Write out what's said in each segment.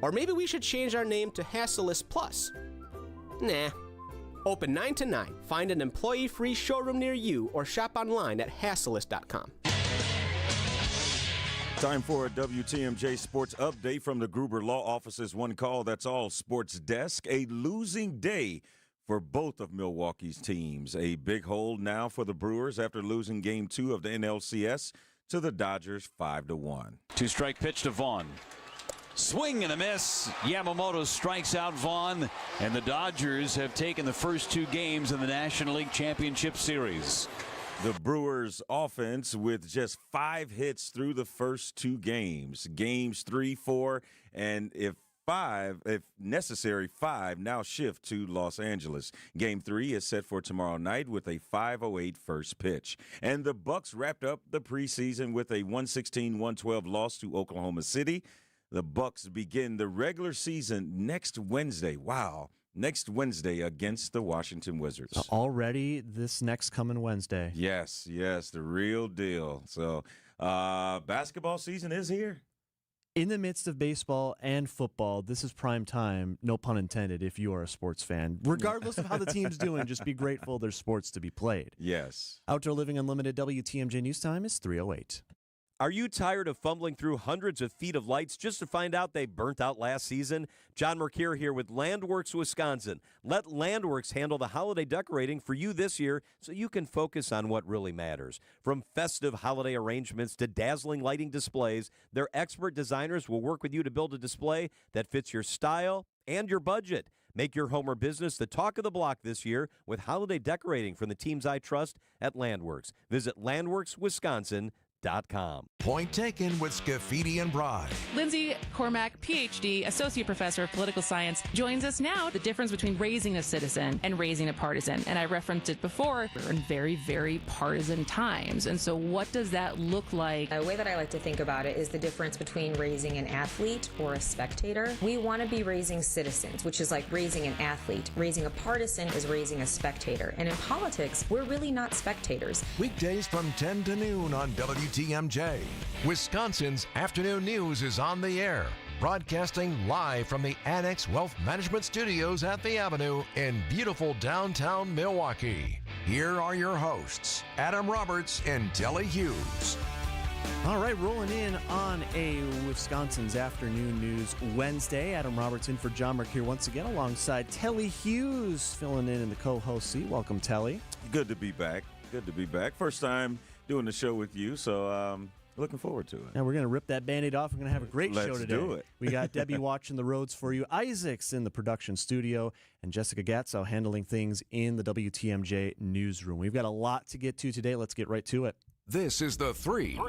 Or maybe we should change our name to Hasselist Plus. Nah. Open 9 to 9. Find an employee-free showroom near you or shop online at Hasselist.com. Time for a WTMJ Sports Update from the Gruber Law Office's One Call That's All Sports Desk. A losing day for both of Milwaukee's teams. A big hole now for the Brewers after losing Game 2 of the NLCS to the Dodgers 5-1. Two-strike pitch to Vaughn. Swing and a miss. Yamamoto strikes out Vaughn, and the Dodgers have taken the first 2 games in the National League Championship Series. The Brewers' offense with just 5 hits through the first 2 games. Games 3, 4, and if necessary, 5 now shift to Los Angeles. Game 3 is set for tomorrow night with a 5:08 first pitch. And the Bucks wrapped up the preseason with a 116-112 loss to Oklahoma City. The Bucks begin the regular season next Wednesday. Wow. Next Wednesday against the Washington Wizards. Already this next coming Wednesday. Yes, the real deal. So basketball season is here. In the midst of baseball and football, this is prime time, no pun intended, if you are a sports fan. Regardless of how the team's doing, just be grateful there's sports to be played. Yes. Outdoor Living Unlimited WTMJ News Time is 3:08. Are you tired of fumbling through hundreds of feet of lights just to find out they burnt out last season? John Mercure here with Landworks Wisconsin. Let Landworks handle the holiday decorating for you this year so you can focus on what really matters. From festive holiday arrangements to dazzling lighting displays, their expert designers will work with you to build a display that fits your style and your budget. Make your home or business the talk of the block this year with holiday decorating from the teams I trust at Landworks. Visit landworkswisconsin.com. Point taken with Scafidi and Bride. Lindsay Cormack, PhD, Associate Professor of Political Science, joins us now. The difference between raising a citizen and raising a partisan. And I referenced it before. We're in very, very partisan times. And so what does that look like? A way that I like to think about it is the difference between raising an athlete or a spectator. We want to be raising citizens, which is like raising an athlete. Raising a partisan is raising a spectator. And in politics, we're really not spectators. Weekdays from 10 to noon on WTMJ. Wisconsin's afternoon news is on the air, broadcasting live from the Annex Wealth Management Studios at the Avenue in beautiful downtown Milwaukee. Here are your hosts, Adam Roberts and Telly Hughes. All right, rolling in on a Wisconsin's Afternoon News Wednesday. Adam Roberts in for John Mercure once again alongside Telly Hughes filling in the co-host seat. Welcome, Telly. Good to be back. First time doing the show with you, so looking forward to it. And we're going to rip that Band-Aid off. We're going to have a great show today. Let's do it. We got Debbie watching the roads for you, Isaac's in the production studio, and Jessica Gatso handling things in the WTMJ newsroom. We've got a lot to get to today. Let's get right to it. This is the 3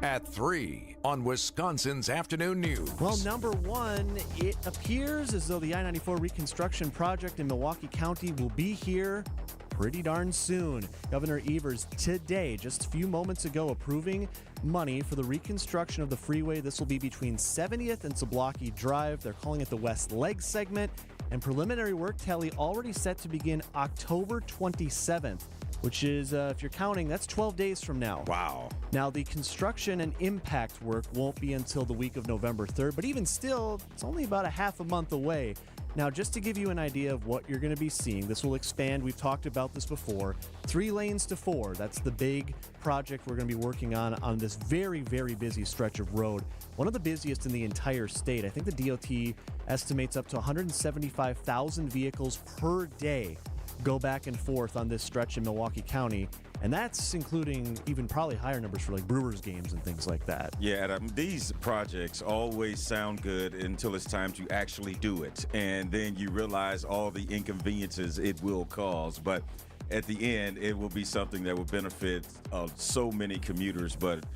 at 3 on Wisconsin's Afternoon News. Well, number one, it appears as though the I-94 reconstruction project in Milwaukee County will be here pretty darn soon. Governor Evers today, just a few moments ago, approving money for the reconstruction of the freeway. This will be between 70th and Zablocki Drive. They're calling it the West Leg segment. And preliminary work, Telly, already set to begin October 27th, which is, if you're counting, that's 12 days from now. Wow. Now, the construction and impact work won't be until the week of November 3rd, but even still, it's only about a half a month away. Now, just to give you an idea of what you're going to be seeing, this will expand. We've talked about this before. 3 lanes to 4. That's the big project we're going to be working on this very, very busy stretch of road. One of the busiest in the entire state. I think the DOT estimates up to 175,000 vehicles per day go back and forth on this stretch in Milwaukee County. And that's including even probably higher numbers for like Brewers games and things like that. Yeah, these projects always sound good until it's time to actually do it. And then you realize all the inconveniences it will cause. But at the end, it will be something that will benefit so many commuters. But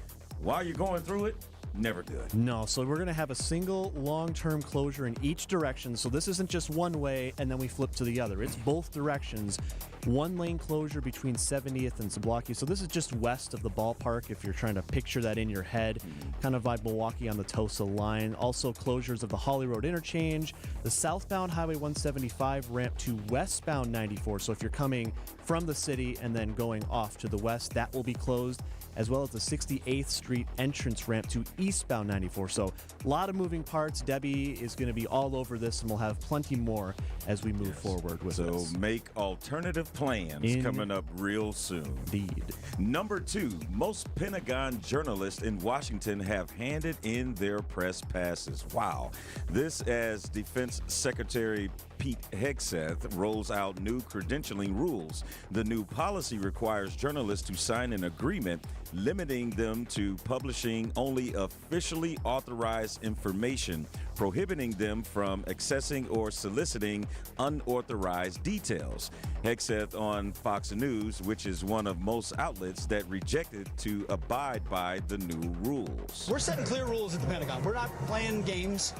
while you're going through it, never good. No, so we're going to have a single long-term closure in each direction. So this isn't just one way and then we flip to the other. It's both directions. 1 lane closure between 70th and Zablocki. So this is just west of the ballpark if you're trying to picture that in your head. Kind of like Milwaukee on the Tosa line. Also closures of the Holly Road interchange, the southbound Highway 175 ramp to westbound 94. So if you're coming from the city and then going off to the west, that will be closed, as well as the 68th Street entrance ramp to eastbound 94. So a lot of moving parts. Debbie is going to be all over this, and we'll have plenty more as we move forward with this. So make alternative plans coming up real soon. Indeed. Number 2, most Pentagon journalists in Washington have handed in their press passes. Wow. This as Defense Secretary Pete Hegseth rolls out new credentialing rules. The new policy requires journalists to sign an agreement limiting them to publishing only officially authorized information, prohibiting them from accessing or soliciting unauthorized details. Hegseth on Fox News, which is one of most outlets that rejected to abide by the new rules. We're setting clear rules at the Pentagon. We're not playing games.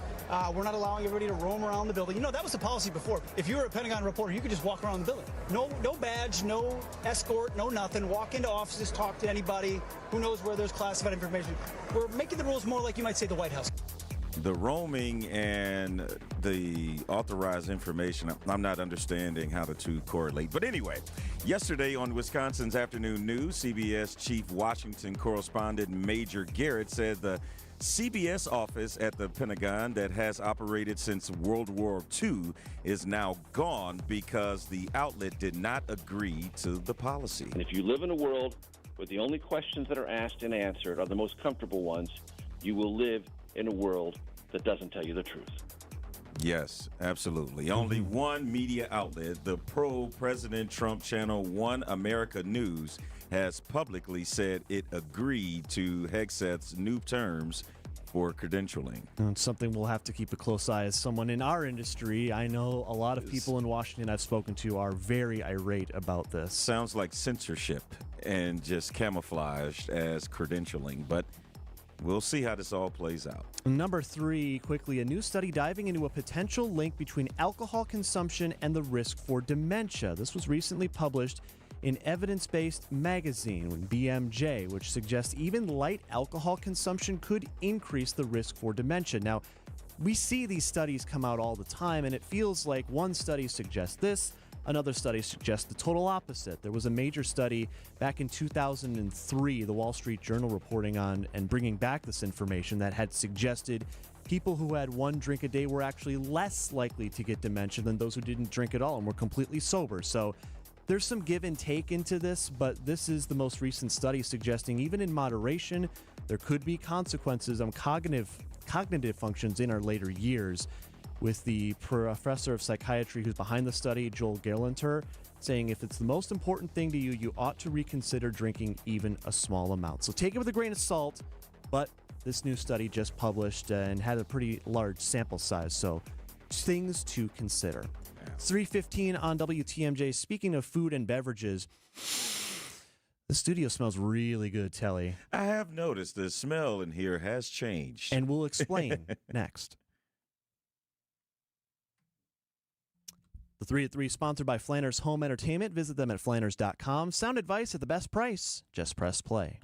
We're not allowing everybody to roam around the building. You know, that was the policy before. If you were a Pentagon reporter, you could just walk around the building. No badge, no escort, no nothing. Walk into offices, talk to anybody. Who knows where there's classified information. We're making the rules more like you might say the White House. The roaming and the authorized information, I'm not understanding how the two correlate. But anyway, yesterday on Wisconsin's Afternoon News, CBS Chief Washington Correspondent Major Garrett said the CBS office at the Pentagon that has operated since World War II is now gone because the outlet did not agree to the policy. And if you live in a world where the only questions that are asked and answered are the most comfortable ones, you will live in a world that doesn't tell you the truth. Yes, absolutely. Only one media outlet, the pro-President Trump channel One America News, has publicly said it agreed to Hegseth's new terms for credentialing. It's something we'll have to keep a close eye as someone in our industry. I know a lot of people in Washington I've spoken to are very irate about this. Sounds like censorship and just camouflaged as credentialing, but we'll see how this all plays out. Number 3, quickly, a new study diving into a potential link between alcohol consumption and the risk for dementia. This was recently published in Evidence-Based Magazine, BMJ, which suggests even light alcohol consumption could increase the risk for dementia. Now, we see these studies come out all the time, and it feels like one study suggests this, another study suggests the total opposite. There was a major study back in 2003, the Wall Street Journal reporting on and bringing back this information that had suggested people who had one drink a day were actually less likely to get dementia than those who didn't drink at all and were completely sober. So there's some give and take into this, but this is the most recent study suggesting even in moderation, there could be consequences on cognitive functions in our later years, with the professor of psychiatry who's behind the study, Joel Gerlenter, saying if it's the most important thing to you, you ought to reconsider drinking even a small amount. So take it with a grain of salt, but this new study just published and had a pretty large sample size, so things to consider. 3:15 on WTMJ. Speaking of food and beverages, the studio smells really good, Telly. I have noticed the smell in here has changed. And we'll explain next. The 3 at 3 sponsored by Flanders Home Entertainment. Visit them at flanders.com. Sound advice at the best price. Just press play.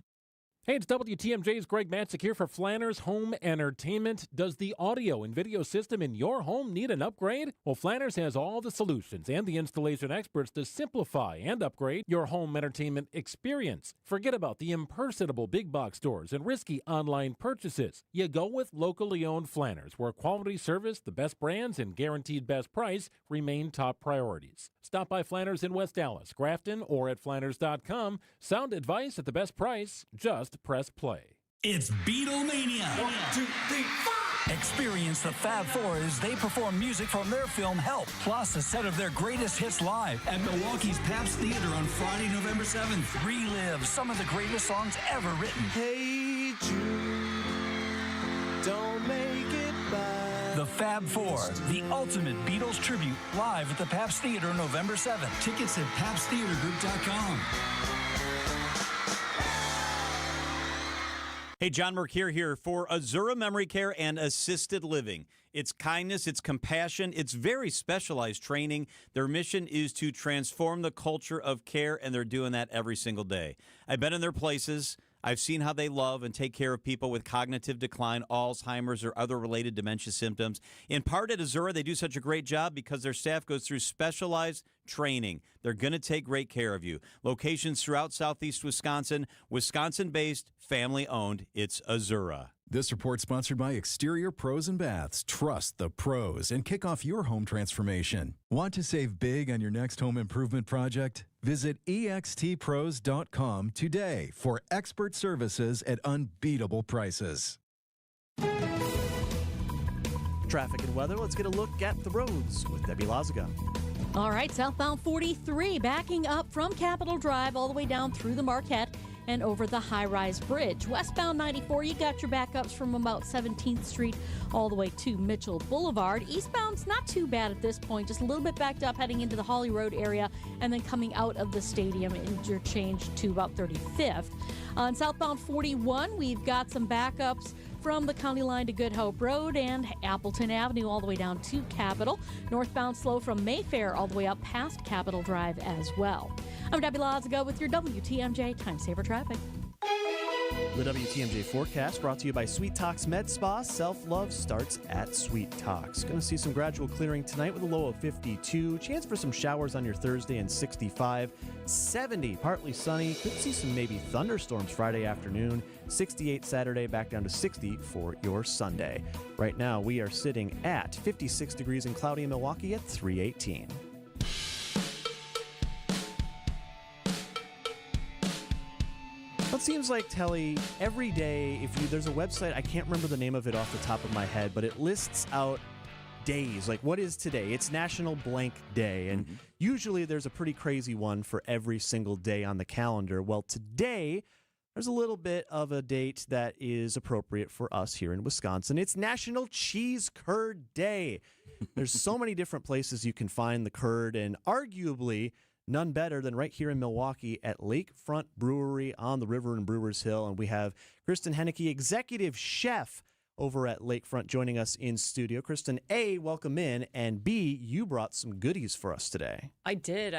Hey, it's WTMJ's Greg Matzik here for Flanders Home Entertainment. Does the audio and video system in your home need an upgrade? Well, Flanders has all the solutions and the installation experts to simplify and upgrade your home entertainment experience. Forget about the impersonable big box stores and risky online purchases. You go with locally owned Flanders, where quality service, the best brands, and guaranteed best price remain top priorities. Stop by Flanders in West Dallas, Grafton, or at Flanders.com. Sound advice at the best price. Just press play. It's Beatlemania. 1, 2, 3, 4. Experience the Fab Four as they perform music from their film Help, plus a set of their greatest hits live at Milwaukee's Pabst Theater on Friday, November 7th. Relive some of the greatest songs ever written. Hey Jude, don't make it bad. The Fab Four, the ultimate Beatles tribute, live at the Pabst Theater November 7th. Tickets at PabstTheaterGroup.com. Hey, John Mercure here for Azura Memory Care and Assisted Living. It's kindness, it's compassion, it's very specialized training. Their mission is to transform the culture of care, and they're doing that every single day. I've been in their places. I've seen how they love and take care of people with cognitive decline, Alzheimer's, or other related dementia symptoms. In part at Azura, they do such a great job because their staff goes through specialized training. They're going to take great care of you. Locations throughout southeast Wisconsin, Wisconsin-based, family-owned. It's Azura. This report sponsored by Exterior Pros and Baths. Trust the pros and kick off your home transformation. Want to save big on your next home improvement project? Visit extpros.com today for expert services at unbeatable prices. Traffic and weather. Let's get a look at the roads with Debbie Lazaga. All right, southbound 43 backing up from Capitol Drive all the way down through the Marquette and over the high-rise bridge. Westbound 94, you got your backups from about 17th Street all the way to Mitchell Boulevard. Eastbound's not too bad at this point, just a little bit backed up heading into the Holly Road area and then coming out of the stadium interchange to about 35th. On southbound 41, we've got some backups from the county line to Good Hope Road and Appleton Avenue all the way down to Capitol. Northbound slow from Mayfair all the way up past Capitol Drive as well. I'm Debbie Lazaga with your WTMJ Time Saver Traffic. The WTMJ forecast brought to you by Sweet Talks Med Spa. Self-love starts at Sweet Talks. Going to see some gradual clearing tonight with a low of 52. Chance for some showers on your Thursday and 65. 70, partly sunny. Could see some maybe thunderstorms Friday afternoon. 68 Saturday, back down to 60 for your Sunday. Right now, we are sitting at 56 degrees and cloudy in Milwaukee at 318. It seems like, Telly, every day, there's a website, I can't remember the name of it off the top of my head, but it lists out days. Like, what is today? It's National Blank Day, and usually there's a pretty crazy one for every single day on the calendar. Well, today, there's a little bit of a date that is appropriate for us here in Wisconsin. It's National Cheese Curd Day. There's so many different places you can find the curd, and arguably none better than right here in Milwaukee at Lakefront Brewery on the river in Brewers Hill. And we have Kristen Henneke, executive chef over at Lakefront, joining us in studio. Kristen, A, welcome in, and B, you brought some goodies for us today. I did.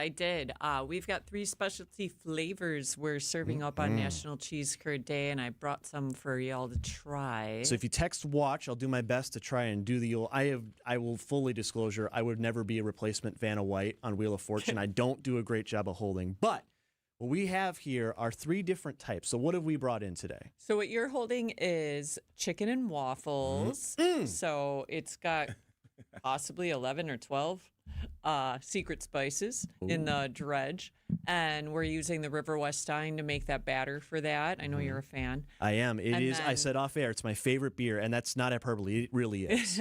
We've got 3 specialty flavors we're serving up on National Cheese Curd Day, and I brought some for y'all to try. So if you text WATCH, I'll do my best to try and do the old. I will fully disclosure, I would never be a replacement Vanna White on Wheel of Fortune. I don't do a great job of holding, but what we have here are 3 different types. So what have we brought in today? So what you're holding is chicken and waffles. So it's got possibly 11 or 12 secret spices in the dredge. And we're using the River West Stein to make that batter for that. I know you're a fan. I am. I said off air, it's my favorite beer, and that's not hyperbole. It really is.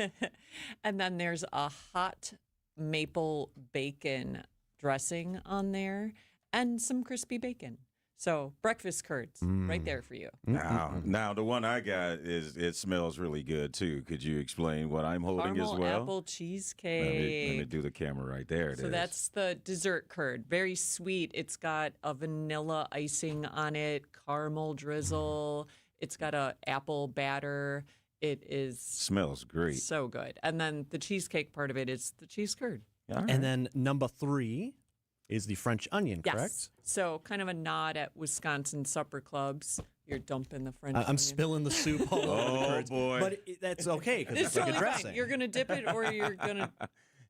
And then there's a hot maple bacon dressing on there. And some crispy bacon. So breakfast curds right there for you. Now the one I got it smells really good too. Could you explain what I'm holding Caramel as well? Apple cheesecake. Let me do the camera right there. So that's the dessert curd. Very sweet. It's got a vanilla icing on it, caramel drizzle. It's got a apple batter. It smells great. So good. And then the cheesecake part of it is the cheese curd. Right. And then number 3 is the French onion, correct? Yes. So kind of a nod at Wisconsin supper clubs. You're dumping the French onion. I'm spilling the soup all over the curds. Boy. But that's okay because it's totally like a dressing. fine. You're going to dip it or you're going to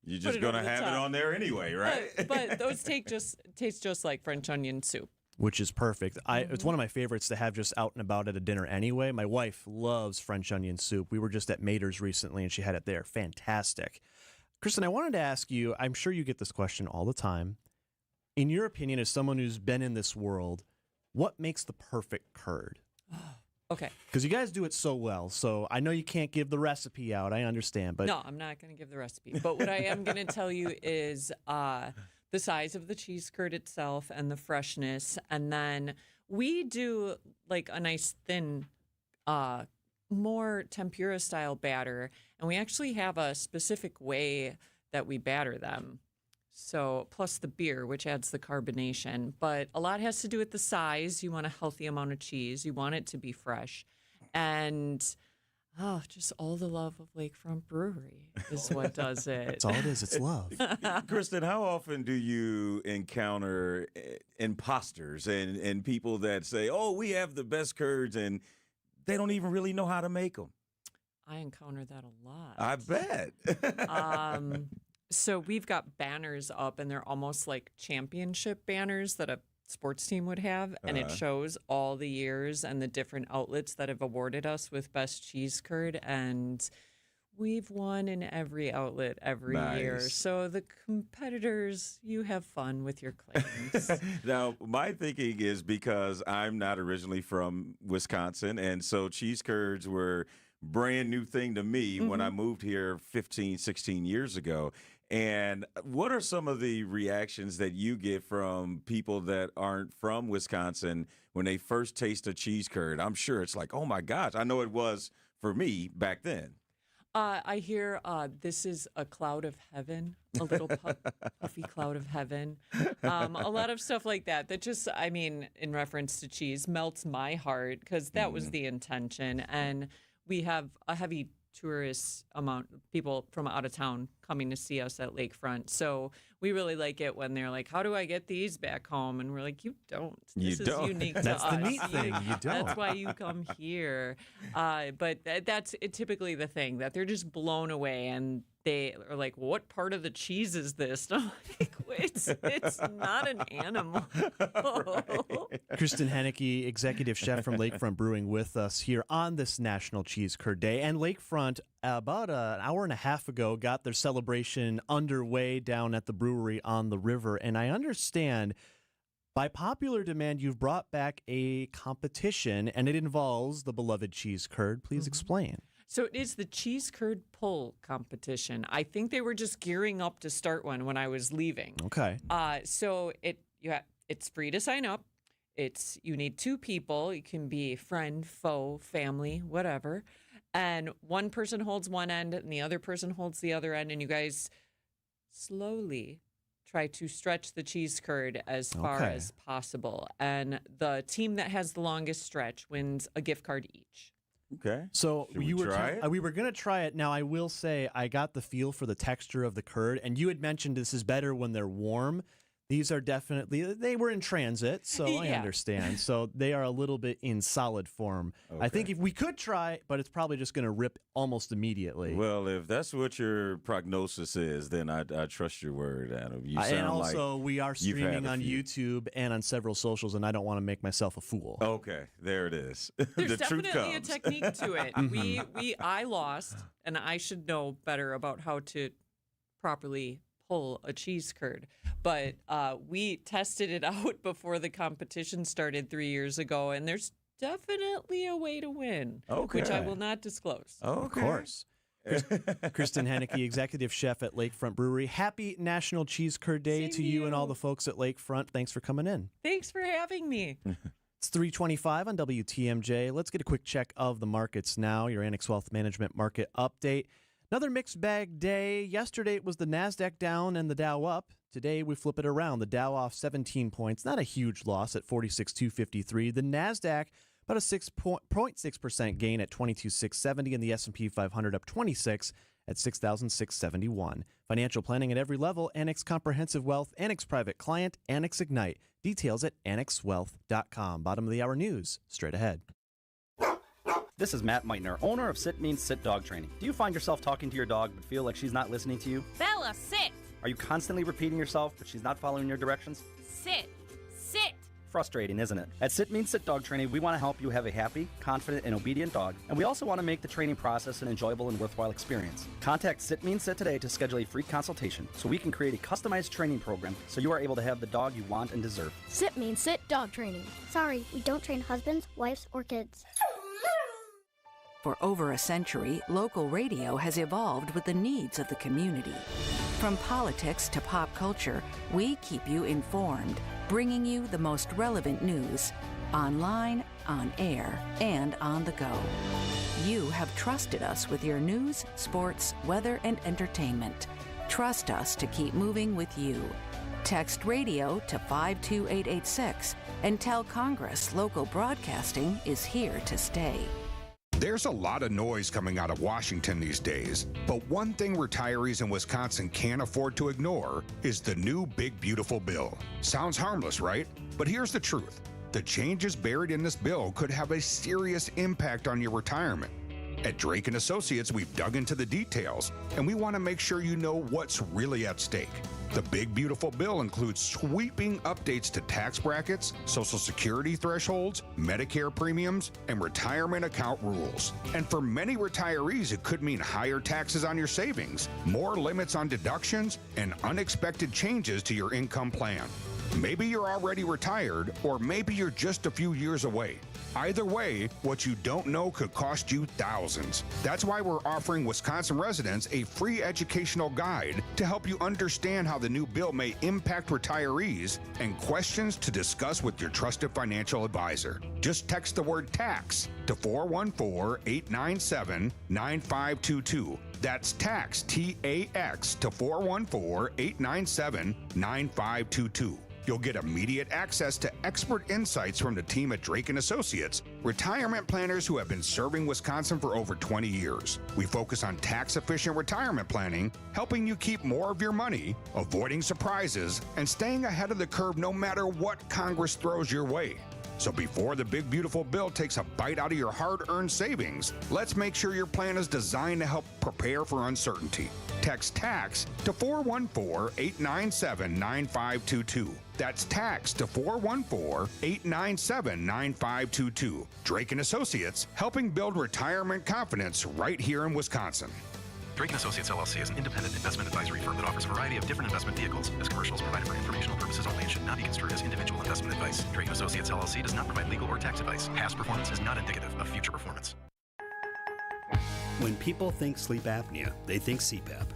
You're just going to have it on there anyway, right? But those taste just like French onion soup. Which is perfect. It's one of my favorites to have just out and about at a dinner anyway. My wife loves French onion soup. We were just at Mater's recently and she had it there. Fantastic. Kristen, I wanted to ask you, I'm sure you get this question all the time. In your opinion, as someone who's been in this world, what makes the perfect curd? Okay. Because you guys do it so well, so I know you can't give the recipe out. I understand, but no, I'm not going to give the recipe. But what I am going to tell you is the size of the cheese curd itself and the freshness, and then we do like a nice thin, more tempura style batter, and we actually have a specific way that we batter them. So plus the beer, which adds the carbonation. But a lot has to do with the size. You want a healthy amount of cheese. You want it to be fresh. And just all the love of Lakefront Brewery is what does it. That's all it is. It's love. Kristen, how often do you encounter imposters and people that say, oh, we have the best curds, and they don't even really know how to make them? I encounter that a lot. I bet. So we've got banners up, and they're almost like championship banners that have sports team would have, and it shows all the years and the different outlets that have awarded us with best cheese curd, and we've won in every outlet every year. So the competitors, you have fun with your claims. Now, my thinking is because I'm not originally from Wisconsin, and so cheese curds were brand new thing to me when I moved here 15, 16 years ago. And what are some of the reactions that you get from people that aren't from Wisconsin when they first taste a cheese curd? I'm sure it's like, oh my gosh, I know it was for me back then. I hear this is a cloud of heaven, a little puffy cloud of heaven. A lot of stuff like that just, I mean, in reference to cheese, melts my heart because that was the intention. And we have a heavy tourist amount of people from out of town coming to see us at Lakefront. So we really like it when they're like, how do I get these back home? And we're like, you don't. This is unique to us. That's the neat thing. You don't. That's why you come here. But that's typically the thing, that they're just blown away and they are like, what part of the cheese is this? And I'm like, it's not an animal. Kristen Henneke, executive chef from Lakefront Brewing, with us here on this National Cheese Curd Day. And Lakefront, about an hour and a half ago, got their celebration underway down at the brewery on the river. And I understand, by popular demand, you've brought back a competition, and it involves the beloved cheese curd. Please explain. So it is the cheese curd pull competition. I think they were just gearing up to start one when I was leaving. Okay. So it's free to sign up. You need 2 people. You can be friend, foe, family, whatever. And one person holds one end and the other person holds the other end. And you guys slowly try to stretch the cheese curd as far as possible. And the team that has the longest stretch wins a gift card each. Okay. So we were going to try it. Now, I will say I got the feel for the texture of the curd, and you had mentioned this is better when they're warm. These are definitely, they were in transit, so I understand. So they are a little bit in solid form. Okay. I think if we could try, but it's probably just going to rip almost immediately. Well, if that's what your prognosis is, then I trust your word, Adam. You sound and also, like we are streaming on YouTube and on several socials, and I don't want to make myself a fool. Okay, there it is. There's the truth definitely comes. a technique to it. I lost, and I should know better about how to properly pull a cheese curd. But we tested it out before the competition started 3 years ago, and there's definitely a way to win, which I will not disclose. Oh, of course. Kristen Henneke, executive chef at Lakefront Brewery. Happy National Cheese Curd Day to you and all the folks at Lakefront. Thanks for coming in. Thanks for having me. It's 3:25 on WTMJ. Let's get a quick check of the markets now. Your Annex Wealth Management market update. Another mixed bag day. Yesterday it was the NASDAQ down and the Dow up. Today we flip it around. The Dow off 17 points. Not a huge loss at 46,253. The NASDAQ about a 6.6% gain at 22,670, and the S&P 500 up 26 at 6,671. Financial planning at every level. Annex Comprehensive Wealth, Annex Private Client, Annex Ignite. Details at annexwealth.com. Bottom of the hour news, straight ahead. This is Matt Meitner, owner of Sit Means Sit Dog Training. Do you find yourself talking to your dog but feel like she's not listening to you? Bella, sit! Are you constantly repeating yourself but she's not following your directions? Sit! Sit! Frustrating, isn't it? At Sit Means Sit Dog Training, we want to help you have a happy, confident, and obedient dog, and we also want to make the training process an enjoyable and worthwhile experience. Contact Sit Means Sit today to schedule a free consultation so we can create a customized training program so you are able to have the dog you want and deserve. Sit Means Sit Dog Training. Sorry, we don't train husbands, wives, or kids. For over a century, local radio has evolved with the needs of the community. From politics to pop culture, we keep you informed, bringing you the most relevant news, online, on air, and on the go. You have trusted us with your news, sports, weather, and entertainment. Trust us to keep moving with you. Text radio to 52886 and tell Congress local broadcasting is here to stay. There's a lot of noise coming out of Washington these days, but one thing retirees in Wisconsin can't afford to ignore is the new Big Beautiful Bill. Sounds harmless, right? But here's the truth. The changes buried in this bill could have a serious impact on your retirement. At Drake & Associates, we've dug into the details, and we want to make sure you know what's really at stake. The Big Beautiful Bill includes sweeping updates to tax brackets, Social Security thresholds, Medicare premiums, and retirement account rules. And for many retirees, it could mean higher taxes on your savings, more limits on deductions, and unexpected changes to your income plan. Maybe you're already retired, or maybe you're just a few years away. Either way, what you don't know could cost you thousands. That's why we're offering Wisconsin residents a free educational guide to help you understand how the new bill may impact retirees and questions to discuss with your trusted financial advisor. Just text the word tax to 414-897-9522. That's tax, T-A-X, to 414-897-9522. You'll get immediate access to expert insights from the team at Drake & Associates, retirement planners who have been serving Wisconsin for over 20 years. We focus on tax-efficient retirement planning, helping you keep more of your money, avoiding surprises, and staying ahead of the curve no matter what Congress throws your way. So before the Big Beautiful Bill takes a bite out of your hard-earned savings, let's make sure your plan is designed to help prepare for uncertainty. Text TAX to 414-897-9522. That's TAX to 414-897-9522. Drake & Associates, helping build retirement confidence right here in Wisconsin. Drake & Associates LLC is an independent investment advisory firm that offers a variety of different investment vehicles. This commercial is provided for informational purposes only and should not be construed as individual investment advice. Drake & Associates LLC does not provide legal or tax advice. Past performance is not indicative of future performance. When people think sleep apnea, they think CPAP.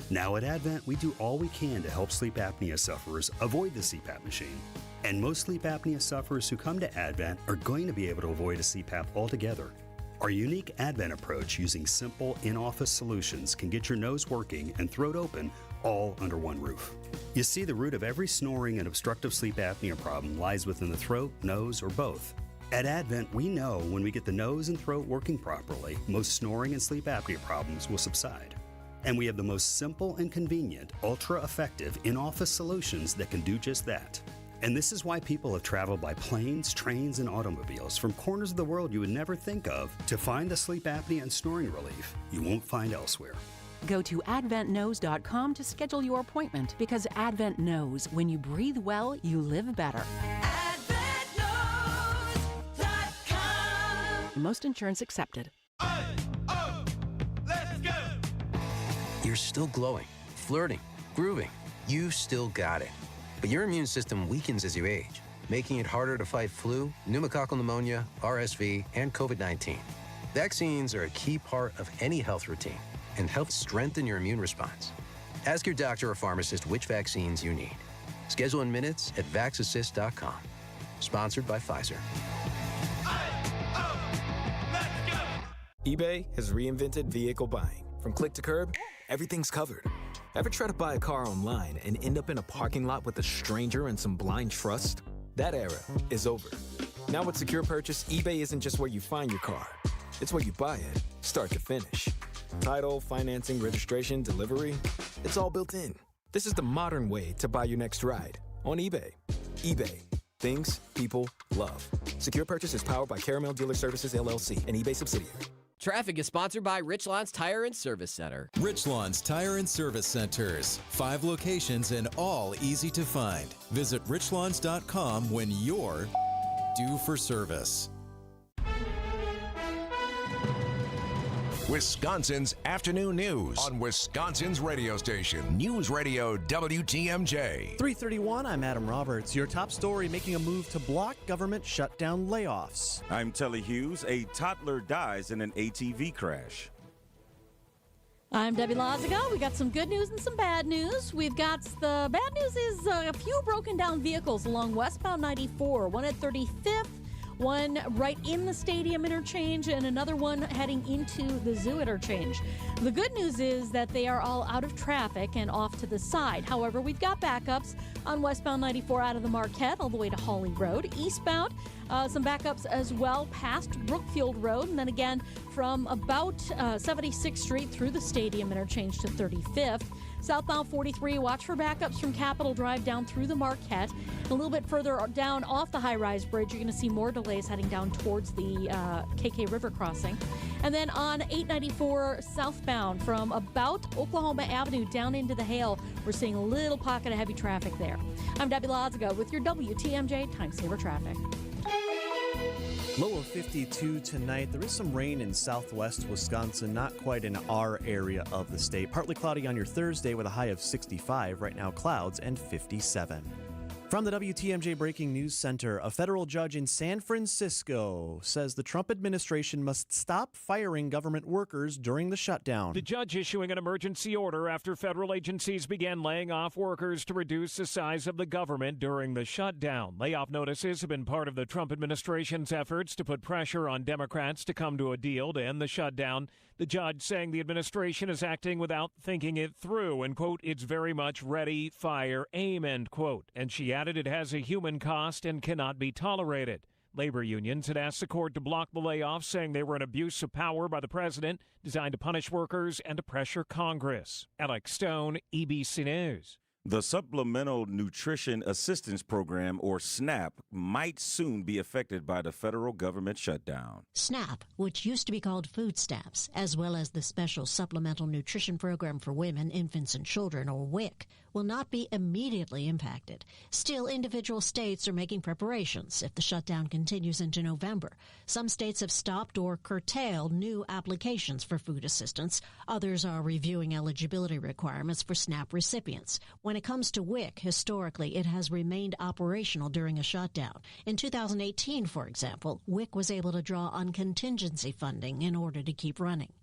Now at Advent, we do all we can to help sleep apnea sufferers avoid the CPAP machine. And most sleep apnea sufferers who come to Advent are going to be able to avoid a CPAP altogether. Our unique Advent approach using simple in-office solutions can get your nose working and throat open all under one roof. You see, the root of every snoring and obstructive sleep apnea problem lies within the throat, nose, or both. At Advent, we know when we get the nose and throat working properly, most snoring and sleep apnea problems will subside. And we have the most simple and convenient, ultra-effective in-office solutions that can do just that. And this is why people have traveled by planes, trains, and automobiles from corners of the world you would never think of to find the sleep apnea and snoring relief you won't find elsewhere. Go to adventknows.com to schedule your appointment because Advent knows when you breathe well, you live better. AdventKnows.com. Most insurance accepted. You're still glowing, flirting, grooving. You still got it. But your immune system weakens as you age, making it harder to fight flu, pneumococcal pneumonia, RSV, and COVID-19. Vaccines are a key part of any health routine and help strengthen your immune response. Ask your doctor or pharmacist which vaccines you need. Schedule in minutes at vaxassist.com. Sponsored by Pfizer. eBay has reinvented vehicle buying. From click to curb, everything's covered. Ever try to buy a car online and end up in a parking lot with a stranger and some blind trust? That era is over. Now with Secure Purchase, eBay isn't just where you find your car. It's where you buy it, start to finish. Title, financing, registration, delivery, it's all built in. This is the modern way to buy your next ride on eBay. eBay. Things people love. Secure Purchase is powered by Caramel Dealer Services, LLC, an eBay subsidiary. Traffic is sponsored by Richlands Tire and Service Center. Richlands Tire and Service Centers. 5 locations and all easy to find. Visit richlands.com when you're due for service. Wisconsin's afternoon news on Wisconsin's radio station, News Radio WTMJ. 3:31, I'm Adam Roberts. Your top story making a move to block government shutdown layoffs. I'm Telly Hughes. A toddler dies in an ATV crash. I'm Debbie Lazago. We got some good news and some bad news. We've got the bad news is a few broken down vehicles along westbound 94, one at 35th, one right in the stadium interchange, and another one heading into the zoo interchange. The good news is that they are all out of traffic and off to the side. However, we've got backups on westbound 94 out of the Marquette all the way to Hawley Road. Eastbound, some backups as well past Brookfield Road, and then again from about 76th Street through the Stadium interchange to 35th. Southbound 43, watch for backups from Capitol Drive down through the Marquette. A little bit further down off the high-rise bridge, you're going to see more delays heading down towards the KK River crossing. And then on 894 southbound from about Oklahoma Avenue down into the Hale, we're seeing a little pocket of heavy traffic there. I'm Debbie Lazaga with your WTMJ Time Saver Traffic. Low of 52 tonight. There is some rain in southwest Wisconsin, not quite in our area of the state. Partly cloudy on your Thursday with a high of 65. Right now, clouds and 57. From the WTMJ Breaking News Center, a federal judge in San Francisco says the Trump administration must stop firing government workers during the shutdown. The judge issuing an emergency order after federal agencies began laying off workers to reduce the size of the government during the shutdown. Layoff notices have been part of the Trump administration's efforts to put pressure on Democrats to come to a deal to end the shutdown. The judge saying the administration is acting without thinking it through and, quote, it's very much ready, fire, aim, end quote. And she added it has a human cost and cannot be tolerated. Labor unions had asked the court to block the layoffs, saying they were an abuse of power by the president designed to punish workers and to pressure Congress. Alex Stone, EBC News. The Supplemental Nutrition Assistance Program, or SNAP, might soon be affected by the federal government shutdown. SNAP, which used to be called food stamps, as well as the Special Supplemental Nutrition Program for Women, Infants, and Children, or WIC, will not be immediately impacted. Still, individual states are making preparations if the shutdown continues into November. Some states have stopped or curtailed new applications for food assistance. Others are reviewing eligibility requirements for SNAP recipients. When it comes to WIC, historically, it has remained operational during a shutdown. In 2018, for example, WIC was able to draw on contingency funding in order to keep running.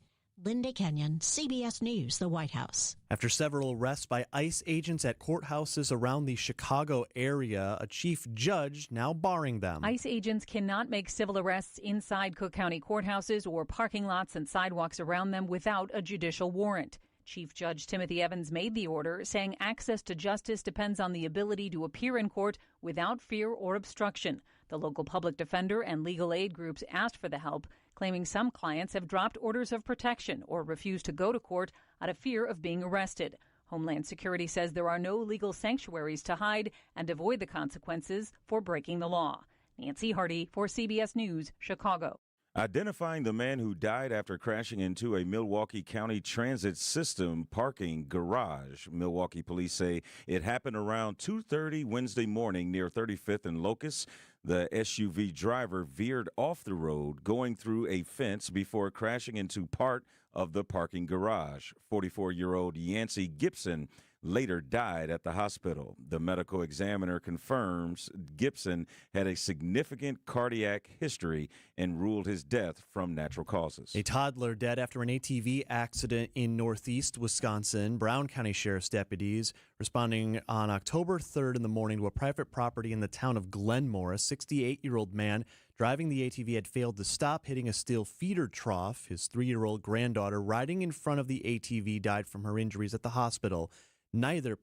Linda Kenyon, CBS News, the White House. After several arrests by ICE agents at courthouses around the Chicago area, a chief judge now barring them. ICE agents cannot make civil arrests inside Cook County courthouses or parking lots and sidewalks around them without a judicial warrant. Chief Judge Timothy Evans made the order, saying access to justice depends on the ability to appear in court without fear or obstruction. The local public defender and legal aid groups asked for the help, claiming some clients have dropped orders of protection or refused to go to court out of fear of being arrested. Homeland Security says there are no legal sanctuaries to hide and avoid the consequences for breaking the law. Nancy Hardy for CBS News, Chicago. Identifying the man who died after crashing into a Milwaukee County Transit System parking garage. Milwaukee police say it happened around 2:30 Wednesday morning near 35th and Locust. The SUV driver veered off the road, going through a fence before crashing into part of the parking garage. 44-year-old Yancey Gibson later died at the hospital. The medical examiner confirms Gibson had a significant cardiac history and ruled his death from natural causes. A toddler dead after an ATV accident in northeast Wisconsin. Brown County Sheriff's deputies responding on October 3rd in the morning to a private property in the town of Glenmore. A 68-year-old man driving the ATV had failed to stop, hitting a steel feeder trough. His 3-year-old granddaughter riding in front of the ATV died from her injuries at the hospital. Neither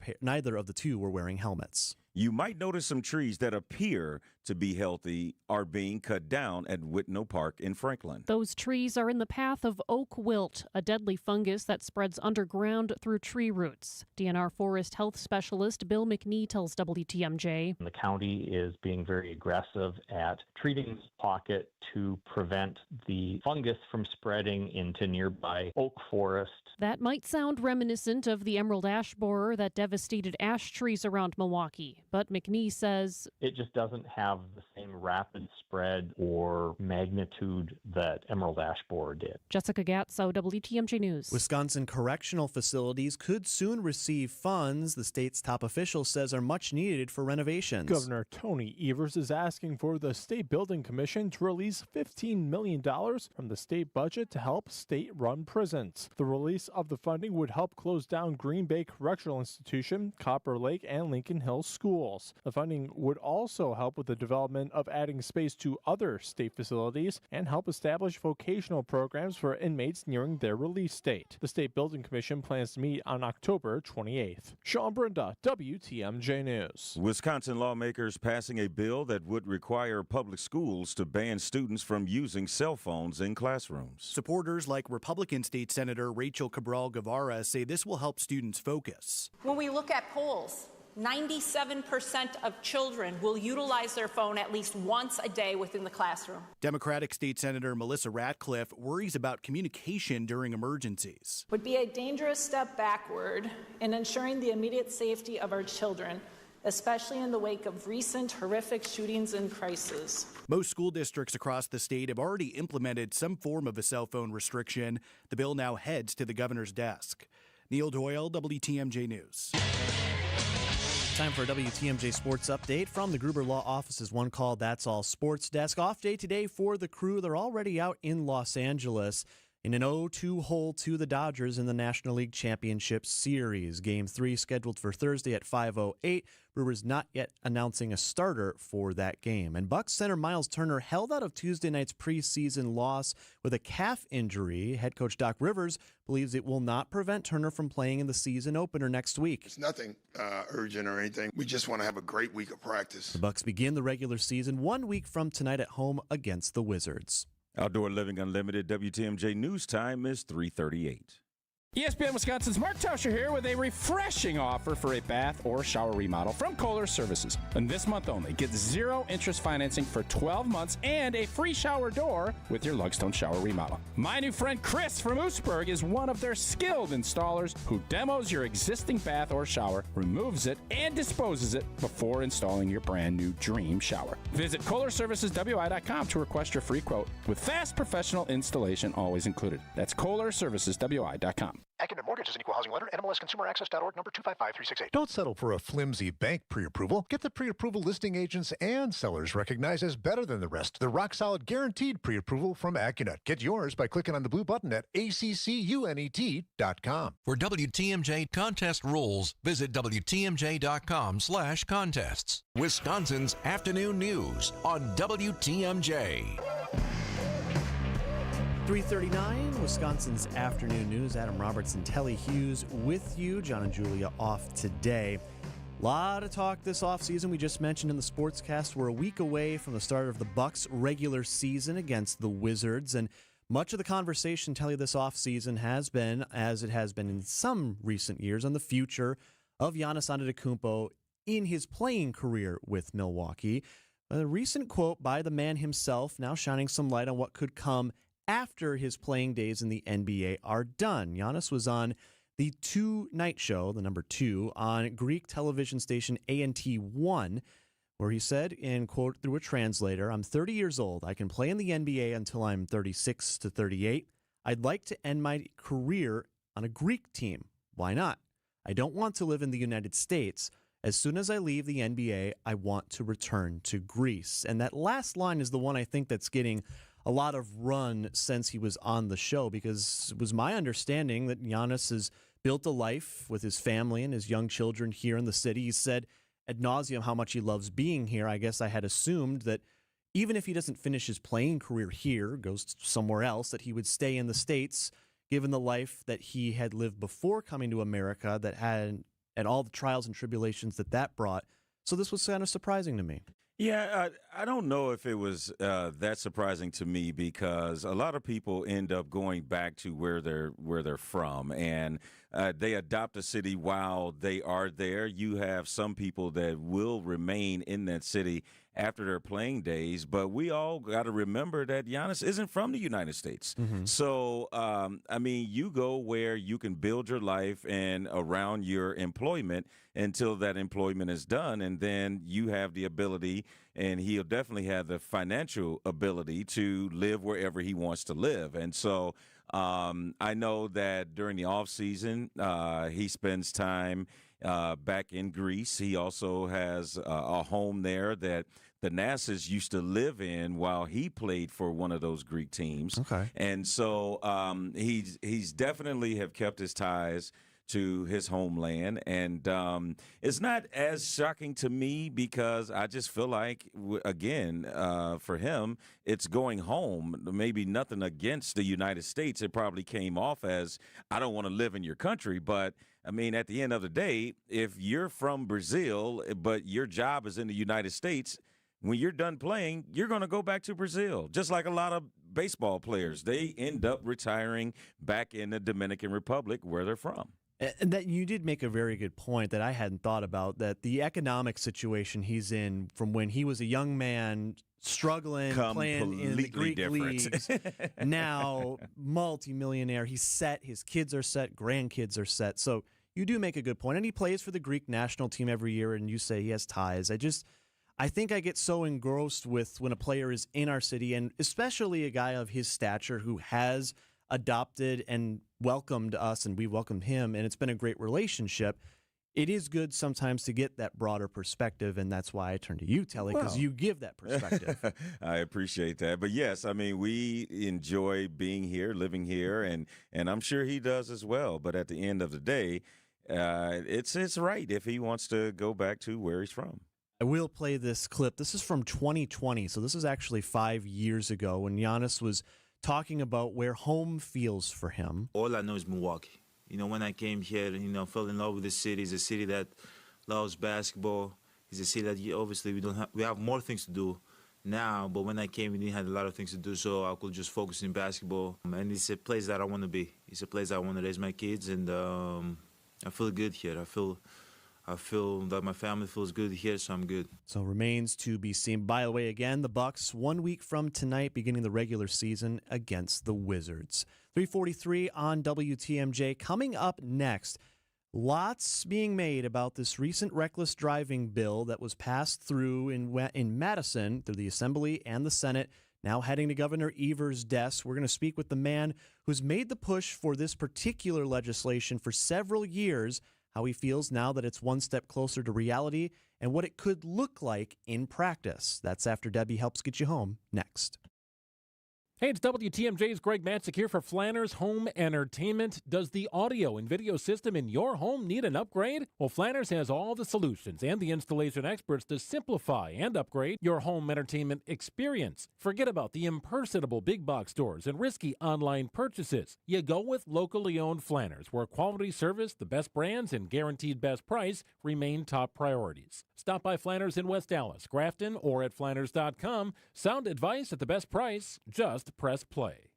of the two were wearing helmets. You might notice some trees that appear to be healthy are being cut down at Whitnell Park in Franklin. Those trees are in the path of oak wilt, a deadly fungus that spreads underground through tree roots. DNR Forest Health Specialist Bill McNee tells WTMJ. The county is being very aggressive at treating this pocket to prevent the fungus from spreading into nearby oak forest. That might sound reminiscent of the emerald ash borer that devastated ash trees around Milwaukee, but McNee says it just doesn't have the same rapid spread or magnitude that emerald ash borer did. Jessica Gatso, WTMJ News. Wisconsin correctional facilities could soon receive funds the state's top official says are much needed for renovations. Governor Tony Evers is asking for the State Building Commission to release $15 million from the state budget to help state-run prisons. The release of the funding would help close down Green Bay Correctional Institution, Copper Lake, and Lincoln Hills schools. The funding would also help with the development of adding space to other state facilities and help establish vocational programs for inmates nearing their release date. The State Building Commission plans to meet on October 28th. Sean Brenda, WTMJ News. Wisconsin lawmakers passing a bill that would require public schools to ban students from using cell phones in classrooms. Supporters like Republican State Senator Rachel Cabral Guevara say this will help students focus. When we look at polls, 97% of children will utilize their phone at least once a day within the classroom. Democratic State Senator Melissa Ratcliffe worries about communication during emergencies. Would be a dangerous step backward in ensuring the immediate safety of our children, especially in the wake of recent horrific shootings and crises. Most school districts across the state have already implemented some form of a cell phone restriction. The bill now heads to the governor's desk. Neil Doyle, WTMJ News. Time for a WTMJ Sports Update from the Gruber Law Office's One Call That's All Sports Desk. Off day today for the Crew. They're already out in Los Angeles in an 0-2 hole to the Dodgers in the National League Championship Series. Game 3 scheduled for Thursday at 5:08. Brewers not yet announcing a starter for that game. And Bucs center Miles Turner held out of Tuesday night's preseason loss with a calf injury. Head coach Doc Rivers believes it will not prevent Turner from playing in the season opener next week. It's nothing urgent or anything. We just want to have a great week of practice. The Bucs begin the regular season 1 week from tonight at home against the Wizards. Outdoor Living Unlimited WTMJ News Time is 3:38. ESPN Wisconsin's Mark Tauscher here with a refreshing offer for a bath or shower remodel from Kohler Services. And this month only, get 0 interest financing for 12 months and a free shower door with your Lugstone shower remodel. My new friend Chris from Oostburg is one of their skilled installers who demos your existing bath or shower, removes it, and disposes it before installing your brand new dream shower. Visit KohlerServicesWI.com to request your free quote with fast professional installation always included. That's KohlerServicesWI.com. Acumen Mortgage is an equal housing lender. NMLSConsumerAccess.org, number 255368. Don't settle for a flimsy bank pre-approval. Get the pre-approval listing agents and sellers recognized as better than the rest. The rock-solid guaranteed pre-approval from Acunet. Get yours by clicking on the blue button at accunet.com. For WTMJ contest rules, visit WTMJ.com/contests. Wisconsin's Afternoon News on WTMJ. 3:39, Wisconsin's Afternoon News. Adam Roberts and Telly Hughes with you. John and Julia off today. A lot of talk this offseason. We just mentioned in the Sportscast we're a week away from the start of the Bucs regular season against the Wizards. And much of the conversation, Telly, this offseason has been, as it has been in some recent years, on the future of Giannis Antetokounmpo in his playing career with Milwaukee. A recent quote by the man himself now shining some light on what could come after his playing days in the NBA are done. Giannis was on the two-night show, the number 2, on Greek television station ANT1, where he said, in quote through a translator, "I'm 30 years old. I can play in the NBA until I'm 36 to 38. I'd like to end my career on a Greek team. Why not? I don't want to live in the United States. As soon as I leave the NBA, I want to return to Greece." And that last line is the one I think that's getting a lot of run since he was on the show, because it was my understanding that Giannis has built a life with his family and his young children here in the city. He said ad nauseum how much he loves being here. I guess I had assumed that even if he doesn't finish his playing career here, goes somewhere else, that he would stay in the States, given the life that he had lived before coming to America, that had and all the trials and tribulations that brought. So this was kind of surprising to me. Yeah, I don't know if it was that surprising to me, because a lot of people end up going back to where they're from, and they adopt a city while they are there. You have some people that will remain in that city after their playing days, but we all got to remember that Giannis isn't from the United States. Mm-hmm. So, I mean, you go where you can build your life and around your employment until that employment is done, and then you have the ability, and he'll definitely have the financial ability to live wherever he wants to live. And so I know that during the off season, he spends time back in Greece. He also has a home there that the Nasses used to live in while he played for one of those Greek teams. Okay. And so he's definitely have kept his ties to his homeland. And it's not as shocking to me because I just feel like, again, for him, it's going home. Maybe nothing against the United States. It probably came off as, I don't want to live in your country. But, I mean, at the end of the day, if you're from Brazil, but your job is in the United States, when you're done playing, you're going to go back to Brazil. Just like a lot of baseball players, they end up retiring back in the Dominican Republic where they're from. And that you did make a very good point that I hadn't thought about, that the economic situation he's in from when he was a young man struggling, playing in the Greek leagues, now multimillionaire. He's set. His kids are set. Grandkids are set. So you do make a good point. And he plays for the Greek national team every year, and you say he has ties. I think I get so engrossed with when a player is in our city, and especially a guy of his stature who has adopted and welcomed us, and we welcomed him, and it's been a great relationship. It is good sometimes to get that broader perspective, and that's why I turn to you, Telly, because you give that perspective. I appreciate that. But yes, I mean, we enjoy being here, living here, and I'm sure he does as well. But at the end of the day, it's right if he wants to go back to where he's from. I will play this clip. This is from 2020, so this is actually 5 years ago when Giannis was talking about where home feels for him. All I know is Milwaukee. You know, when I came here, fell in love with the city. It's a city that loves basketball. It's a city that obviously we have more things to do now, but when I came, we didn't have a lot of things to do, so I could just focus in basketball. And it's a place that I want to be. It's a place I want to raise my kids, and I feel good here. I feel that my family feels good here, so I'm good. So remains to be seen. By the way, again, the Bucks 1 week from tonight, beginning the regular season against the Wizards. 3:43 on WTMJ. Coming up next, lots being made about this recent reckless driving bill that was passed through in Madison through the Assembly and the Senate, now heading to Governor Evers' desk. We're going to speak with the man who's made the push for this particular legislation for several years, how he feels now that it's one step closer to reality, and what it could look like in practice. That's after Debbie helps get you home next. Hey, it's WTMJ's Greg Matzik here for Flanner's Home Entertainment. Does the audio and video system in your home need an upgrade? Well, Flanner's has all the solutions and the installation experts to simplify and upgrade your home entertainment experience. Forget about the impersonable big box stores and risky online purchases. You go with locally owned Flanner's, where quality service, the best brands, and guaranteed best price remain top priorities. Stop by Flanner's in West Dallas, Grafton, or at Flanners.com. Sound advice at the best price. Just press play.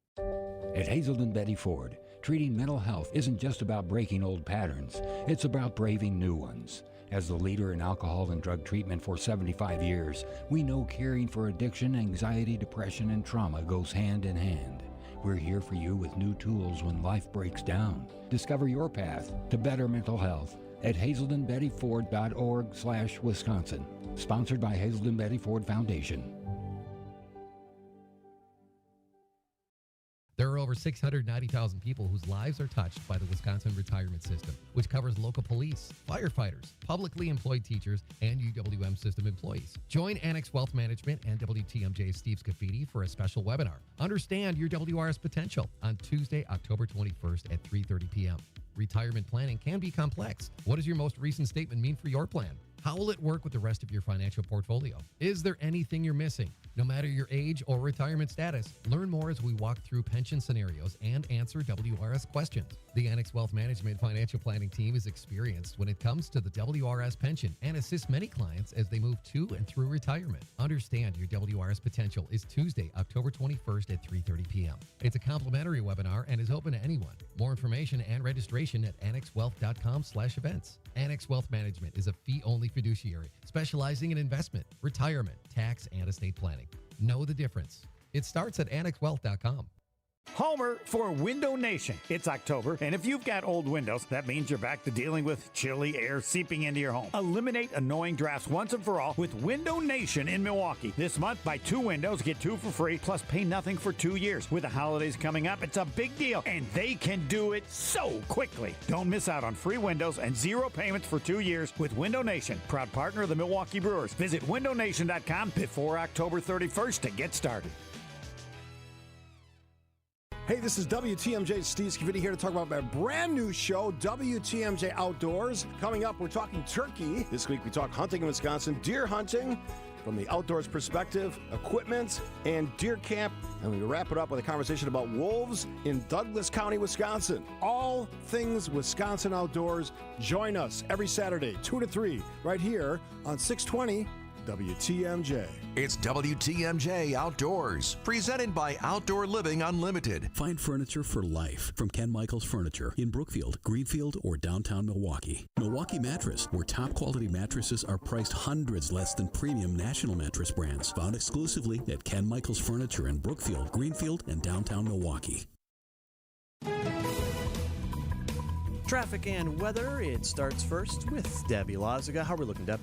At Hazelden Betty Ford, treating mental health isn't just about breaking old patterns. It's about braving new ones. As the leader in alcohol and drug treatment for 75 years, we know caring for addiction, anxiety, depression, and trauma goes hand in hand. We're here for you with new tools when life breaks down. Discover your path to better mental health at hazeldenbettyford.org/Wisconsin. Sponsored by Hazelden Betty Ford Foundation. There are over 690,000 people whose lives are touched by the Wisconsin retirement system, which covers local police, firefighters, publicly employed teachers, and UWM system employees. Join Annex Wealth Management and WTMJ's Steve Scafidi for a special webinar. Understand your WRS potential on Tuesday, October 21st at 3:30 p.m. Retirement planning can be complex. What does your most recent statement mean for your plan? How will it work with the rest of your financial portfolio? Is there anything you're missing? No matter your age or retirement status, learn more as we walk through pension scenarios and answer WRS questions. The Annex Wealth Management financial planning team is experienced when it comes to the WRS pension and assists many clients as they move to and through retirement. Understand your WRS potential is Tuesday, October 21st at 3:30 p.m. It's a complimentary webinar and is open to anyone. More information and registration at annexwealth.com/events. Annex Wealth Management is a fee-only fiduciary specializing in investment, retirement, tax, and estate planning. Know the difference. It starts at annexwealth.com. Homer for Window Nation. It's October, and if you've got old windows, that means you're back to dealing with chilly air seeping into your home. Eliminate annoying drafts once and for all with Window Nation in Milwaukee. This month, buy 2 windows, get 2 for free, plus pay nothing for 2 years. With the holidays coming up, it's a big deal, and they can do it so quickly. Don't miss out on free windows and 0 payments for 2 years with Window Nation, proud partner of the Milwaukee Brewers. Visit windownation.com before October 31st to get started. Hey, this is WTMJ's Steve Scavini here to talk about my brand new show, WTMJ Outdoors. Coming up, we're talking turkey. This week we talk hunting in Wisconsin, deer hunting from the outdoors perspective, equipment, and deer camp. And we wrap it up with a conversation about wolves in Douglas County, Wisconsin. All things Wisconsin outdoors. Join us every Saturday, 2 to 3, right here on 620 WTMJ. It's WTMJ Outdoors, presented by Outdoor Living Unlimited. Find furniture for life from Ken Michaels Furniture in Brookfield, Greenfield, or downtown Milwaukee. Milwaukee Mattress, where top quality mattresses are priced hundreds less than premium national mattress brands. Found exclusively at Ken Michaels Furniture in Brookfield, Greenfield, and downtown Milwaukee. Traffic and weather. It starts first with Debbie Lazaga. How are we looking, Deb?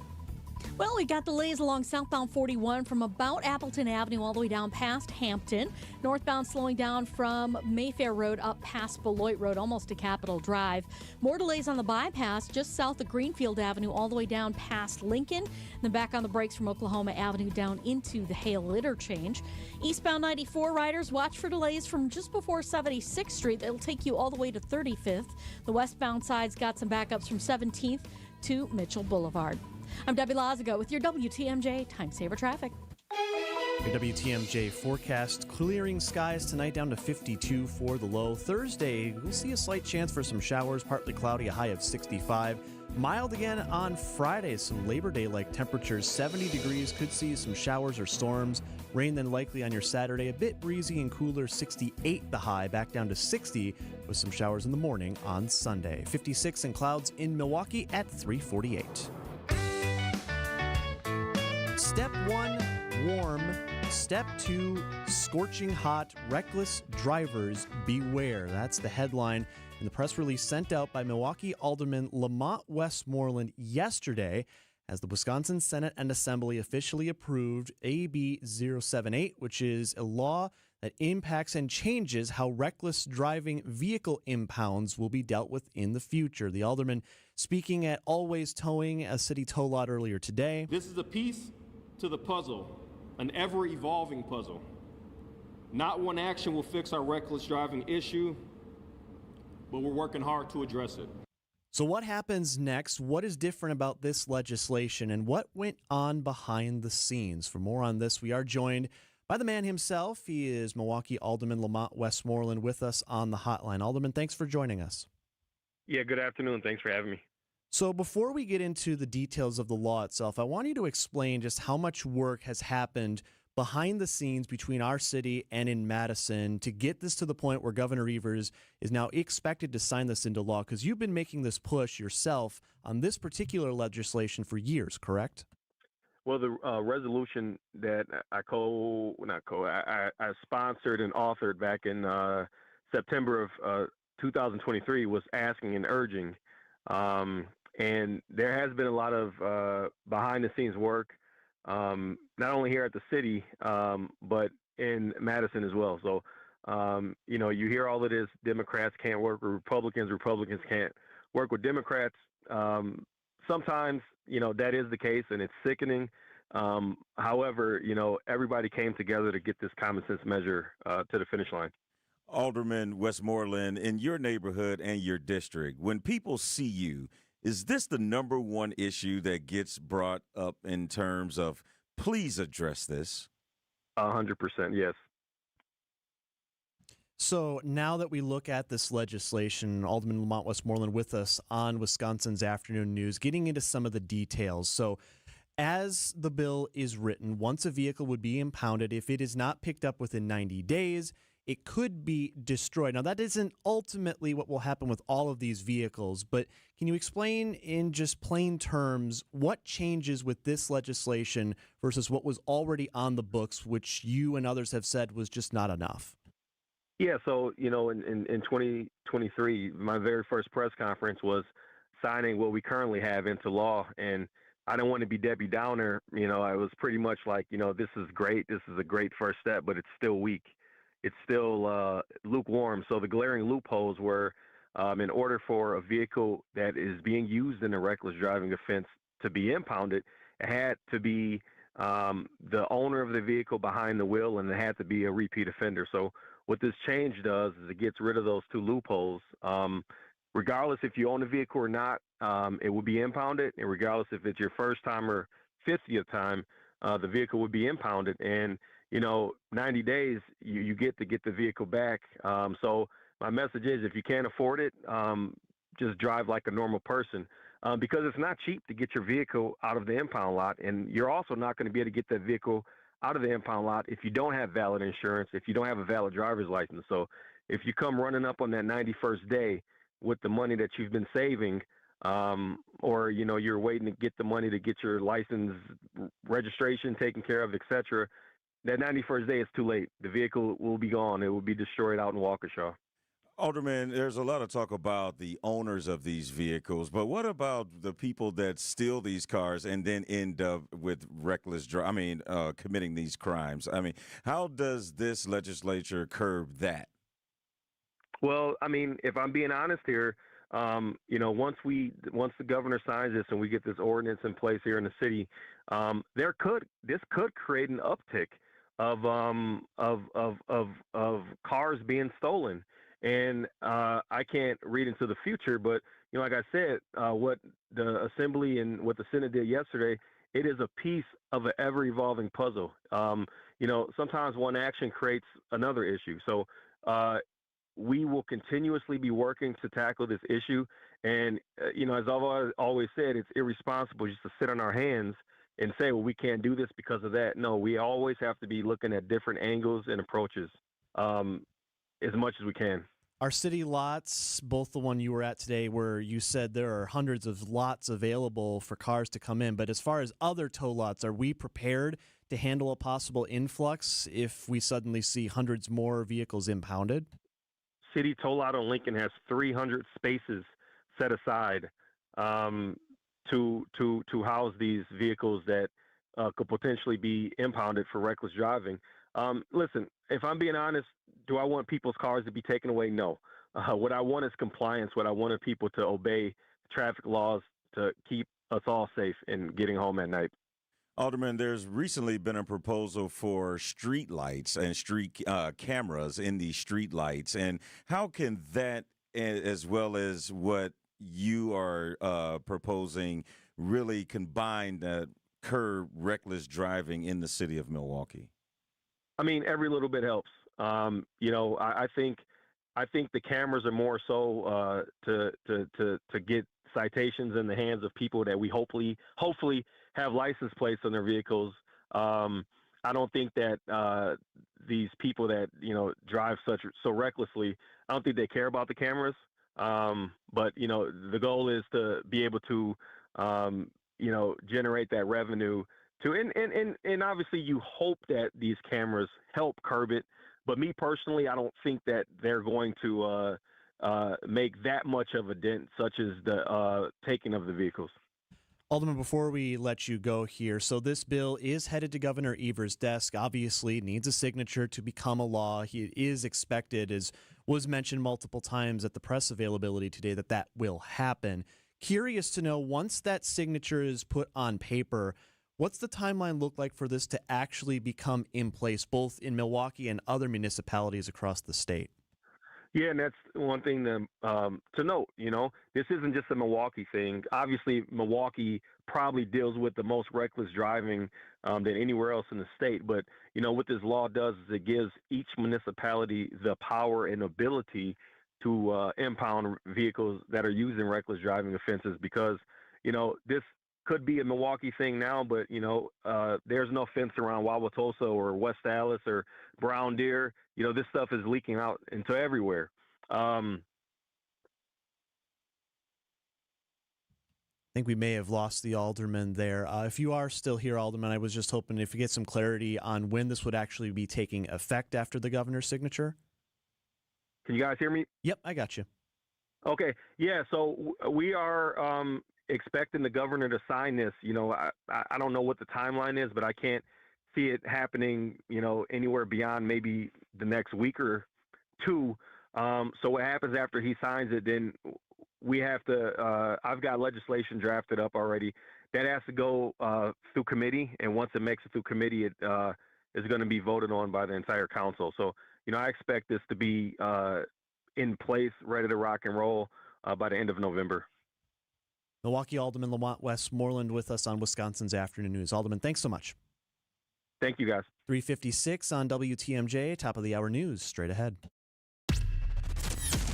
Well, we got delays along southbound 41 from about Appleton Avenue all the way down past Hampton. Northbound slowing down from Mayfair Road up past Beloit Road, almost to Capitol Drive. More delays on the bypass just south of Greenfield Avenue all the way down past Lincoln. Then back on the brakes from Oklahoma Avenue down into the Hale interchange. Eastbound 94 riders, watch for delays from just before 76th Street. It'll take you all the way to 35th. The westbound side's got some backups from 17th to Mitchell Boulevard. I'm Debbie Lazaga with your WTMJ Time Saver Traffic. Your WTMJ forecast, clearing skies tonight down to 52 for the low. Thursday, we'll see a slight chance for some showers, partly cloudy, a high of 65. Mild again on Friday, some Labor Day-like temperatures, 70 degrees, could see some showers or storms. Rain then likely on your Saturday, a bit breezy and cooler, 68 the high, back down to 60 with some showers in the morning on Sunday. 56 and clouds in Milwaukee at 348. Step 1, warm. Step 2, scorching hot. Reckless drivers beware. That's the headline in the press release sent out by Milwaukee Alderman Lamont Westmoreland yesterday as the Wisconsin Senate and Assembly officially approved AB 078, which is a law that impacts and changes how reckless driving vehicle impounds will be dealt with in the future. The alderman speaking at Always Towing, a city tow lot earlier today. This is a piece to the puzzle, an ever-evolving puzzle. Not one action will fix our reckless driving issue, but we're working hard to address it. So what happens next? What is different about this legislation, and what went on behind the scenes? For more on this, we are joined by the man himself. He is Milwaukee Alderman Lamont Westmoreland with us on the hotline. Alderman, thanks for joining us. Yeah, good afternoon. Thanks for having me. So before we get into the details of the law itself, I want you to explain just how much work has happened behind the scenes between our city and in Madison to get this to the point where Governor Evers is now expected to sign this into law, because you've been making this push yourself on this particular legislation for years, correct? Well, the resolution that I sponsored and authored back in September of 2023 was asking and urging. And there has been a lot of behind-the-scenes work, not only here at the city, but in Madison as well. So, you hear all of this, Democrats can't work with Republicans, Republicans can't work with Democrats. Sometimes, that is the case, and it's sickening. However, everybody came together to get this common sense measure to the finish line. Alderman Westmoreland, in your neighborhood and your district, when people see you, is this the number one issue that gets brought up in terms of, please address this? 100%, yes. So now that we look at this legislation, Alderman Lamont Westmoreland with us on Wisconsin's Afternoon News, getting into some of the details. So as the bill is written, once a vehicle would be impounded, if it is not picked up within 90 days, it could be destroyed. Now, that isn't ultimately what will happen with all of these vehicles, but can you explain in just plain terms what changes with this legislation versus what was already on the books, which you and others have said was just not enough? Yeah, so, in 2023, my very first press conference was signing what we currently have into law, and I don't want to be Debbie Downer. I was pretty much like, this is great. This is a great first step, but it's still weak. It's still lukewarm. So the glaring loopholes were in order for a vehicle that is being used in a reckless driving offense to be impounded, it had to be the owner of the vehicle behind the wheel, and it had to be a repeat offender. So what this change does is it gets rid of those two loopholes. Regardless if you own a vehicle or not, it will be impounded, and regardless if it's your first time or 50th time, the vehicle would be impounded. And 90 days, you get to get the vehicle back. So my message is, if you can't afford it, just drive like a normal person, because it's not cheap to get your vehicle out of the impound lot, and you're also not going to be able to get that vehicle out of the impound lot if you don't have valid insurance, if you don't have a valid driver's license. So if you come running up on that 91st day with the money that you've been saving, or you're waiting to get the money to get your license registration taken care of, etc., that 91st day is too late. The vehicle will be gone. It will be destroyed out in Waukesha. Alderman, there's a lot of talk about the owners of these vehicles, but what about the people that steal these cars and then end up with committing these crimes? I mean, how does this legislature curb that? Well, I mean, if I'm being honest here, once the governor signs this and we get this ordinance in place here in the city, this could create an uptick of cars being stolen. And I can't read into the future, but like I said, what the Assembly and what the Senate did yesterday, it is a piece of an ever-evolving puzzle. Sometimes one action creates another issue. So we will continuously be working to tackle this issue. And, as I've always said, it's irresponsible just to sit on our hands and say, well, we can't do this because of that. No, we always have to be looking at different angles and approaches as much as we can. Our city lots, both the one you were at today where you said there are hundreds of lots available for cars to come in, but as far as other tow lots, are we prepared to handle a possible influx if we suddenly see hundreds more vehicles impounded? City tow lot on Lincoln has 300 spaces set aside to house these vehicles that could potentially be impounded for reckless driving. Listen, if I'm being honest, do I want people's cars to be taken away? No. What I want is compliance. What I wanted people to obey traffic laws to keep us all safe and getting home at night. Alderman, there's recently been a proposal for street lights and street cameras in these street lights. And how can that, as well as what you are proposing, really combine that curb reckless driving in the city of Milwaukee? I mean, every little bit helps. I think the cameras are more so to get citations in the hands of people that we hopefully have license plates on their vehicles. I don't think that these people that drive so recklessly, I don't think they care about the cameras. But the goal is to be able to generate that revenue to and obviously you hope that these cameras help curb it. But me personally, I don't think that they're going to make that much of a dent, such as the taking of the vehicles. Alderman, before we let you go here, so this bill is headed to Governor Evers' desk. Obviously, needs a signature to become a law. He is expected, as was mentioned multiple times at the press availability today, that will happen. Curious to know, once that signature is put on paper, what's the timeline look like for this to actually become in place, both in Milwaukee and other municipalities across the state? Yeah, and that's one thing to note. This isn't just a Milwaukee thing. Obviously, Milwaukee probably deals with the most reckless driving than anywhere else in the state. But, what this law does is it gives each municipality the power and ability to impound vehicles that are using reckless driving offenses because, this could be a Milwaukee thing now, but, there's no fence around Wauwatosa or West Allis or Brown Deer. This stuff is leaking out into everywhere. I think we may have lost the alderman there. If you are still here, Alderman, I was just hoping if you get some clarity on when this would actually be taking effect after the governor's signature. Can you guys hear me? Yep, I got you. Okay. Yeah, so we are expecting the governor to sign this. I don't know what the timeline is, but I can't see it happening, anywhere beyond maybe the next week or two. So what happens after he signs it, then we have to, I've got legislation drafted up already that has to go through committee. And once it makes it through committee, it is going to be voted on by the entire council. So, I expect this to be in place, ready to rock and roll by the end of November. Milwaukee Alderman Lamont Westmoreland with us on Wisconsin's Afternoon News. Alderman, thanks so much. Thank you, guys. 3:56 on WTMJ, top of the hour news, straight ahead.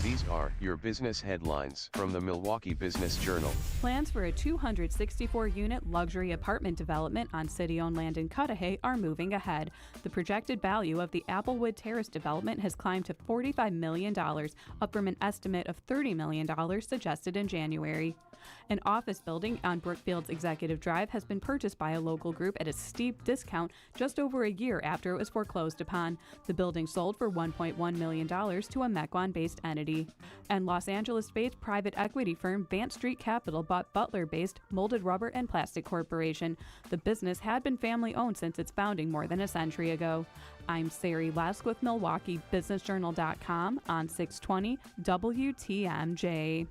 These are your business headlines from the Milwaukee Business Journal. Plans for a 264-unit luxury apartment development on city-owned land in Cudahy are moving ahead. The projected value of the Applewood Terrace development has climbed to $45 million, up from an estimate of $30 million suggested in January. An office building on Brookfield's Executive Drive has been purchased by a local group at a steep discount just over a year after it was foreclosed upon. The building sold for $1.1 million to a Mequon-based entity. And Los Angeles-based private equity firm Vance Street Capital bought Butler-based Molded Rubber and Plastic Corporation. The business had been family-owned since its founding more than a century ago. I'm Sari Lesk with MilwaukeeBusinessJournal.com on 620 WTMJ.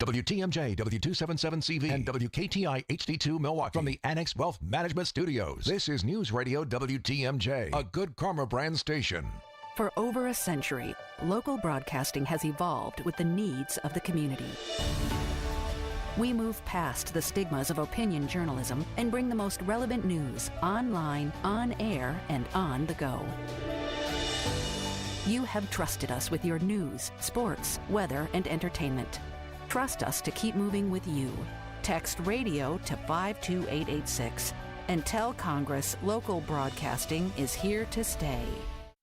WTMJ, W277CV, and WKTI HD2 Milwaukee from the Annex Wealth Management Studios. This is News Radio WTMJ, a Good Karma brand station. For over a century, local broadcasting has evolved with the needs of the community. We move past the stigmas of opinion journalism and bring the most relevant news online, on air, and on the go. You have trusted us with your news, sports, weather, and entertainment. Trust us to keep moving with you. Text radio to 52886 and tell Congress local broadcasting is here to stay.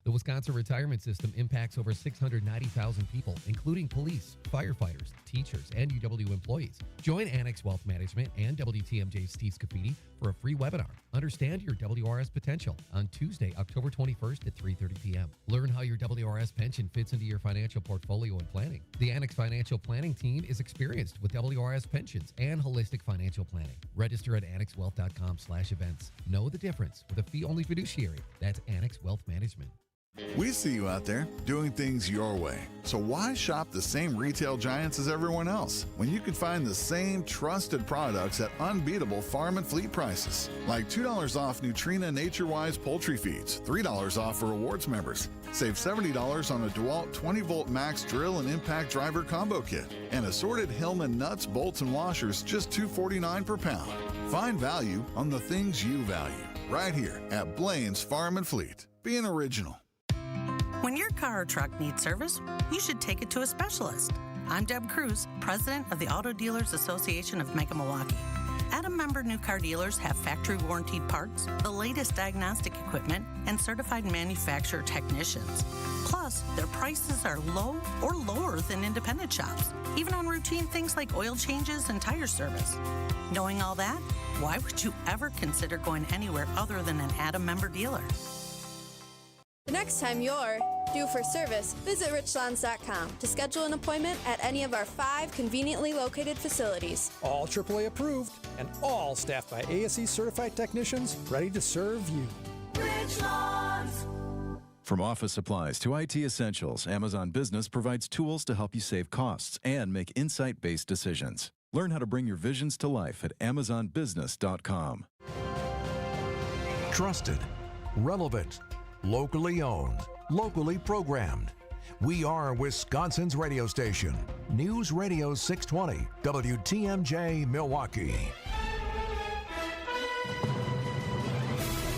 The Wisconsin retirement system impacts over 690,000 people, including police, firefighters, teachers, and UW employees. Join Annex Wealth Management and WTMJ's Steve Scafidi for a free webinar, Understand Your WRS Potential, on Tuesday, October 21st at 3:30 p.m. Learn how your WRS pension fits into your financial portfolio and planning. The Annex Financial Planning team is experienced with WRS pensions and holistic financial planning. Register at annexwealth.com/events. Know the difference with a fee-only fiduciary. That's Annex Wealth Management. We see you out there doing things your way. So why shop the same retail giants as everyone else when you can find the same trusted products at unbeatable farm and fleet prices? Like $2 off Nutrina NatureWise poultry feeds, $3 off for rewards members. Save $70 on a DeWalt 20-volt max drill and impact driver combo kit. And assorted Hillman nuts, bolts, and washers, just $2.49 per pound. Find value on the things you value right here at Blaine's Farm and Fleet. Be an original. When your car or truck needs service, you should take it to a specialist. I'm Deb Cruz, president of the Auto Dealers Association of Mega Milwaukee. Adam member new car dealers have factory warranted parts, the latest diagnostic equipment, and certified manufacturer technicians. Plus, their prices are low or lower than independent shops, even on routine things like oil changes and tire service. Knowing all that, why would you ever consider going anywhere other than an Adam member dealer? The next time you're due for service, visit richlands.com to schedule an appointment at any of our 5 conveniently located facilities. All AAA approved and all staffed by ASE certified technicians ready to serve you. Richlands. From office supplies to IT essentials, Amazon Business provides tools to help you save costs and make insight-based decisions. Learn how to bring your visions to life at amazonbusiness.com. Trusted, relevant, locally owned, locally programmed. We are Wisconsin's radio station. News Radio 620, WTMJ Milwaukee.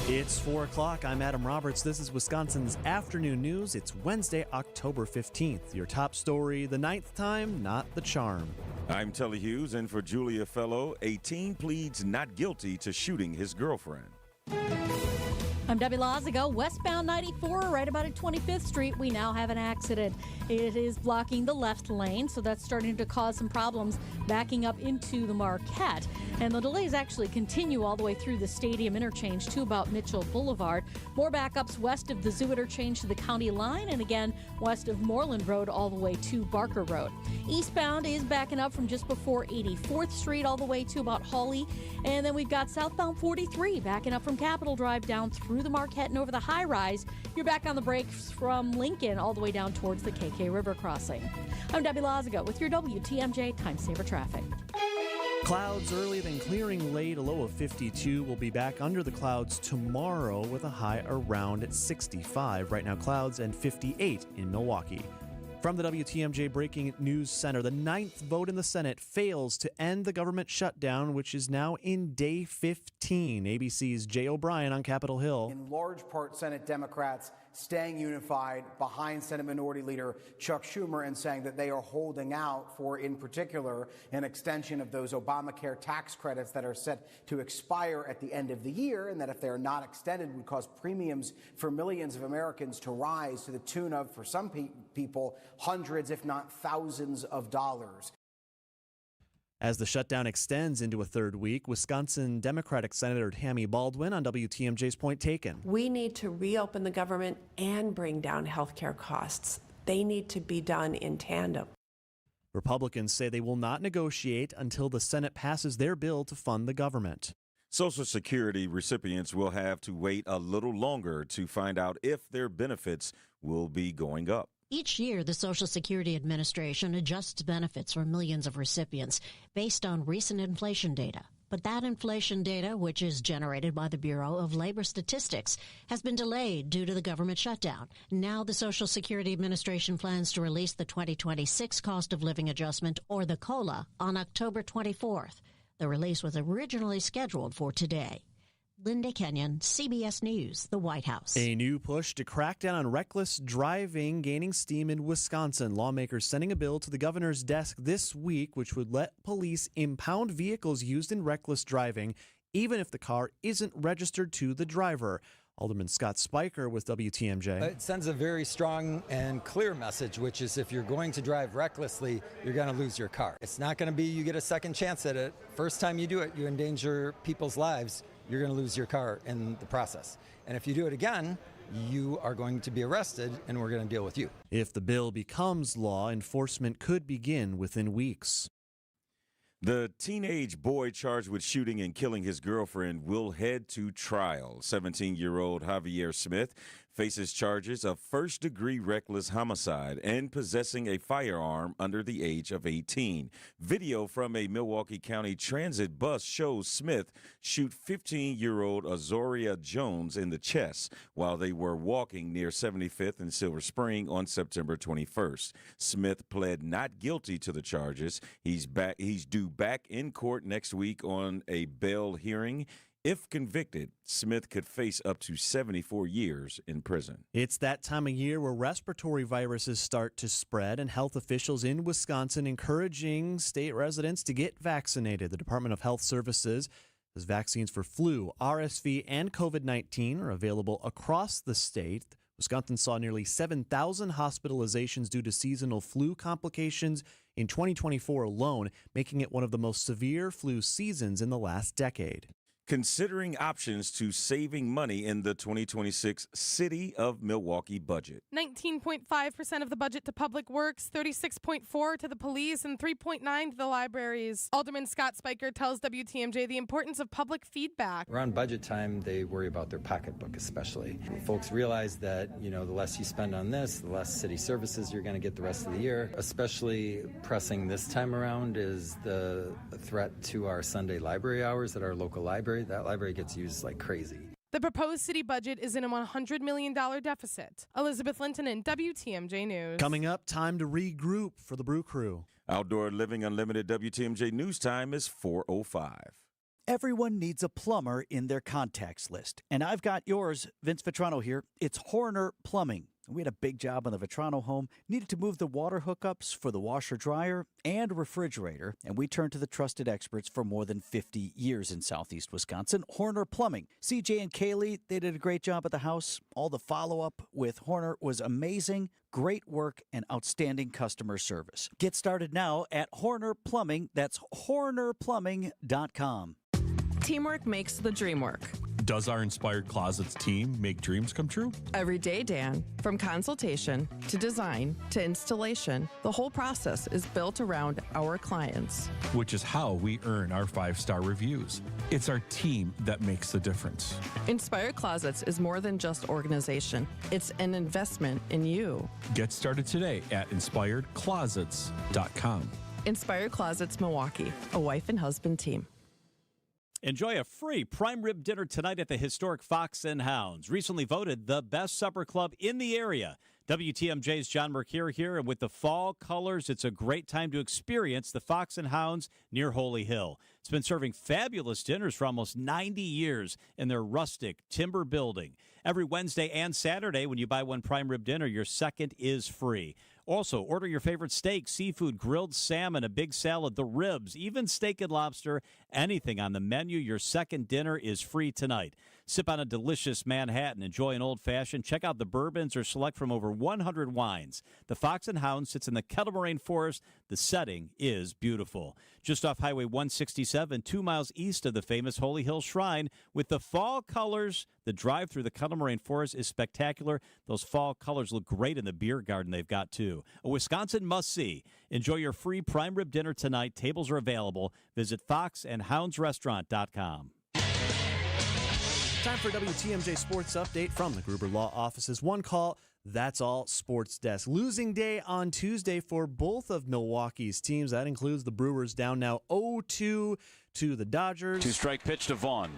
It's 4 o'clock. I'm Adam Roberts. This is Wisconsin's Afternoon News. It's Wednesday, October 15th. Your top story, the 9th time, not the charm. I'm Telly Hughes, and for Julia Fellow, a teen pleads not guilty to shooting his girlfriend. I'm Debbie Lazago, westbound 94, right about at 25th Street. We now have an accident. It is blocking the left lane, so that's starting to cause some problems backing up into the Marquette. And the delays actually continue all the way through the Stadium interchange to about Mitchell Boulevard. More backups west of the Zoo interchange to the county line, and again west of Moreland Road all the way to Barker Road. Eastbound is backing up from just before 84th Street all the way to about Hawley. And then we've got southbound 43 backing up from Capitol Drive down through the Marquette and over the high rise. You're back on the brakes from Lincoln all the way down towards the KK River crossing. I'm Debbie Lazago with your WTMJ Time Saver Traffic. Clouds early, then clearing late, a low of 52. We'll be back under the clouds tomorrow with a high around 65. Right now, clouds and 58 in Milwaukee. From the WTMJ Breaking News Center, the 9th vote in the Senate fails to end the government shutdown, which is now in day 15. ABC's Jay O'Brien on Capitol Hill. In large part, Senate Democrats staying unified behind Senate Minority Leader Chuck Schumer and saying that they are holding out for, in particular, an extension of those Obamacare tax credits that are set to expire at the end of the year, and that if they are not extended would cause premiums for millions of Americans to rise to the tune of, for some people, hundreds, if not thousands of dollars. As the shutdown extends into a third week, Wisconsin Democratic Senator Tammy Baldwin on WTMJ's Point Taken. We need to reopen the government and bring down health care costs. They need to be done in tandem. Republicans say they will not negotiate until the Senate passes their bill to fund the government. Social Security recipients will have to wait a little longer to find out if their benefits will be going up. Each year, the Social Security Administration adjusts benefits for millions of recipients based on recent inflation data. But that inflation data, which is generated by the Bureau of Labor Statistics, has been delayed due to the government shutdown. Now the Social Security Administration plans to release the 2026 Cost of Living Adjustment, or the COLA, on October 24th. The release was originally scheduled for today. Linda Kenyon, CBS News, the White House. A new push to crack down on reckless driving gaining steam in Wisconsin. Lawmakers sending a bill to the governor's desk this week, which would let police impound vehicles used in reckless driving, even if the car isn't registered to the driver. Alderman Scott Spiker with WTMJ. It sends a very strong and clear message, which is if you're going to drive recklessly, you're going to lose your car. It's not going to be you get a second chance at it. First time you do it, you endanger people's lives. You're going to lose your car in the process. And if you do it again, you are going to be arrested, and we're going to deal with you. If the bill becomes law, enforcement could begin within weeks. The teenage boy charged with shooting and killing his girlfriend will head to trial. 17-year-old Javier Smith faces charges of first-degree reckless homicide and possessing a firearm under the age of 18. Video from a Milwaukee County Transit bus shows Smith shoot 15-year-old Azoria Jones in the chest while they were walking near 75th and Silver Spring on September 21st. Smith pled not guilty to the charges. He's due back in court next week on a bail hearing. If convicted, Smith could face up to 74 years in prison. It's that time of year where respiratory viruses start to spread, and health officials in Wisconsin encouraging state residents to get vaccinated. The Department of Health Services says vaccines for flu, RSV, and COVID-19 are available across the state. Wisconsin saw nearly 7,000 hospitalizations due to seasonal flu complications in 2024 alone, making it one of the most severe flu seasons in the last decade. Considering options to saving money in the 2026 City of Milwaukee budget. 19.5% of the budget to public works, 36.4% to the police, and 3.9% to the libraries. Alderman Scott Spiker tells WTMJ the importance of public feedback. Around budget time, they worry about their pocketbook especially. Folks realize that, the less you spend on this, the less city services you're going to get the rest of the year. Especially pressing this time around is the threat to our Sunday library hours at our local library. That library gets used like crazy. The proposed city budget is in a $100 million deficit. Elizabeth Linton in WTMJ News. Coming up, time to regroup for the Brew Crew. Outdoor Living Unlimited WTMJ News Time is 4:05. Everyone needs a plumber in their contacts list. And I've got yours, Vince Vetrano here. It's Horner Plumbing. We had a big job on the Vetrano home, needed to move the water hookups for the washer-dryer and refrigerator, and we turned to the trusted experts for more than 50 years in Southeast Wisconsin, Horner Plumbing. CJ and Kaylee, they did a great job at the house. All the follow-up with Horner was amazing. Great work and outstanding customer service. Get started now at Horner Plumbing. That's HornerPlumbing.com. Teamwork makes the dream work. Does our Inspired Closets team make dreams come true? Every day, Dan. From consultation to design to installation, the whole process is built around our clients. Which is how we earn our 5-star reviews. It's our team that makes the difference. Inspired Closets is more than just organization. It's an investment in you. Get started today at InspiredClosets.com. Inspire Closets Milwaukee, a wife and husband team. Enjoy a free prime rib dinner tonight at the historic Fox and Hounds, recently voted the best supper club in the area. WTMJ's John Mercure here, and with the fall colors, it's a great time to experience the Fox and Hounds near Holy Hill. It's been serving fabulous dinners for almost 90 years in their rustic timber building. Every Wednesday and Saturday, when you buy one prime rib dinner, your second is free. Also, order your favorite steak, seafood, grilled salmon, a big salad, the ribs, even steak and lobster, anything on the menu. Your second dinner is free tonight. Sip on a delicious Manhattan, enjoy an old-fashioned, check out the bourbons, or select from over 100 wines. The Fox and Hound sits in the Kettle Moraine Forest. The setting is beautiful. Just off Highway 167, 2 miles east of the famous Holy Hill Shrine. With the fall colors, the drive through the Kettle Moraine Forest is spectacular. Those fall colors look great in the beer garden they've got, too. A Wisconsin must-see. Enjoy your free prime rib dinner tonight. Tables are available. Visit foxandhoundsrestaurant.com. Time for WTMJ Sports Update from the Gruber Law Office's One Call, That's All Sports Desk. Losing day on Tuesday for both of Milwaukee's teams. That includes the Brewers down now 0-2 to the Dodgers. Two-strike pitch to Vaughn.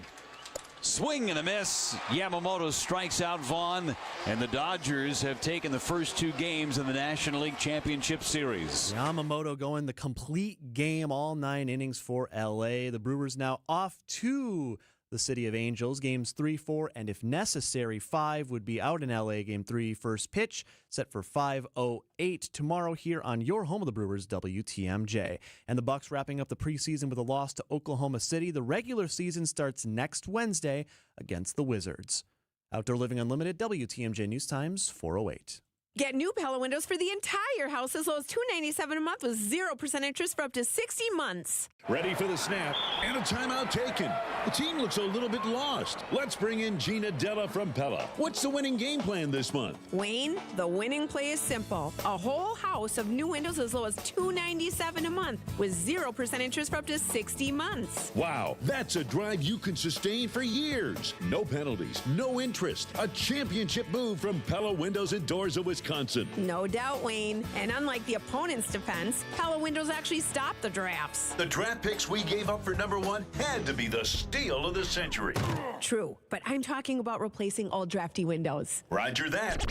Swing and a miss. Yamamoto strikes out Vaughn, and the Dodgers have taken the first two games in the National League Championship Series. Yamamoto going the complete game, all 9 innings for L.A. The Brewers now off to the City of Angels. Games 3, 4, and if necessary, 5 would be out in L.A. Game 3, first pitch, set for 5:08 tomorrow here on your home of the Brewers, WTMJ. And the Bucks wrapping up the preseason with a loss to Oklahoma City. The regular season starts next Wednesday against the Wizards. Outdoor Living Unlimited, WTMJ News Times, 4:08. Get new Pella windows for the entire house as low as $297 a month with 0% interest for up to 60 months. Ready for the snap and a timeout taken. The team looks a little bit lost. Let's bring in Gina Della from Pella. What's the winning game plan this month? Wayne, the winning play is simple. A whole house of new windows as low as $297 a month with 0% interest for up to 60 months. Wow, that's a drive you can sustain for years. No penalties, no interest. A championship move from Pella Windows and Doors of Wisconsin. No doubt, Wayne. And unlike the opponent's defense, Pella Windows actually stopped the drafts. The draft picks we gave up for number 1 had to be the steal of the century. True, but I'm talking about replacing all drafty windows. Roger that.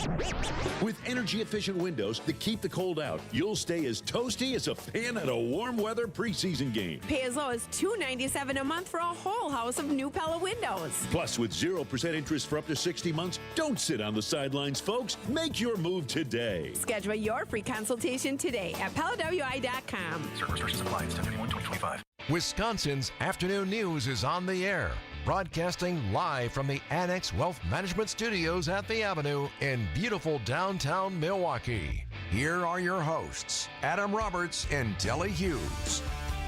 With energy-efficient windows that keep the cold out, you'll stay as toasty as a fan at a warm weather preseason game. Pay as low as $297 a month for a whole house of new Pella windows. Plus, with 0% interest for up to 60 months, don't sit on the sidelines, folks. Make your move today. Schedule your free consultation today at PellaWI.com. Certain restrictions apply. 10/31/2025. Wisconsin's afternoon news is on the air. Broadcasting live from the Annex Wealth Management Studios at the Avenue in beautiful downtown Milwaukee. Here are your hosts, Adam Roberts and Telly Hughes.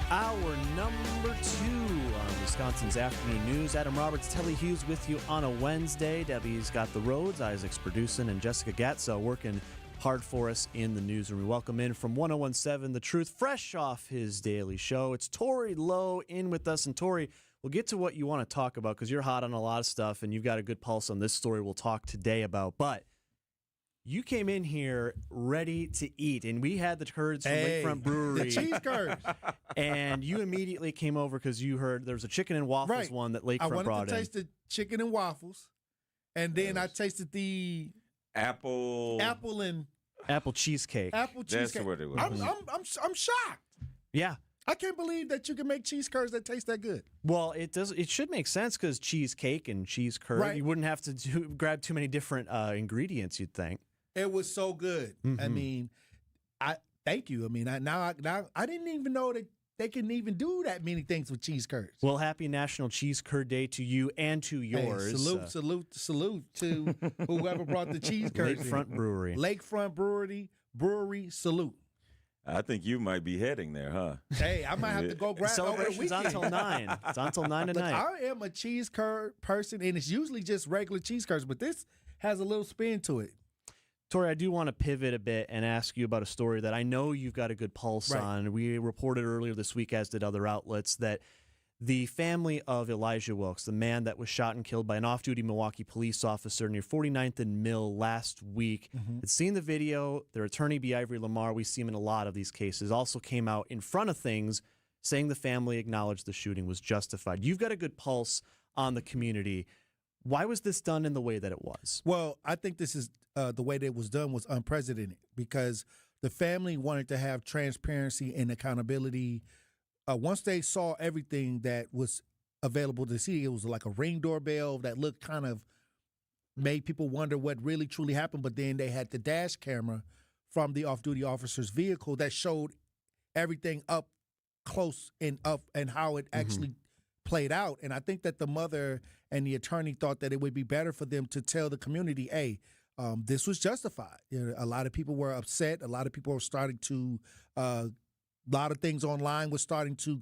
Hour number 2 on Wisconsin's afternoon news. Adam Roberts, Telly Hughes with you on a Wednesday. Debbie's got the roads. Isaac's producing, and Jessica Gatso working hard for us in the newsroom. We welcome in from 101.7 The Truth, fresh off his daily show. It's Tori Lowe in with us. And Tori, we'll get to what you want to talk about because you're hot on a lot of stuff and you've got a good pulse on this story we'll talk today about. But you came in here ready to eat, and we had the curds from Lakefront Brewery. The cheese curds. And you immediately came over because you heard there was a chicken and waffles one that Lakefront brought in. I wanted to taste the chicken and waffles, and then I tasted the apple cheesecake. That's what it was. I'm shocked. Yeah. I can't believe that you can make cheese curds that taste that good. Well, it does. It should make sense because cheesecake and cheese curd, right. You wouldn't have to grab too many different ingredients, you'd think. It was so good. Mm-hmm. I mean, I thank you. I mean, I didn't even know that they can even do that many things with cheese curds. Well, happy National Cheese Curd Day to you and to yours. Hey, salute to whoever brought the cheese curds. Lakefront Brewery, salute. I think you might be heading there, huh? Hey, I might have to go grab Celebration's until 9. It's until 9 tonight. I am a cheese curd person, and it's usually just regular cheese curds, but this has a little spin to it. Tori, I do want to pivot a bit and ask you about a story that I know you've got a good pulse on. We reported earlier this week, as did other outlets, that The family of Elijah Wilkes, the man that was shot and killed by an off-duty Milwaukee police officer near 49th and Mill last week, had seen the video. Their attorney, B. Ivory Lamar, we see him in a lot of these cases, also came out in front of things saying the family acknowledged the shooting was justified. You've got a good pulse on the community. Why was this done in the way that it was? Well, I think this is the way that it was done was unprecedented because the family wanted to have transparency and accountability. Once they saw everything that was available to see, it was like a Ring doorbell that looked kind of made people wonder what really truly happened. But then they had the dash camera from the off-duty officer's vehicle that showed everything up close and how it actually played out. And I think that the mother and the attorney thought that it would be better for them to tell the community, hey, this was justified. A lot of people were upset. A lot of people were starting to a lot of things online was starting to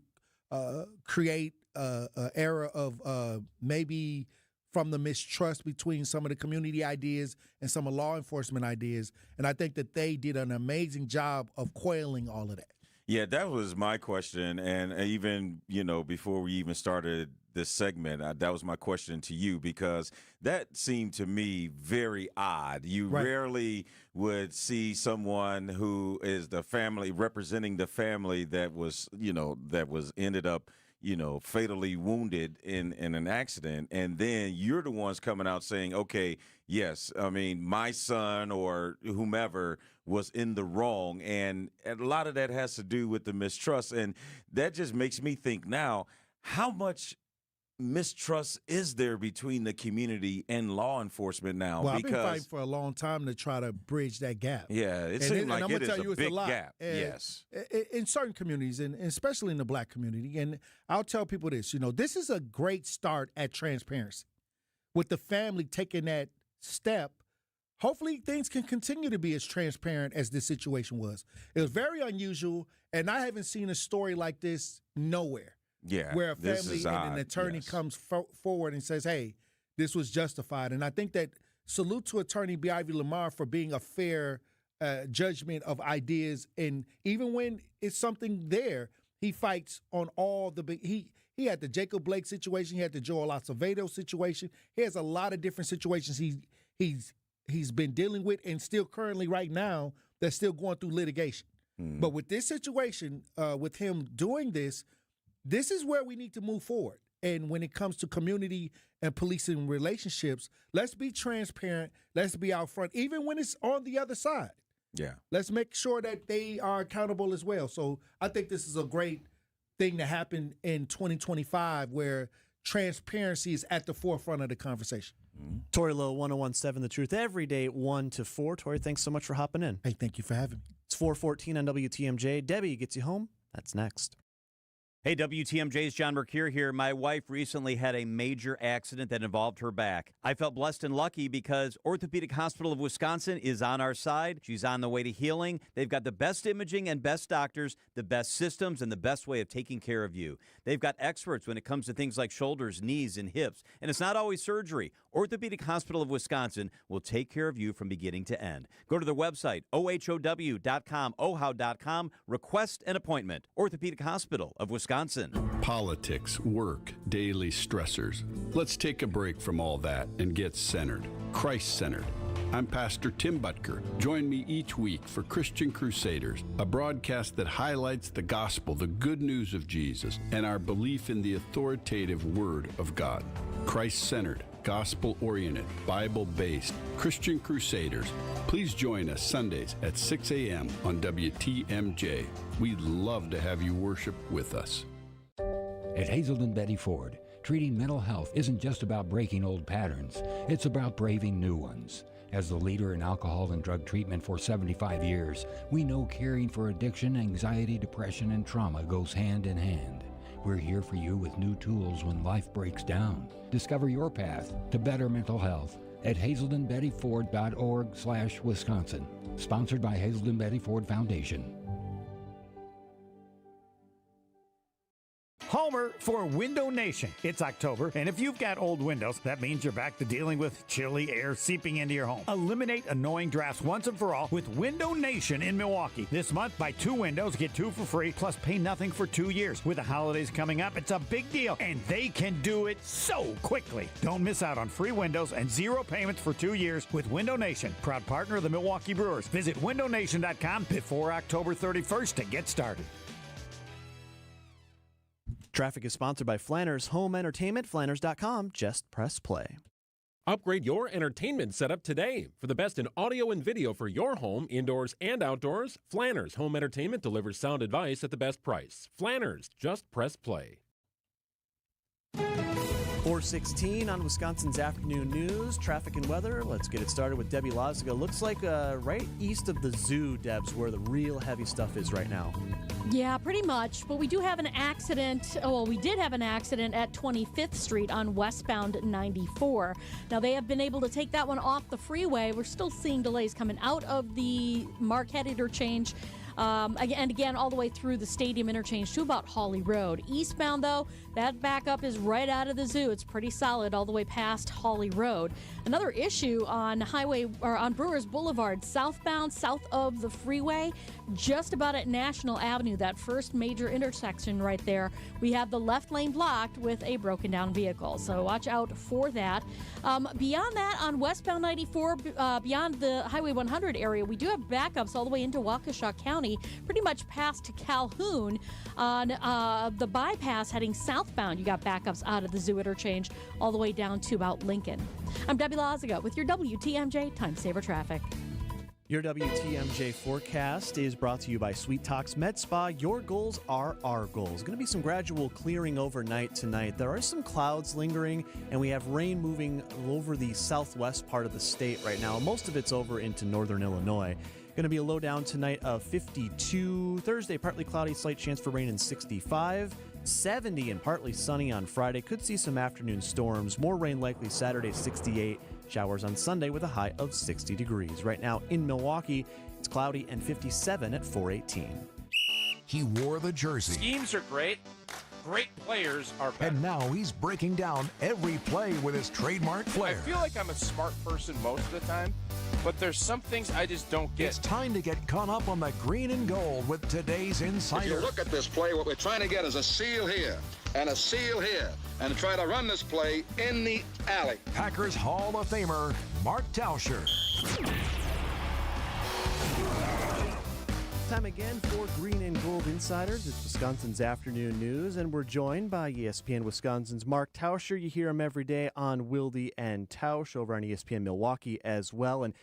create an era of maybe from the mistrust between some of the community ideas and some of law enforcement ideas. And I think that they did an amazing job of quelling all of that. Yeah, that was my question. And even, before we even started this segment, that was my question to you, because that seemed to me very odd. You rarely would see someone who is the family, representing the family that was, that was ended up, fatally wounded in an accident. And then you're the ones coming out saying, okay, yes, I mean, my son or whomever was in the wrong. And a lot of that has to do with the mistrust. And that just makes me think now, how much mistrust is there between the community and law enforcement now? Well, I've been fighting for a long time to try to bridge that gap. Yeah, it seems like it is a big gap. Yes. In certain communities, and especially in the black community. And I'll tell people this, this is a great start at transparency. With the family taking that step, hopefully things can continue to be as transparent as this situation was. It was very unusual, and I haven't seen a story like this nowhere. Yeah, where a family and an attorney comes forward and says, hey, this was justified. And I think that salute to Attorney B. Ivy Lamar for being a fair judgment of ideas. And even when it's something there, he fights on all the big. He had the Jacob Blake situation. He had the Joel Acevedo situation. He has a lot of different situations he's been dealing with and still currently right now that's still going through litigation. But with this situation, with him doing this is where we need to move forward. And when it comes to community and policing relationships, let's be transparent. Let's be out front, even when it's on the other side. Yeah. Let's make sure that they are accountable as well. So I think this is a great thing to happen in 2025 where transparency is at the forefront of the conversation. Tori Lowe, 101.7 The Truth, every day 1 to 4. Tori, thanks so much for hopping in. Hey, thank you for having me. It's 4:14 on WTMJ. Debbie gets you home. That's next. Hey, WTMJ's John Mercure here. My wife recently had a major accident that involved her back. I felt blessed and lucky because Orthopedic Hospital of Wisconsin is on our side. She's on the way to healing. They've got the best imaging and best doctors, the best systems, and the best way of taking care of you. They've got experts when it comes to things like shoulders, knees, and hips. And it's not always surgery. Orthopedic Hospital of Wisconsin will take care of you from beginning to end. Go to their website, ohow.com, ohow.com. Request an appointment. Orthopedic Hospital of Wisconsin. Politics, work, daily stressors. Let's take a break from all that and get centered, Christ-centered. I'm Pastor Tim Butker. Join me each week for Christian Crusaders, a broadcast that highlights the gospel, the good news of Jesus, and our belief in the authoritative Word of God. Christ-centered, gospel-oriented, Bible-based, Christian Crusaders. Please join us Sundays at 6 a.m. on WTMJ. We'd love to have you worship with us. At Hazelden Betty Ford, treating mental health isn't just about breaking old patterns. It's about braving new ones. As the leader in alcohol and drug treatment for 75 years, we know caring for addiction, anxiety, depression, and trauma goes hand in hand. We're here for you with new tools when life breaks down. Discover your path to better mental health at hazeldenbettyford.org/Wisconsin. Sponsored by Hazelden Betty Ford Foundation. Homer for Window Nation. It's October, and if you've got old windows, that means you're back to dealing with chilly air seeping into your home. Eliminate annoying drafts once and for all with Window Nation in Milwaukee. This month, buy 2 windows, get 2 for free, plus pay nothing for 2 years. With the holidays coming up, it's a big deal, and they can do it so quickly. Don't miss out on free windows and 0 payments for 2 years with Window Nation, proud partner of the Milwaukee Brewers. Visit windownation.com before October 31st to get started. Traffic is sponsored by Flanners Home Entertainment. Flanners.com. Just press play. Upgrade your entertainment setup today. For the best in audio and video for your home, indoors and outdoors, Flanners Home Entertainment delivers sound advice at the best price. Flanners, just press play. 4:16 on Wisconsin's afternoon news, traffic and weather. Let's get it started with Debbie Loziga. Looks like right east of the zoo, Debs, where the real heavy stuff is right now. Yeah, pretty much. But we do have an accident. Well, we did have an accident at 25th Street on westbound 94. Now, they have been able to take that one off the freeway. We're still seeing delays coming out of the Marquette interchange. And again, all the way through the stadium interchange to about Hawley Road. Eastbound, though, that backup is right out of the zoo. It's pretty solid all the way past Hawley Road. Another issue on on Brewers Boulevard, southbound, south of the freeway, just about at National Avenue, that first major intersection right there. We have the left lane blocked with a broken down vehicle, so watch out for that. Beyond that, on westbound 94, beyond the Highway 100 area, we do have backups all the way into Waukesha County, pretty much past Calhoun. On the bypass heading southbound, you got backups out of the zoo interchange all the way down to about Lincoln. I'm Debbie Loziga with your WTMJ Time Saver Traffic. Your WTMJ forecast is brought to you by Sweet Talks Med Spa. Your goals are our goals. Going to be some gradual clearing overnight tonight. There are some clouds lingering, and we have rain moving over the southwest part of the state right now. Most of it's over into northern Illinois. Going to be a low down tonight of 52. Thursday, partly cloudy, slight chance for rain, and 65. 70 and partly sunny on Friday. Could see some afternoon storms. More rain likely Saturday, 68. Showers on Sunday with a high of 60 degrees. Right now in Milwaukee, it's cloudy and 57 at 418. He wore the jersey. Schemes are great. Great players are better. And now he's breaking down every play with his trademark flair. I feel like I'm a smart person most of the time, but there's some things I just don't get. It's time to get caught up on the green and gold with today's Insider. If you look at this play, what we're trying to get is a seal here and a seal here and try to run this play in the alley. Packers Hall of Famer Mark Tauscher. Time again for Green and Gold Insiders. It's Wisconsin's afternoon news, and we're joined by ESPN Wisconsin's Mark Tauscher. You hear him every day on Wilde and Tausch over on ESPN Milwaukee as well. And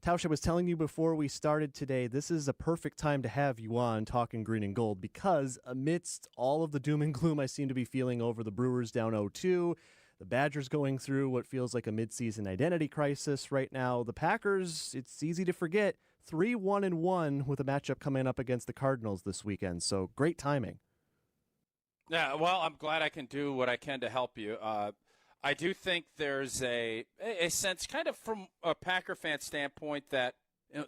Tausch, I was telling you before we started today, this is a perfect time to have you on talking Green and Gold, because amidst all of the doom and gloom I seem to be feeling over the Brewers down 0-2, the Badgers going through what feels like a midseason identity crisis right now, the Packers, it's easy to forget, 3-1-1 with a matchup coming up against the Cardinals this weekend. So great timing. Yeah, well, I'm glad I can do what I can to help you. I do think there's a sense, kind of from a Packer fan standpoint, that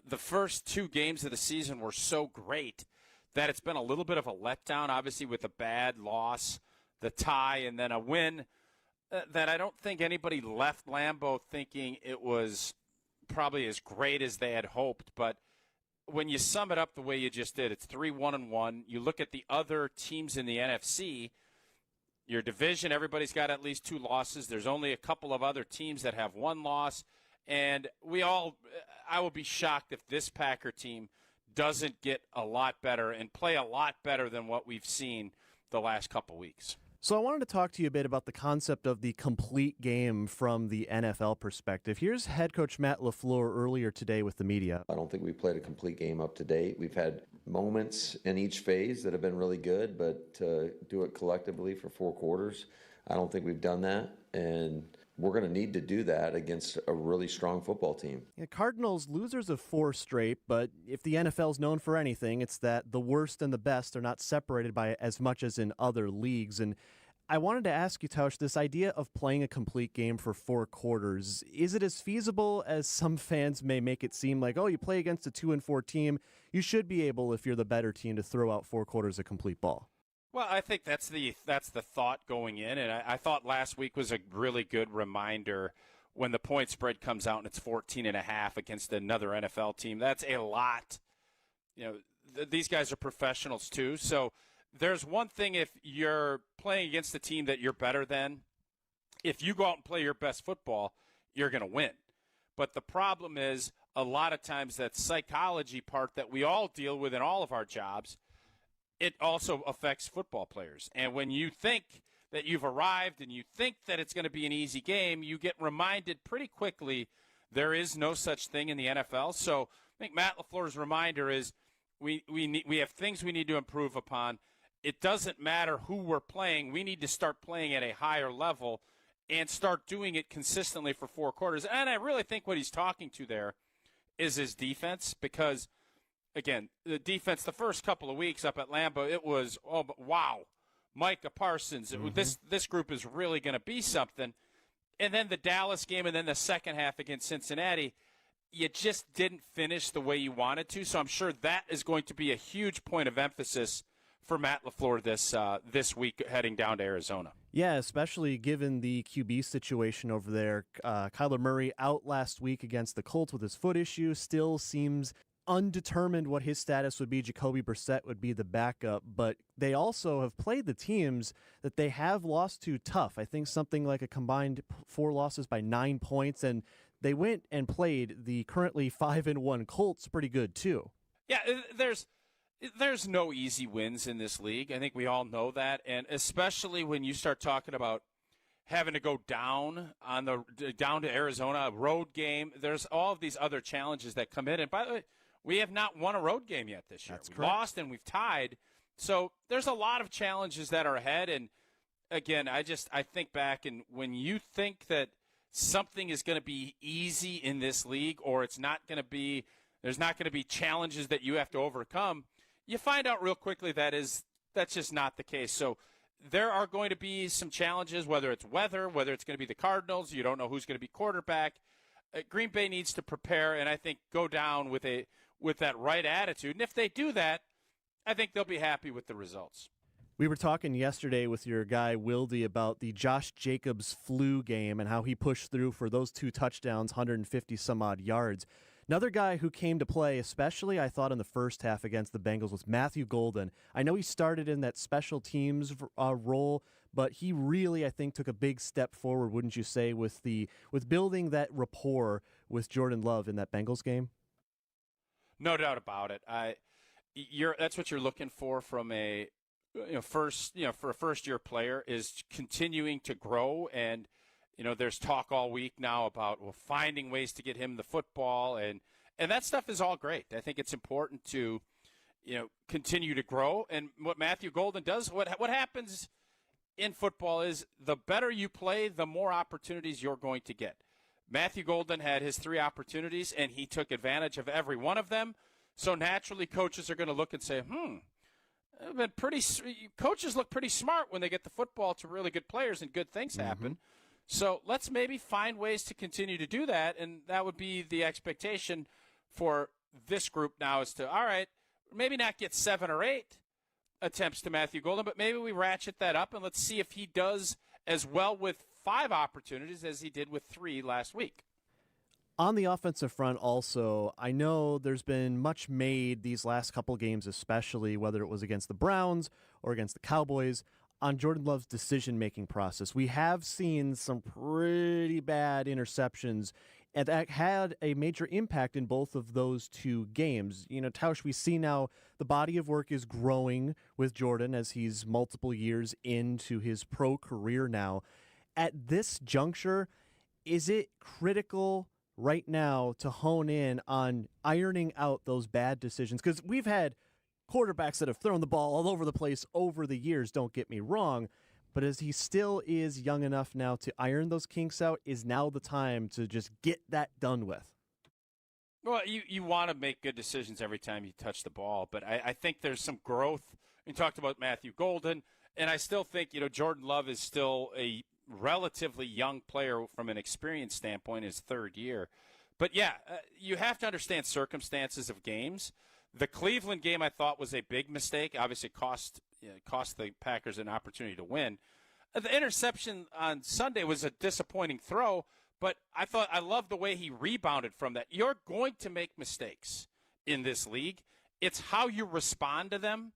the first 2 games of the season were so great that it's been a little bit of a letdown, obviously with a bad loss, the tie, and then a win, that I don't think anybody left Lambeau thinking it was probably as great as they had hoped. But when you sum it up the way you just did, it's 3-1-1. You look at the other teams in the NFC, your division, everybody's got at least 2 losses. There's only a couple of other teams that have 1 loss. And I will be shocked if this Packer team doesn't get a lot better and play a lot better than what we've seen the last couple weeks. So I wanted to talk to you a bit about the concept of the complete game from the NFL perspective. Here's head coach Matt LaFleur earlier today with the media. I don't think we've played a complete game up to date. We've had moments in each phase that have been really good, but to do it collectively for 4 quarters, I don't think we've done that. And we're going to need to do that against a really strong football team. Yeah, Cardinals losers of 4 straight, but if the NFL's known for anything, it's that the worst and the best are not separated by as much as in other leagues. And I wanted to ask you, Tausch, this idea of playing a complete game for 4 quarters, is it as feasible as some fans may make it seem? Like, oh, you play against a 2-4 team, you should be able, if you're the better team, to throw out 4 quarters of complete ball? Well, I think that's the thought going in, and I thought last week was a really good reminder when the point spread comes out and it's 14.5 against another NFL team. That's a lot. These guys are professionals too, so there's one thing if you're playing against a team that you're better than. If you go out and play your best football, you're going to win. But the problem is a lot of times that psychology part that we all deal with in all of our jobs, it also affects football players. And when you think that you've arrived and you think that it's going to be an easy game, you get reminded pretty quickly there is no such thing in the NFL. So I think Matt LaFleur's reminder is we have things we need to improve upon. It doesn't matter who we're playing. We need to start playing at a higher level and start doing it consistently for 4 quarters. And I really think what he's talking to there is his defense because, again, the defense the first couple of weeks up at Lambeau, it was, wow, Micah Parsons. This group is really going to be something. And then the Dallas game and then the second half against Cincinnati, you just didn't finish the way you wanted to. So I'm sure that is going to be a huge point of emphasis for Matt LaFleur this week heading down to Arizona. Yeah, especially given the QB situation over there. Kyler Murray out last week against the Colts with his foot issue. Still seems undetermined what his status would be. Jacoby Brissett would be the backup, but they also have played the teams that they have lost to tough. I think something like a combined 4 losses by 9 points, and they went and played the currently 5-1 Colts pretty good too. Yeah, there's no easy wins in this league. I think we all know that, and especially when you start talking about having to go down to Arizona, a road game. There's all of these other challenges that come in. And by the way, we have not won a road game yet this year. That's we've correct. lost and we've tied. So there's a lot of challenges that are ahead. And again, I think back, and when you think that something is going to be easy in this league, or there's not going to be challenges that you have to overcome, you find out real quickly that's just not the case. So there are going to be some challenges, whether it's weather, whether it's going to be the Cardinals. You don't know who's going to be quarterback. Green Bay needs to prepare, and I think go down with that right attitude. And if they do that, I think they'll be happy with the results. We were talking yesterday with your guy Wildy about the Josh Jacobs flu game and how he pushed through for those 2 touchdowns, 150 some odd yards. Another guy who came to play, especially I thought in the first half against the Bengals, was Matthew Golden. I know he started in that special teams role, but he really, I think, took a big step forward, wouldn't you say, with building that rapport with Jordan Love in that Bengals game? No doubt about it. That's what you're looking for from a for a first-year player, is continuing to grow. And there's talk all week now about finding ways to get him the football, and that stuff is all great. I think it's important to continue to grow. And what Matthew Golden does, what happens in football is the better you play, the more opportunities you're going to get. Matthew Golden had his 3 opportunities, and he took advantage of every one of them. So naturally, coaches are going to look and say, coaches look pretty smart when they get the football to really good players and good things happen. So let's maybe find ways to continue to do that, and that would be the expectation for this group now, is to, all right, maybe not get 7 or 8 attempts to Matthew Golden, but maybe we ratchet that up, and let's see if he does as well with 5 opportunities as he did with 3 last week. On the offensive front also, I know there's been much made these last couple games, especially whether it was against the Browns or against the Cowboys, on Jordan Love's decision-making process. We have seen some pretty bad interceptions, and that had a major impact in both of those 2 games. Tausch, we see now the body of work is growing with Jordan as he's multiple years into his pro career now. At this juncture, is it critical right now to hone in on ironing out those bad decisions? Because we've had quarterbacks that have thrown the ball all over the place over the years, don't get me wrong, but as he still is young enough now to iron those kinks out, is now the time to just get that done with? Well, you want to make good decisions every time you touch the ball, but I think there's some growth. We talked about Matthew Golden, and I still think Jordan Love is still a relatively young player from an experience standpoint, his 3rd year. But yeah, you have to understand circumstances of games. The Cleveland game I thought was a big mistake. Obviously cost cost the Packers an opportunity to win. The interception on Sunday was a disappointing throw, but I love the way he rebounded from that. You're going to make mistakes in this league. It's how you respond to them.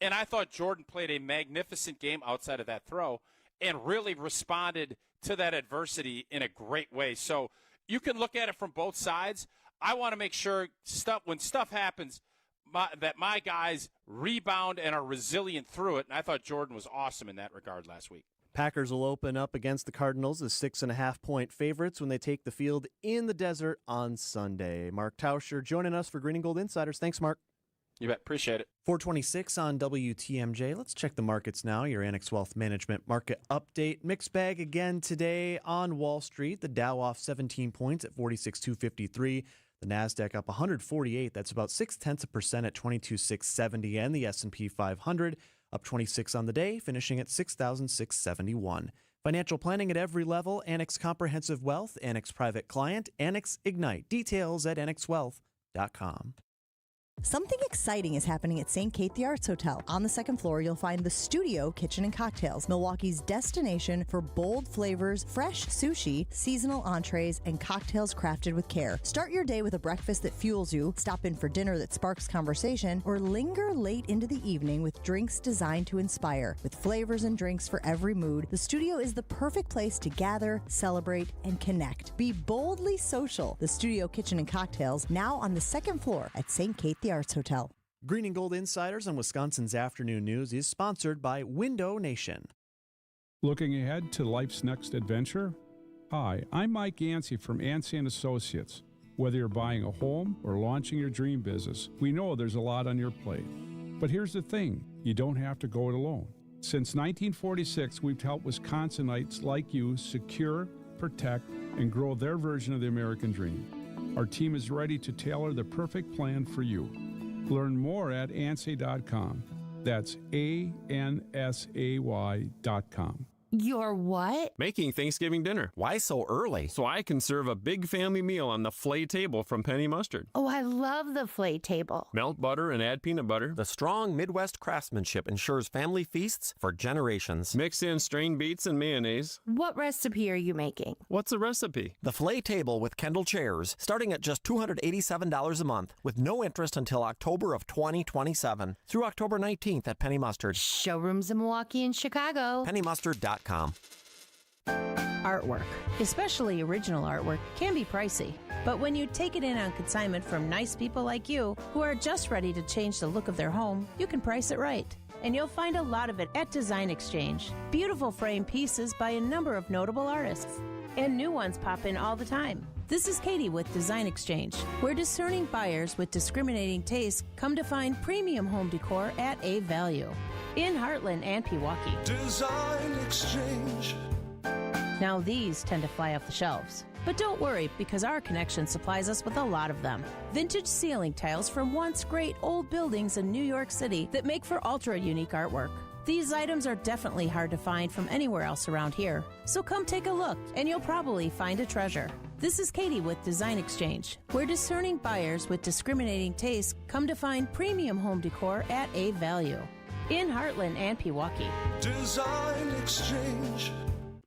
And I thought Jordan played a magnificent game outside of that throw and really responded to that adversity in a great way. So you can look at it from both sides. I want to make sure when stuff happens, that my guys rebound and are resilient through it. And I thought Jordan was awesome in that regard last week. Packers will open up against the Cardinals as 6.5-point favorites when they take the field in the desert on Sunday. Mark Tauscher joining us for Green and Gold Insiders. Thanks, Mark. You bet. Appreciate it. 426 on WTMJ. Let's check the markets now. Your Annex Wealth Management market update. Mixed bag again today on Wall Street. The Dow off 17 points at 46,253. The NASDAQ up 148. That's about 0.6% at 22,670. And the S&P 500 up 26 on the day, finishing at 6,671. Financial planning at every level. Annex Comprehensive Wealth, Annex Private Client, Annex Ignite. Details at annexwealth.com. Something exciting is happening at St. Kate the Arts Hotel. On the second floor, you'll find the Studio Kitchen and Cocktails, Milwaukee's destination for bold flavors, fresh sushi, seasonal entrees, and cocktails crafted with care. Start your day with a breakfast that fuels you, stop in for dinner that sparks conversation, or linger late into the evening with drinks designed to inspire. With flavors and drinks for every mood, the Studio is the perfect place to gather, celebrate, and connect. Be boldly social. The Studio Kitchen and Cocktails, now on the second floor at St. Kate the Arts Hotel. Green and Gold Insiders on Wisconsin's Afternoon News is sponsored by Window Nation. Looking ahead to life's next adventure? Hi, I'm Mike Yancey from Yancey & Associates. Whether you're buying a home or launching your dream business, we know there's a lot on your plate. But here's the thing, you don't have to go it alone. Since 1946, we've helped Wisconsinites like you secure, protect, and grow their version of the American dream. Our team is ready to tailor the perfect plan for you. Learn more at ANSAY.com. That's ANSAY.com. You're what? Making Thanksgiving dinner. Why so early? So I can serve a big family meal on the Flay table from Penny Mustard. Oh, I love the Flay table. Melt butter and add peanut butter. The strong Midwest craftsmanship ensures family feasts for generations. Mix in strained beets and mayonnaise. What recipe are you making? What's the recipe? The Flay table with Kendall chairs, starting at just $287 a month, with no interest until October of 2027. Through October 19th at Penny Mustard. Showrooms in Milwaukee and Chicago. PennyMustard.com. Artwork, especially original artwork, can be pricey. But when you take it in on consignment from nice people like you who are just ready to change the look of their home, you can price it right. And you'll find a lot of it at Design Exchange. Beautiful frame pieces by a number of notable artists. And new ones pop in all the time. This is Katie with Design Exchange, where discerning buyers with discriminating tastes come to find premium home decor at a value. In Heartland and Pewaukee. Design Exchange. Now these tend to fly off the shelves. But don't worry, because our connection supplies us with a lot of them. Vintage ceiling tiles from once great old buildings in New York City that make for ultra-unique artwork. These items are definitely hard to find from anywhere else around here. So come take a look, and you'll probably find a treasure. This is Katie with Design Exchange, where discerning buyers with discriminating tastes come to find premium home decor at a value. In Heartland and Pewaukee. Design Exchange.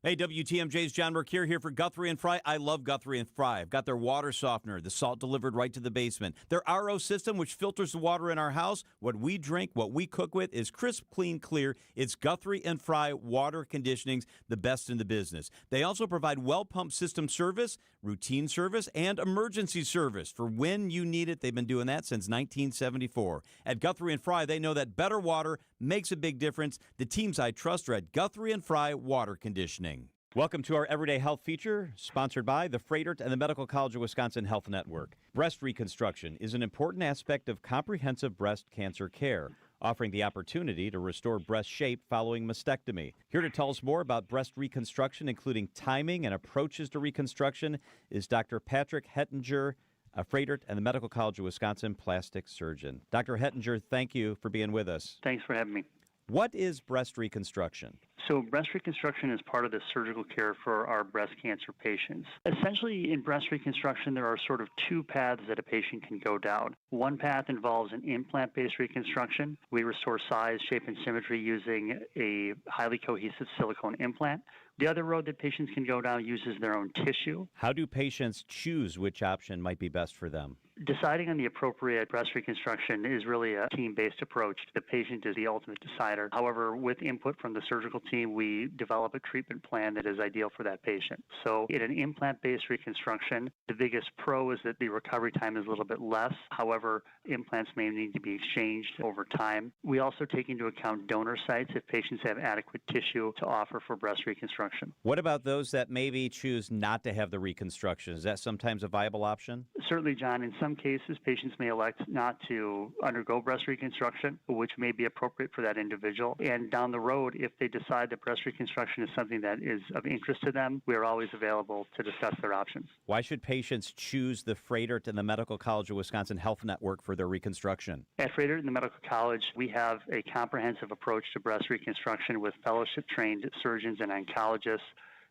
Hey, WTMJ's John Mercure here for Guthrie & Fry. I love Guthrie & Fry. I've got their water softener, the salt delivered right to the basement. Their RO system, which filters the water in our house. What we drink, what we cook with is crisp, clean, clear. It's Guthrie & Fry water conditionings, the best in the business. They also provide well pump system service, routine service, and emergency service for when you need it. They've been doing that since 1974. At Guthrie & Fry, they know that better water makes a big difference. The teams I trust are at Guthrie & Fry Water Conditioning. Welcome to our Everyday Health feature, sponsored by the Freighter and the Medical College of Wisconsin Health Network. Breast reconstruction is an important aspect of comprehensive breast cancer care, offering the opportunity to restore breast shape following mastectomy. Here to tell us more about breast reconstruction, including timing and approaches to reconstruction, is Dr. Patrick Hettinger, a Freighter and the Medical College of Wisconsin plastic surgeon. Dr. Hettinger, thank you for being with us. Thanks for having me. What is breast reconstruction? So breast reconstruction is part of the surgical care for our breast cancer patients. Essentially, in breast reconstruction, there are sort of two paths that a patient can go down. One path involves an implant-based reconstruction. We restore size, shape, and symmetry using a highly cohesive silicone implant. The other road that patients can go down uses their own tissue. How do patients choose which option might be best for them? Deciding on the appropriate breast reconstruction is really a team-based approach. The patient is the ultimate decider. However, with input from the surgical team, we develop a treatment plan that is ideal for that patient. So in an implant-based reconstruction, the biggest pro is that the recovery time is a little bit less. However, implants may need to be exchanged over time. We also take into account donor sites if patients have adequate tissue to offer for breast reconstruction. What about those that maybe choose not to have the reconstruction? Is that sometimes a viable option? Certainly, John. In some cases, patients may elect not to undergo breast reconstruction, which may be appropriate for that individual. And down the road, if they decide that breast reconstruction is something that is of interest to them, we are always available to discuss their options. Why should patients choose the Fredert and the Medical College of Wisconsin Health Network for their reconstruction? At Fredert and the Medical College, we have a comprehensive approach to breast reconstruction with fellowship-trained surgeons and oncologists.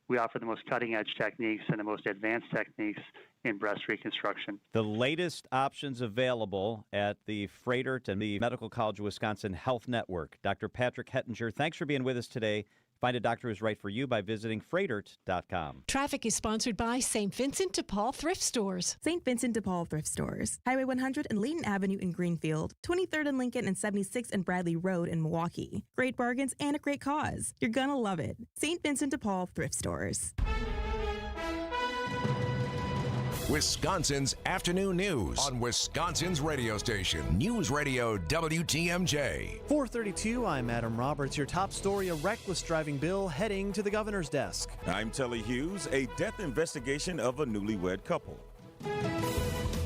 We offer the most cutting-edge techniques and the most advanced techniques in breast reconstruction. The latest options available at the Fredert and the Medical College of Wisconsin Health Network. Dr. Patrick Hettinger, thanks for being with us today. Find a doctor who's right for you by visiting Fredert.com. Traffic is sponsored by St. Vincent de Paul Thrift Stores. St. Vincent de Paul Thrift Stores. Highway 100 and Layton Avenue in Greenfield. 23rd and Lincoln and 76th and Bradley Road in Milwaukee. Great bargains and a great cause. You're gonna love it. St. Vincent de Paul Thrift Stores. Wisconsin's afternoon news on Wisconsin's radio station, News Radio WTMJ. 432, I'm Adam Roberts. Your top story, a reckless driving bill heading to the governor's desk. I'm Telly Hughes. A death investigation of a newlywed couple.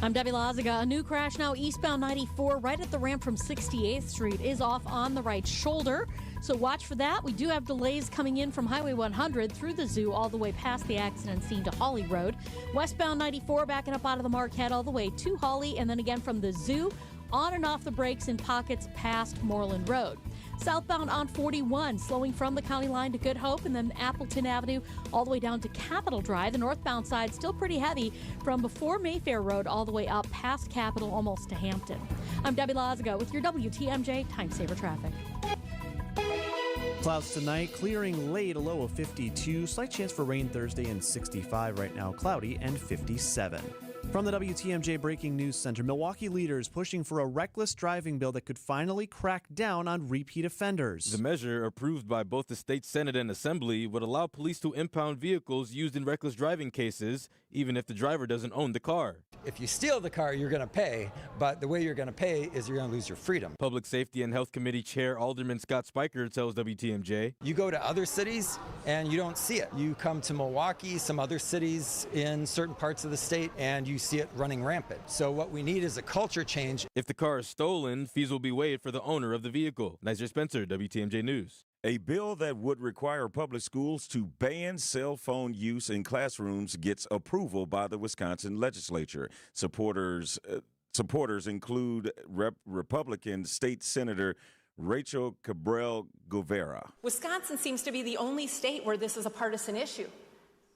I'm Debbie Lazaga. A new crash now eastbound 94 right at the ramp from 68th Street is off on the right shoulder. So watch for that. We do have delays coming in from Highway 100 through the zoo all the way past the accident scene to Hawley Road. Westbound 94 backing up out of the Marquette all the way to Hawley, and then again from the zoo on and off the brakes in pockets past Moreland Road. Southbound on 41, slowing from the county line to Good Hope, and then Appleton Avenue all the way down to Capitol Drive. The northbound side still pretty heavy from before Mayfair Road all the way up past Capitol, almost to Hampton. I'm Debbie Lazaga with your WTMJ Time Saver Traffic. Clouds tonight, clearing late, a low of 52. Slight chance for rain Thursday and 65 right now, cloudy and 57. From the WTMJ Breaking News Center, Milwaukee leaders pushing for a reckless driving bill that could finally crack down on repeat offenders. The measure, approved by both the state Senate and Assembly, would allow police to impound vehicles used in reckless driving cases, even if the driver doesn't own the car. If you steal the car, you're going to pay, but the way you're going to pay is you're going to lose your freedom. Public Safety and Health Committee Chair Alderman Scott Spiker tells WTMJ. You go to other cities and you don't see it. You come to Milwaukee, some other cities in certain parts of the state, and you see it running rampant. So what we need is a culture change. If the car is stolen, fees will be waived for the owner of the vehicle. Niger Spencer, WTMJ News. A bill that would require public schools to ban cell phone use in classrooms gets approval by the Wisconsin legislature. Supporters include Republican State Senator Rachel Cabral Guevara. Wisconsin seems to be the only state where this is a partisan issue.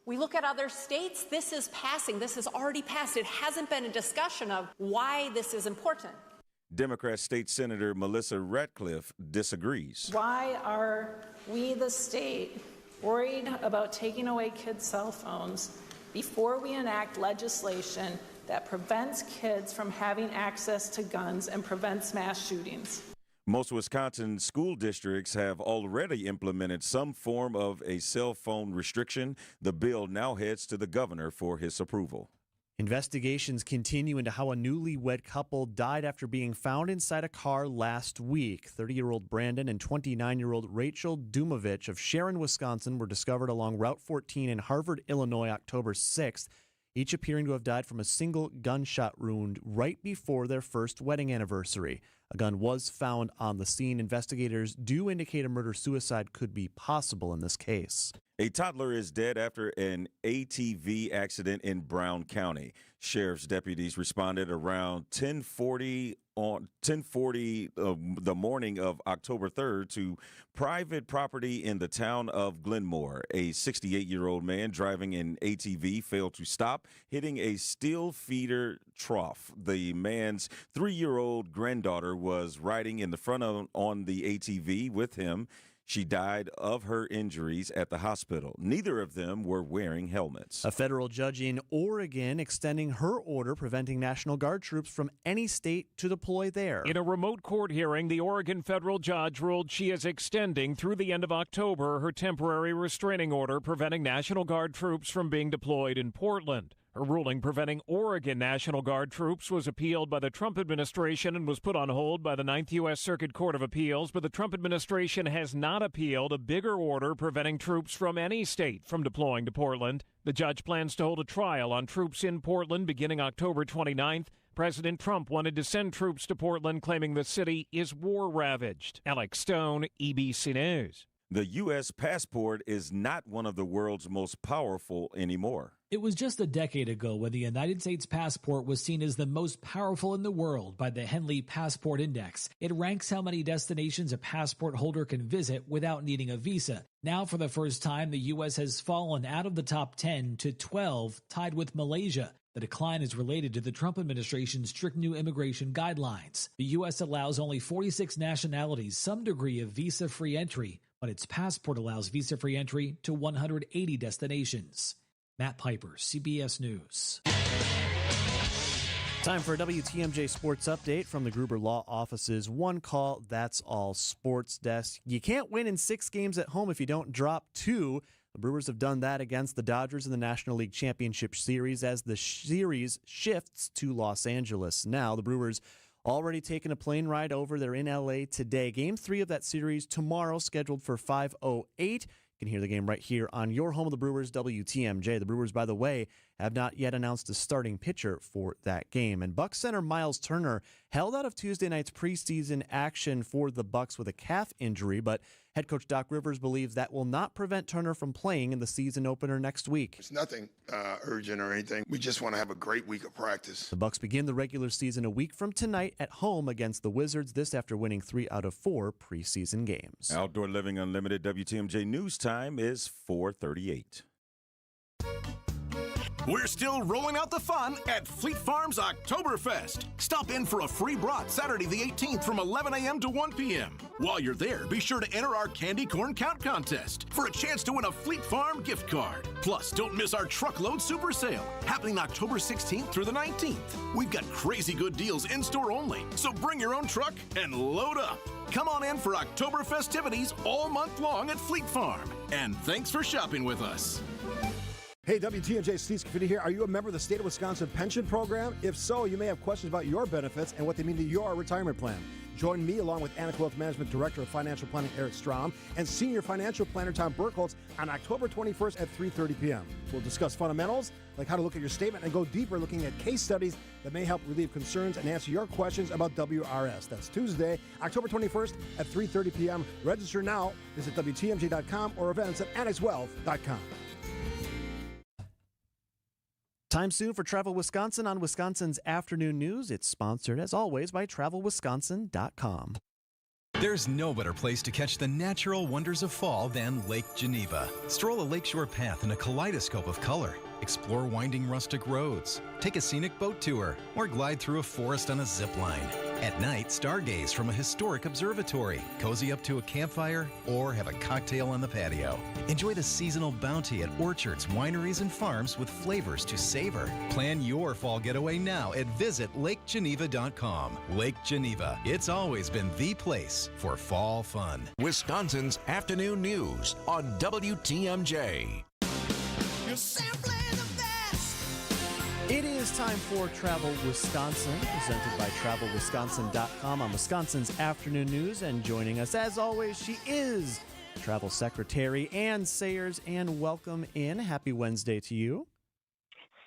We look at other states, this is passing. This has already passed. It hasn't been a discussion of why this is important. Democrat State Senator Melissa Ratcliffe disagrees. Why are we, the state, worried about taking away kids' cell phones before we enact legislation that prevents kids from having access to guns and prevents mass shootings? Most Wisconsin school districts have already implemented some form of a cell phone restriction. The bill now heads to the governor for his approval. Investigations continue into how a newlywed couple died after being found inside a car last week. 30-year-old Brandon and 29-year-old Rachel Dumovich of Sharon, Wisconsin were discovered along Route 14 in Harvard, Illinois, October 6th, each appearing to have died from a single gunshot wound right before their first wedding anniversary. A gun was found on the scene. Investigators do indicate a murder-suicide could be possible in this case. A toddler is dead after an ATV accident in Brown County. Sheriff's deputies responded around 10:40 on 10:40 the morning of October 3rd to private property in the town of Glenmore. A 68-year-old man driving an ATV failed to stop, hitting a steel feeder trough. The man's 3-year-old granddaughter was riding in the front on the ATV with him. She died of her injuries at the hospital. Neither of them were wearing helmets. A federal judge in Oregon extending her order preventing National Guard troops from any state to deploy there. In a remote court hearing, the Oregon federal judge ruled she is extending through the end of October her temporary restraining order preventing National Guard troops from being deployed in Portland. Her ruling preventing Oregon National Guard troops was appealed by the Trump administration and was put on hold by the 9th U.S. Circuit Court of Appeals, but the Trump administration has not appealed a bigger order preventing troops from any state from deploying to Portland. The judge plans to hold a trial on troops in Portland beginning October 29th. President Trump wanted to send troops to Portland, claiming the city is war-ravaged. Alex Stone, EBC News. The U.S. passport is not one of the world's most powerful anymore. It was just a decade ago when the United States passport was seen as the most powerful in the world by the Henley Passport Index. It ranks how many destinations a passport holder can visit without needing a visa. Now, for the first time, the U.S. has fallen out of the top 10 to 12, tied with Malaysia. The decline is related to the Trump administration's strict new immigration guidelines. The U.S. allows only 46 nationalities some degree of visa-free entry, but its passport allows visa-free entry to 180 destinations. Matt Piper, CBS News. Time for a WTMJ Sports Update from the Gruber Law Office's One Call, That's All Sports Desk. You can't win in 6 games at home if you don't drop 2. The Brewers have done that against the Dodgers in the National League Championship Series as the series shifts to Los Angeles. Now, the Brewers already taken a plane ride over. They're in L.A. today. Game 3 of that series tomorrow, scheduled for 5:08. You can hear the game right here on your home of the Brewers, WTMJ. The Brewers, by the way, have not yet announced a starting pitcher for that game. And Bucs center Miles Turner held out of Tuesday night's preseason action for the Bucs with a calf injury, but head coach Doc Rivers believes that will not prevent Turner from playing in the season opener next week. It's nothing urgent or anything. We just want to have a great week of practice. The Bucs begin the regular season a week from tonight at home against the Wizards, this after winning 3 out of 4 preseason games. Outdoor Living Unlimited WTMJ news time is 4:38. We're still rolling out the fun at Fleet Farm's Oktoberfest. Stop in for a free brat Saturday the 18th from 11 a.m. to 1 p.m. While you're there, be sure to enter our candy corn count contest for a chance to win a Fleet Farm gift card. Plus, don't miss our truckload super sale happening October 16th through the 19th. We've got crazy good deals in-store only, so bring your own truck and load up. Come on in for October festivities all month long at Fleet Farm. And thanks for shopping with us. Hey, WTMJ, Steve Scafidi here. Are you a member of the State of Wisconsin Pension Program? If so, you may have questions about your benefits and what they mean to your retirement plan. Join me along with Anik Wealth Management Director of Financial Planning Eric Strom and Senior Financial Planner Tom Burkholz on October 21st at 3:30 p.m. We'll discuss fundamentals like how to look at your statement and go deeper looking at case studies that may help relieve concerns and answer your questions about WRS. That's Tuesday, October 21st at 3:30 p.m. Register now. Visit WTMJ.com or events at AnixWealth.com. Time soon for Travel Wisconsin on Wisconsin's Afternoon News. It's sponsored, as always, by TravelWisconsin.com. There's no better place to catch the natural wonders of fall than Lake Geneva. Stroll a lakeshore path in a kaleidoscope of color. Explore winding rustic roads. Take a scenic boat tour or glide through a forest on a zip line. At night, stargaze from a historic observatory, cozy up to a campfire, or have a cocktail on the patio. Enjoy the seasonal bounty at orchards, wineries, and farms with flavors to savor. Plan your fall getaway now at visitlakegeneva.com. Lake Geneva, it's always been the place for fall fun. Wisconsin's Afternoon News on WTMJ. You're simply the best. It is time for Travel Wisconsin, presented by TravelWisconsin.com on Wisconsin's Afternoon News. And joining us, as always, she is Travel Secretary Ann Sayers. Ann, welcome in. Happy Wednesday to you.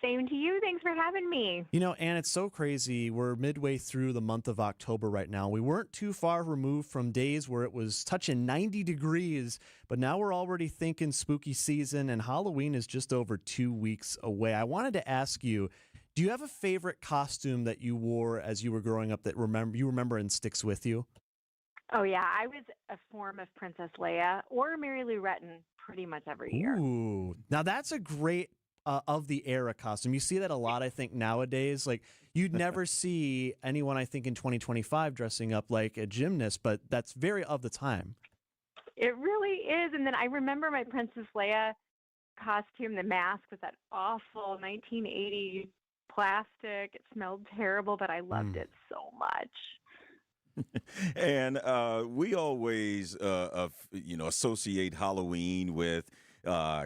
Same to you. Thanks for having me. You know, Ann, it's so crazy. We're midway through the month of October right now. We weren't too far removed from days where it was touching 90 degrees, but now we're already thinking spooky season, and Halloween is just over 2 weeks away. I wanted to ask you, Do you have a favorite costume that you wore as you were growing up that you remember and sticks with you? Oh, yeah. I was a form of Princess Leia or Mary Lou Retton pretty much every year. Ooh, now that's a great of the era costume. You see that a lot, I think, nowadays. Like, you'd never see anyone, I think, in 2025 dressing up like a gymnast, but that's very of the time. It really is. And then I remember my Princess Leia costume, the mask was that awful 1980s plastic. It smelled terrible, but I loved it so much. And we always, associate Halloween with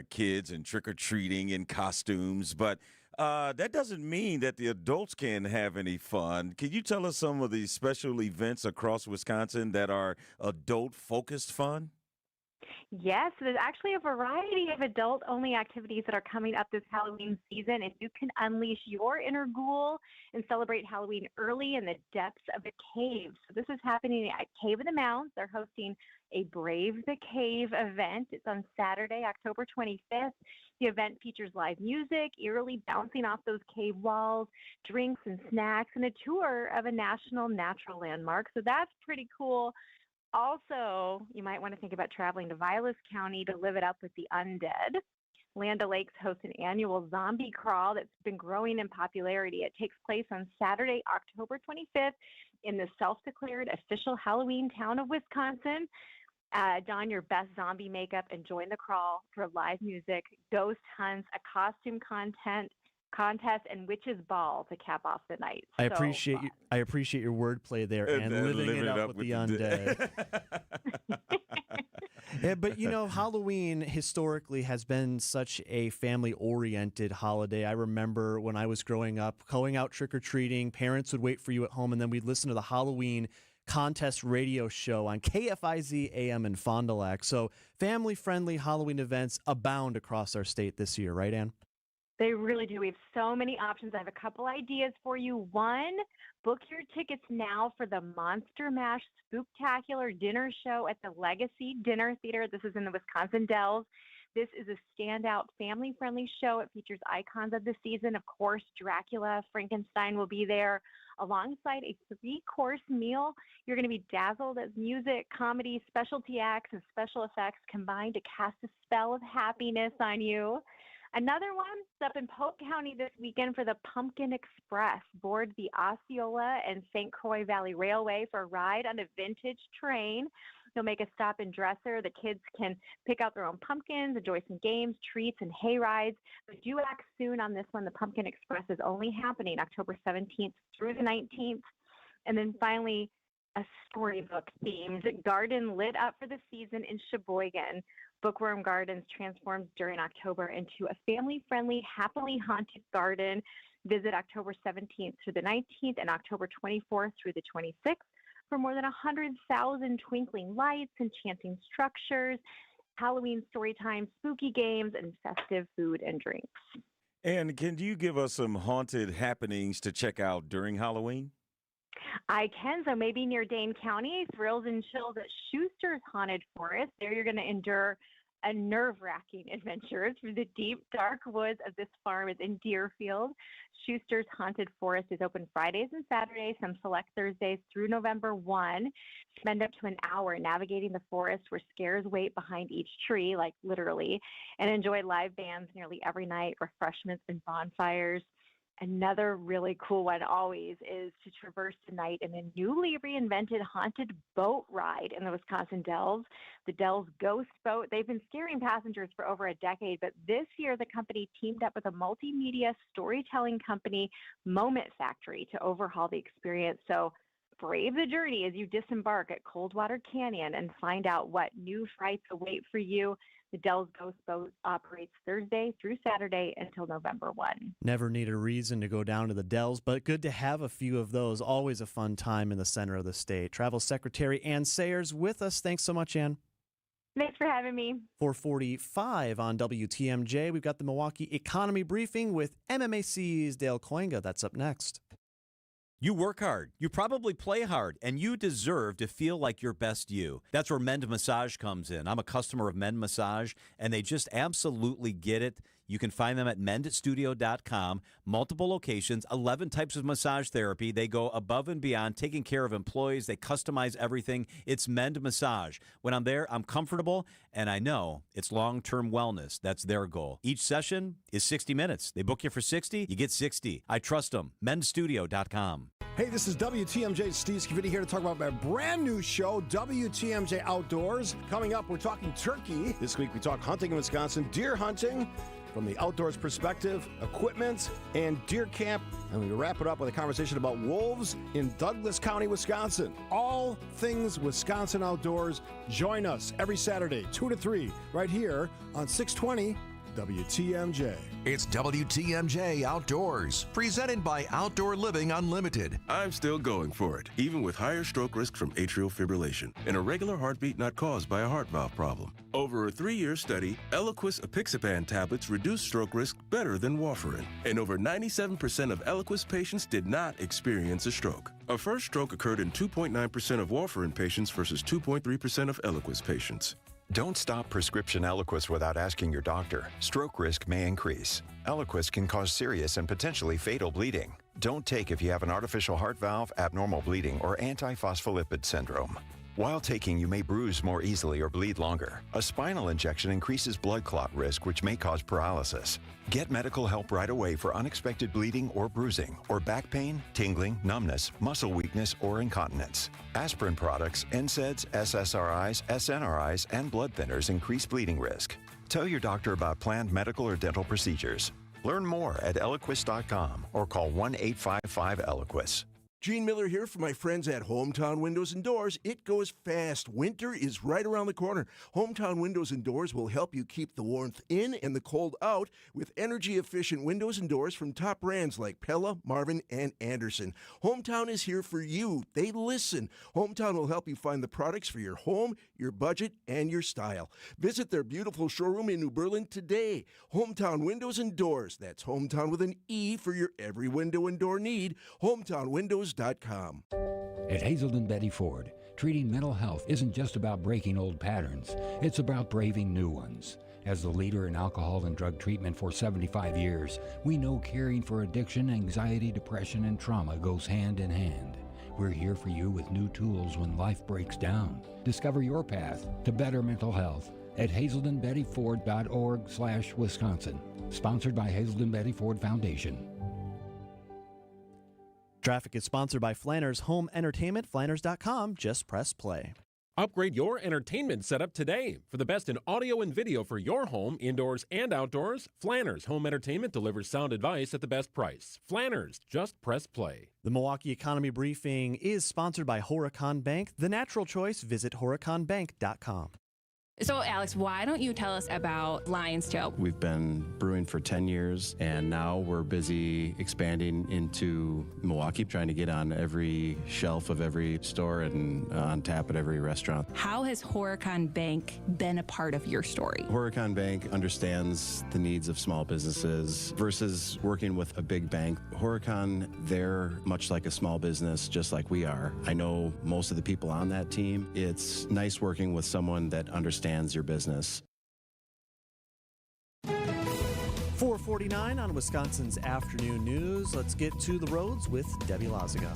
kids and trick-or-treating in costumes, but that doesn't mean that the adults can't have any fun. Can you tell us some of the special events across Wisconsin that are adult-focused fun? Yes, there's actually a variety of adult-only activities that are coming up this Halloween season, and you can unleash your inner ghoul and celebrate Halloween early in the depths of a cave. So this is happening at Cave of the Mounds. They're hosting a Brave the Cave event. It's on Saturday, October 25th. The event features live music, eerily bouncing off those cave walls, drinks and snacks, and a tour of a national natural landmark. So that's pretty cool. Also, you might want to think about traveling to Vilas County to live it up with the undead. Land O'Lakes hosts an annual zombie crawl that's been growing in popularity. It takes place on Saturday, October 25th in the self-declared official Halloween town of Wisconsin. Don your best zombie makeup and join the crawl for live music, ghost hunts, a costume contest, and witches ball to cap off the night. I appreciate you. I appreciate your wordplay there and living it up with the undead. Yeah, but Halloween historically has been such a family-oriented holiday. I remember when I was growing up, going out trick-or-treating, parents would wait for you at home, and then we'd listen to the Halloween contest radio show on KFIZ AM in Fond du Lac. So family-friendly Halloween events abound across our state this year, right, Ann? They really do. We have so many options. I have a couple ideas for you. One, book your tickets now for the Monster Mash Spooktacular Dinner Show at the Legacy Dinner Theater. This is in the Wisconsin Dells. This is a standout family-friendly show. It features icons of the season. Of course, Dracula, Frankenstein will be there. Alongside a 3-course meal, you're going to be dazzled as music, comedy, specialty acts, and special effects combine to cast a spell of happiness on you. Another one is up in Polk County this weekend for the Pumpkin Express. Board the Osceola and St. Croix Valley Railway for a ride on a vintage train. You'll make a stop in Dresser. The kids can pick out their own pumpkins, enjoy some games, treats, and hay rides. But do act soon on this one. The Pumpkin Express is only happening October 17th through the 19th. And then finally, a storybook-themed garden lit up for the season in Sheboygan. Bookworm Gardens transforms during October into a family-friendly, happily haunted garden. Visit October 17th through the 19th and October 24th through the 26th for more than 100,000 twinkling lights, enchanting structures, Halloween story time, spooky games, and festive food and drinks. And can you give us some haunted happenings to check out during Halloween? I can. So maybe near Dane County, thrills and chills at Schuster's Haunted Forest. There you're going to endure a nerve-wracking adventure through the deep, dark woods of this farm. Is in Deerfield. Schuster's Haunted Forest is open Fridays and Saturdays, some select Thursdays through November 1. Spend up to an hour navigating the forest where scares wait behind each tree, like literally, and enjoy live bands nearly every night, refreshments and bonfires. Another really cool one always is to traverse the night in a newly reinvented haunted boat ride in the Wisconsin Dells. The Dells Ghost Boat, they've been scaring passengers for over a decade, but this year the company teamed up with a multimedia storytelling company, Moment Factory, to overhaul the experience. So brave the journey as you disembark at Coldwater Canyon and find out what new frights await for you. The Dells Ghost Boat operates Thursday through Saturday until November 1. Never need a reason to go down to the Dells, but good to have a few of those. Always a fun time in the center of the state. Travel Secretary Ann Sayers with us. Thanks so much, Ann. Thanks for having me. 4:45 on WTMJ. We've got the Milwaukee Economy Briefing with MMAC's Dale Koinga. That's up next. You work hard, you probably play hard, and you deserve to feel like your best you. That's where Mend Massage comes in. I'm a customer of Mend Massage, and they just absolutely get it. You can find them at mendstudio.com. Multiple locations, 11 types of massage therapy. They go above and beyond taking care of employees. They customize everything. It's Mend Massage. When I'm there, I'm comfortable, and I know it's long-term wellness. That's their goal. Each session is 60 minutes. They book you for 60, you get 60. I trust them. mendstudio.com. Hey, this is WTMJ's Steve Scavini here to talk about my brand new show, WTMJ Outdoors. Coming up, we're talking turkey. This week we talk hunting in Wisconsin, deer hunting from the outdoors perspective, equipment, and deer camp. And we wrap it up with a conversation about wolves in Douglas County, Wisconsin. All things Wisconsin outdoors. Join us every Saturday, 2 to 3, right here on 620 WTMJ. It's WTMJ Outdoors, presented by Outdoor Living Unlimited. I'm still going for it, even with higher stroke risk from atrial fibrillation, an irregular heartbeat not caused by a heart valve problem. Over a 3-year study, Eliquis apixaban tablets reduce stroke risk better than warfarin, and over 97% of Eliquis patients did not experience a stroke. A first stroke occurred in 2.9% of warfarin patients versus 2.3% of Eliquis patients. Don't stop prescription Eliquis without asking your doctor. Stroke risk may increase. Eliquis can cause serious and potentially fatal bleeding. Don't take if you have an artificial heart valve, abnormal bleeding, or antiphospholipid syndrome. While taking, you may bruise more easily or bleed longer. A spinal injection increases blood clot risk, which may cause paralysis. Get medical help right away for unexpected bleeding or bruising, or back pain, tingling, numbness, muscle weakness, or incontinence. Aspirin products, NSAIDs, SSRIs, SNRIs, and blood thinners increase bleeding risk. Tell your doctor about planned medical or dental procedures. Learn more at Eliquis.com or call 1-855-ELIQUIS. Gene Miller here for my friends at Hometown Windows and Doors. It goes fast. Winter is right around the corner. Hometown Windows and Doors will help you keep the warmth in and the cold out with energy-efficient windows and doors from top brands like Pella, Marvin, and Anderson. Hometown is here for you. They listen. Hometown will help you find the products for your home, your budget, and your style. Visit their beautiful showroom in New Berlin today. Hometown Windows and Doors. That's Hometown with an E for your every window and door need. HometownWindows.com. At Hazelden Betty Ford, treating mental health isn't just about breaking old patterns, it's about braving new ones. As the leader in alcohol and drug treatment for 75 years, we know caring for addiction, anxiety, depression, and trauma goes hand in hand. We're here for you with new tools when life breaks down. Discover your path to better mental health at hazeldenbettyford.org/Wisconsin. Sponsored by Hazelden Betty Ford Foundation. Traffic is sponsored by Flanners Home Entertainment. Flanners.com. Just press play. Upgrade your entertainment setup today. For the best in audio and video for your home, indoors and outdoors, Flanners Home Entertainment delivers sound advice at the best price. Flanners, just press play. The Milwaukee Economy Briefing is sponsored by Horicon Bank. The natural choice. Visit horiconbank.com. So, Alex, why don't you tell us about Lion's Tail? We've been brewing for 10 years, and now we're busy expanding into Milwaukee, trying to get on every shelf of every store and on tap at every restaurant. How has Horicon Bank been a part of your story? Horicon Bank understands the needs of small businesses versus working with a big bank. Horicon, they're much like a small business, just like we are. I know most of the people on that team. It's nice working with someone that understands your business. 4:49 on Wisconsin's afternoon news. Let's get to the roads with Debbie Lazaga.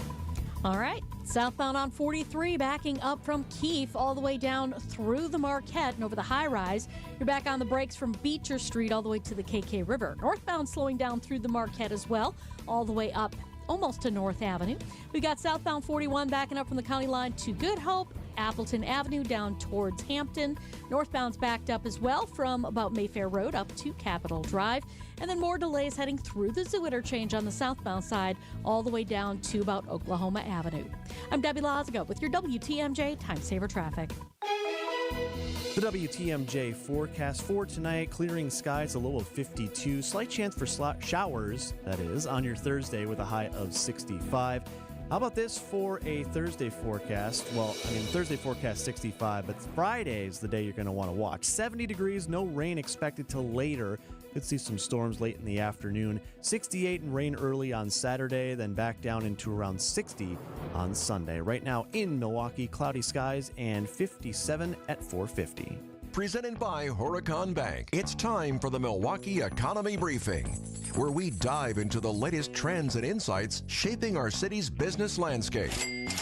All right. Southbound on 43, backing up from Keefe all the way down through the Marquette and over the high rise. You're back on the brakes from Beecher Street all the way to the KK River. Northbound slowing down through the Marquette as well, all the way up almost to North Avenue. We got southbound 41 backing up from the county line to Good Hope, Appleton Avenue down towards Hampton. Northbound's backed up as well from about Mayfair Road up to Capitol Drive. And then more delays heading through the Zoo interchange on the southbound side all the way down to about Oklahoma Avenue. I'm Debbie Lazaga with your WTMJ Time Saver Traffic. The WTMJ forecast for tonight, clearing skies, a low of 52. Slight chance for showers, that is, on your Thursday with a high of 65. How about this for a Thursday forecast? Well, Thursday forecast 65, but Friday is the day you're going to want to watch. 70 degrees, no rain expected till later. Could see some storms late in the afternoon. 68 and rain early on Saturday, then back down into around 60 on Sunday. Right now in Milwaukee, cloudy skies and 57 at 4:50. presented by Huracan Bank. It's time for the Milwaukee Economy Briefing, where we dive into the latest trends and insights shaping our city's business landscape.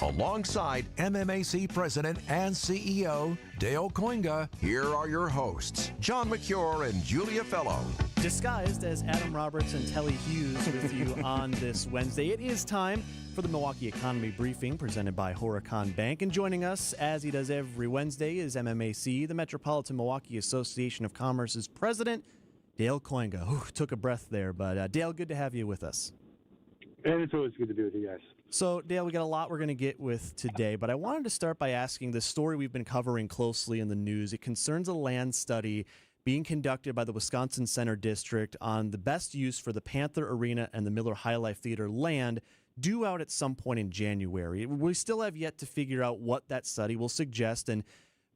Alongside MMAC President and CEO Dale Koinga, here are your hosts, John McCure and Julia Fellow. Disguised as Adam Roberts and Telly Hughes with you on this Wednesday. It is time for the Milwaukee Economy Briefing presented by Huracan Bank. And joining us, as he does every Wednesday, is MMAC, the Metropolitan Milwaukee Association of Commerce's president, Dale Koinga. Ooh, took a breath there, but Dale, good to have you with us. And it's always good to be with you guys. So, Dale, we got a lot we're going to get with today, but I wanted to start by asking the story we've been covering closely in the news. It concerns a land study being conducted by the Wisconsin Center District on the best use for the Panther Arena and the Miller High Life Theater land, due out at some point in January. We still have yet to figure out what that study will suggest, and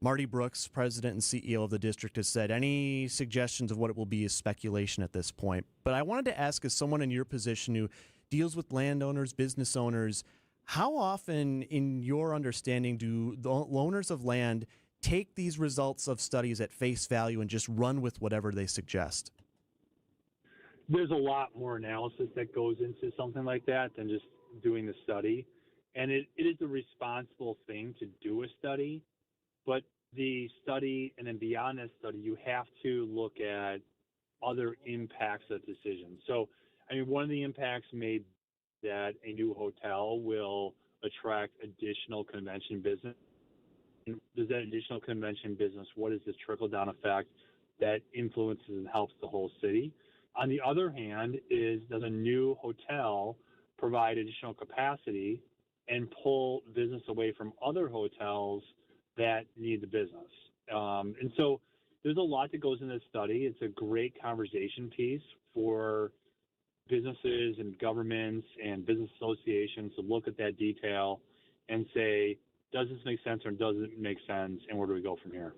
Marty Brooks, president and CEO of the district, has said any suggestions of what it will be is speculation at this point. But I wanted to ask, as someone in your position who deals with landowners, business owners, how often, in your understanding, do the owners of land take these results of studies at face value and just run with whatever they suggest? There's a lot more analysis that goes into something like that than just doing the study. And it is a responsible thing to do a study, but the study, and then beyond that study, you have to look at other impacts of decisions. So, I mean, one of the impacts may be that a new hotel will attract additional convention business. Does that additional convention business, what is the trickle-down effect that influences and helps the whole city? On the other hand, does a new hotel provide additional capacity and pull business away from other hotels that need the business? And so there's a lot that goes in this study. It's a great conversation piece for businesses and governments and business associations to look at that detail and say, does this make sense or doesn't it make sense, and where do we go from here?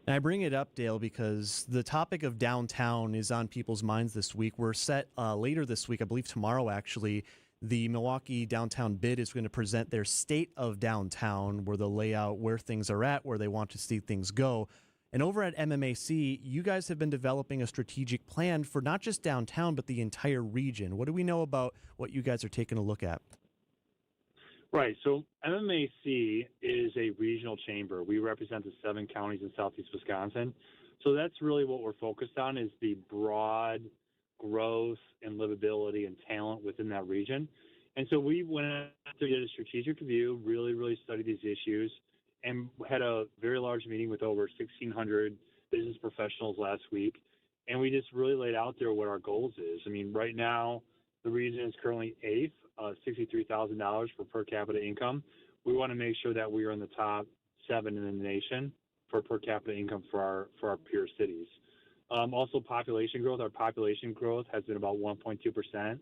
And I bring it up, Dale, because the topic of downtown is on people's minds this week. We're set later this week, I believe tomorrow actually, the Milwaukee Downtown Bid is going to present their state of downtown, where they'll lay out where things are at, where they want to see things go. And over at MMAC, you guys have been developing a strategic plan for not just downtown, but the entire region. What do we know about what you guys are taking a look at? Right. So MMAC is a regional chamber. We represent the 7 counties in southeast Wisconsin. So that's really what we're focused on, is the broad growth and livability and talent within that region. And so we went to get a strategic review, really studied these issues, and had a very large meeting with over 1,600 business professionals last week. And we just really laid out there what our goals is. I mean, right now, the region is currently 8th, $63,000 for per capita income. We want to make sure that we are in the top 7 in the nation for per capita income for our peer cities. Also, population growth. Our population growth has been about 1.2%.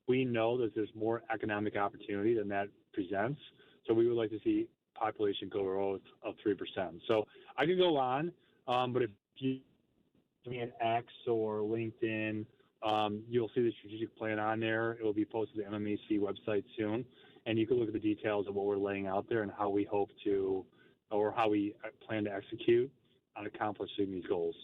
We know that there's more economic opportunity than that presents. So we would like to see population growth of 3%. So I could go on, but if you look at X or LinkedIn, you'll see the strategic plan on there. It will be posted to the MMAC website soon, and you can look at the details of what we're laying out there and how we hope to, or how we plan to execute on accomplishing these goals.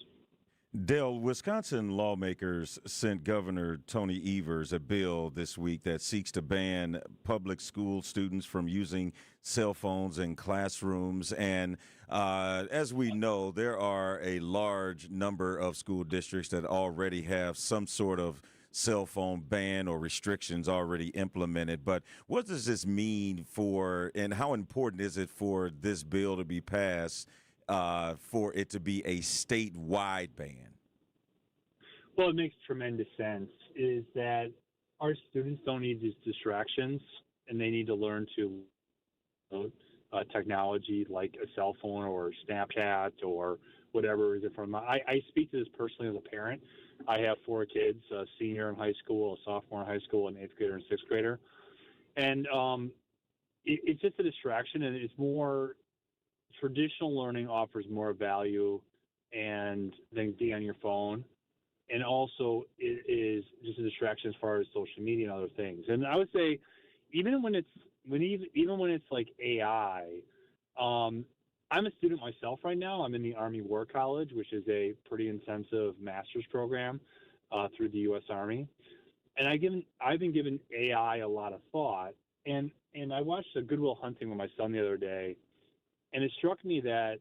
Dale, Wisconsin lawmakers sent Governor Tony Evers a bill this week that seeks to ban public school students from using cell phones in classrooms. And as we know, there are a large number of school districts that already have some sort of cell phone ban or restrictions already implemented. But what does this mean for, and how important is it for this bill to be passed for it to be a statewide ban? Well, it makes tremendous sense, is that our students don't need these distractions, and they need to learn to technology like a cell phone or Snapchat or whatever is it from. I speak to this personally as a parent. I have 4 kids, a senior in high school, a sophomore in high school, an 8th grader and 6th grader. And it's just a distraction, and it's more traditional learning offers more value and than being on your phone. And also it is just a distraction as far as social media and other things. And I would say even when it's like AI, I'm a student myself right now. I'm in the Army War College, which is a pretty intensive master's program through the U.S. Army. And I've been giving AI a lot of thought. And I watched a Good Will Hunting with my son the other day, and it struck me that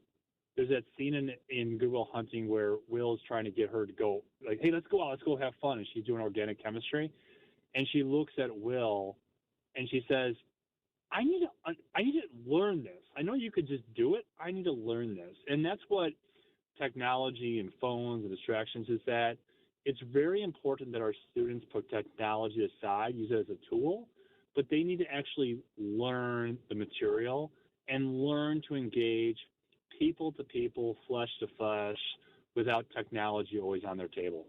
there's that scene in Good Will Hunting where Will's trying to get her to go, like, hey, let's go out, let's go have fun. And she's doing organic chemistry. And she looks at Will and she says, I need to learn this. I know you could just do it. I need to learn this. And that's what technology and phones and distractions is, that it's very important that our students put technology aside, use it as a tool, but they need to actually learn the material and learn to engage people to people, flesh to flesh, without technology always on their table.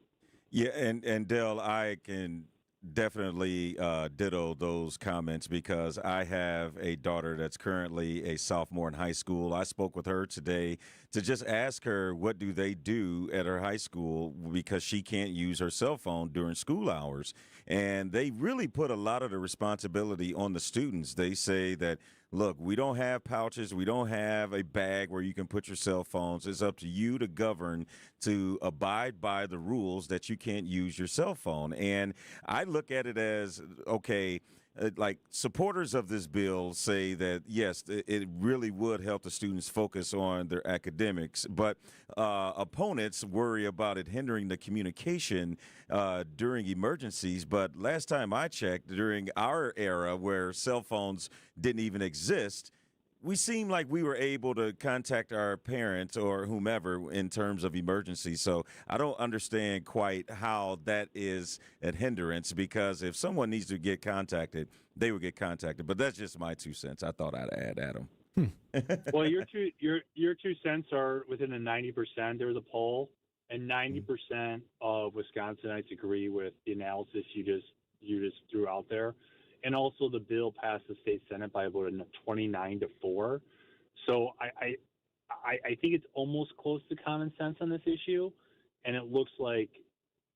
Yeah, and Dale, I can definitely ditto those comments because I have a daughter that's currently a sophomore in high school. I spoke with her today to just ask her what do they do at her high school because she can't use her cell phone during school hours. And they really put a lot of the responsibility on the students. They say that, look, we don't have pouches. We don't have a bag where you can put your cell phones. It's up to you to govern, to abide by the rules that you can't use your cell phone. And I look at it as, okay, like supporters of this bill say that, yes, it really would help the students focus on their academics. But opponents worry about it hindering the communication during emergencies. But last time I checked, during our era where cell phones didn't even exist, we seemed like we were able to contact our parents or whomever in terms of emergencies. So I don't understand quite how that is a hindrance, because if someone needs to get contacted, they would get contacted. But that's just my 2 cents. I thought I'd add, Adam. Well, your 2 cents are within the 90%. There was a poll, and 90% of Wisconsinites agree with the analysis you just threw out there. And also, the bill passed the state Senate by a vote of 29-4. So I think it's almost close to common sense on this issue. And it looks like,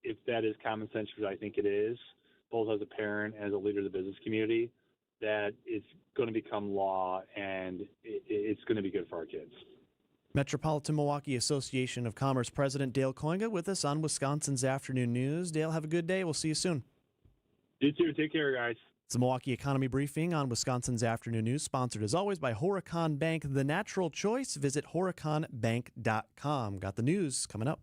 if that is common sense, which I think it is, both as a parent and as a leader of the business community, that it's going to become law and it's going to be good for our kids. Metropolitan Milwaukee Association of Commerce President Dale Koinga with us on Wisconsin's Afternoon News. Dale, have a good day. We'll see you soon. You too. Take care, guys. It's the Milwaukee Economy Briefing on Wisconsin's Afternoon News, sponsored as always by Horicon Bank, the natural choice. Visit horiconbank.com. Got the news coming up.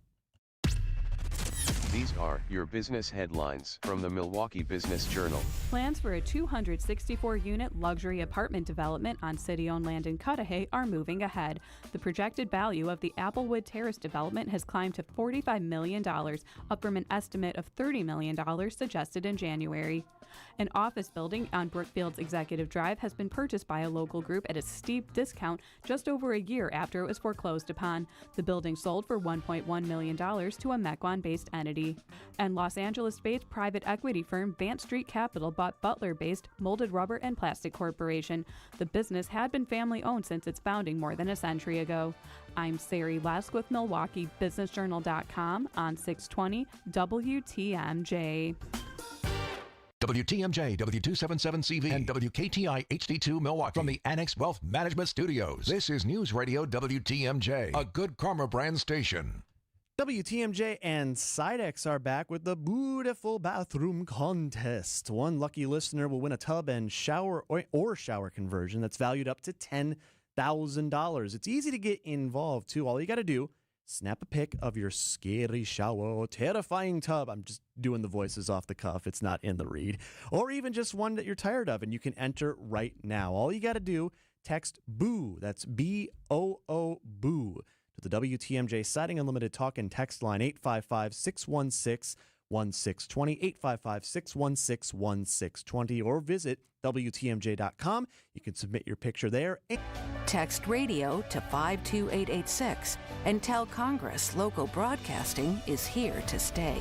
These are your business headlines from the Milwaukee Business Journal. Plans for a 264-unit luxury apartment development on city-owned land in Cudahy are moving ahead. The projected value of the Applewood Terrace development has climbed to $45 million, up from an estimate of $30 million suggested in January. An office building on Brookfield's Executive Drive has been purchased by a local group at a steep discount just over a year after it was foreclosed upon. The building sold for $1.1 million to a Mequon-based entity. And Los Angeles-based private equity firm Vance Street Capital bought Butler-based Molded Rubber and Plastic Corporation. The business had been family-owned since its founding more than a century ago. I'm Sari Lesk with MilwaukeeBusinessJournal.com on 620 WTMJ. WTMJ, W277CV, and WKTI HD2 Milwaukee from the Annex Wealth Management Studios. This is News Radio WTMJ, a Good Karma brand station. WTMJ and Sidex are back with the beautiful bathroom contest. One lucky listener will win a tub and shower or shower conversion that's valued up to $10,000. It's easy to get involved, too. All you got to do, snap a pic of your scary shower or terrifying tub. I'm just doing the voices off the cuff. It's not in the read. Or even just one that you're tired of, and you can enter right now. All you got to do, text BOO, that's B-O-O, BOO, to the WTMJ Siding Unlimited Talk and Text line 855-616-1620, 855-616-1620, or visit WTMJ.com. You can submit your picture there. Text radio to 52886 and tell Congress local broadcasting is here to stay.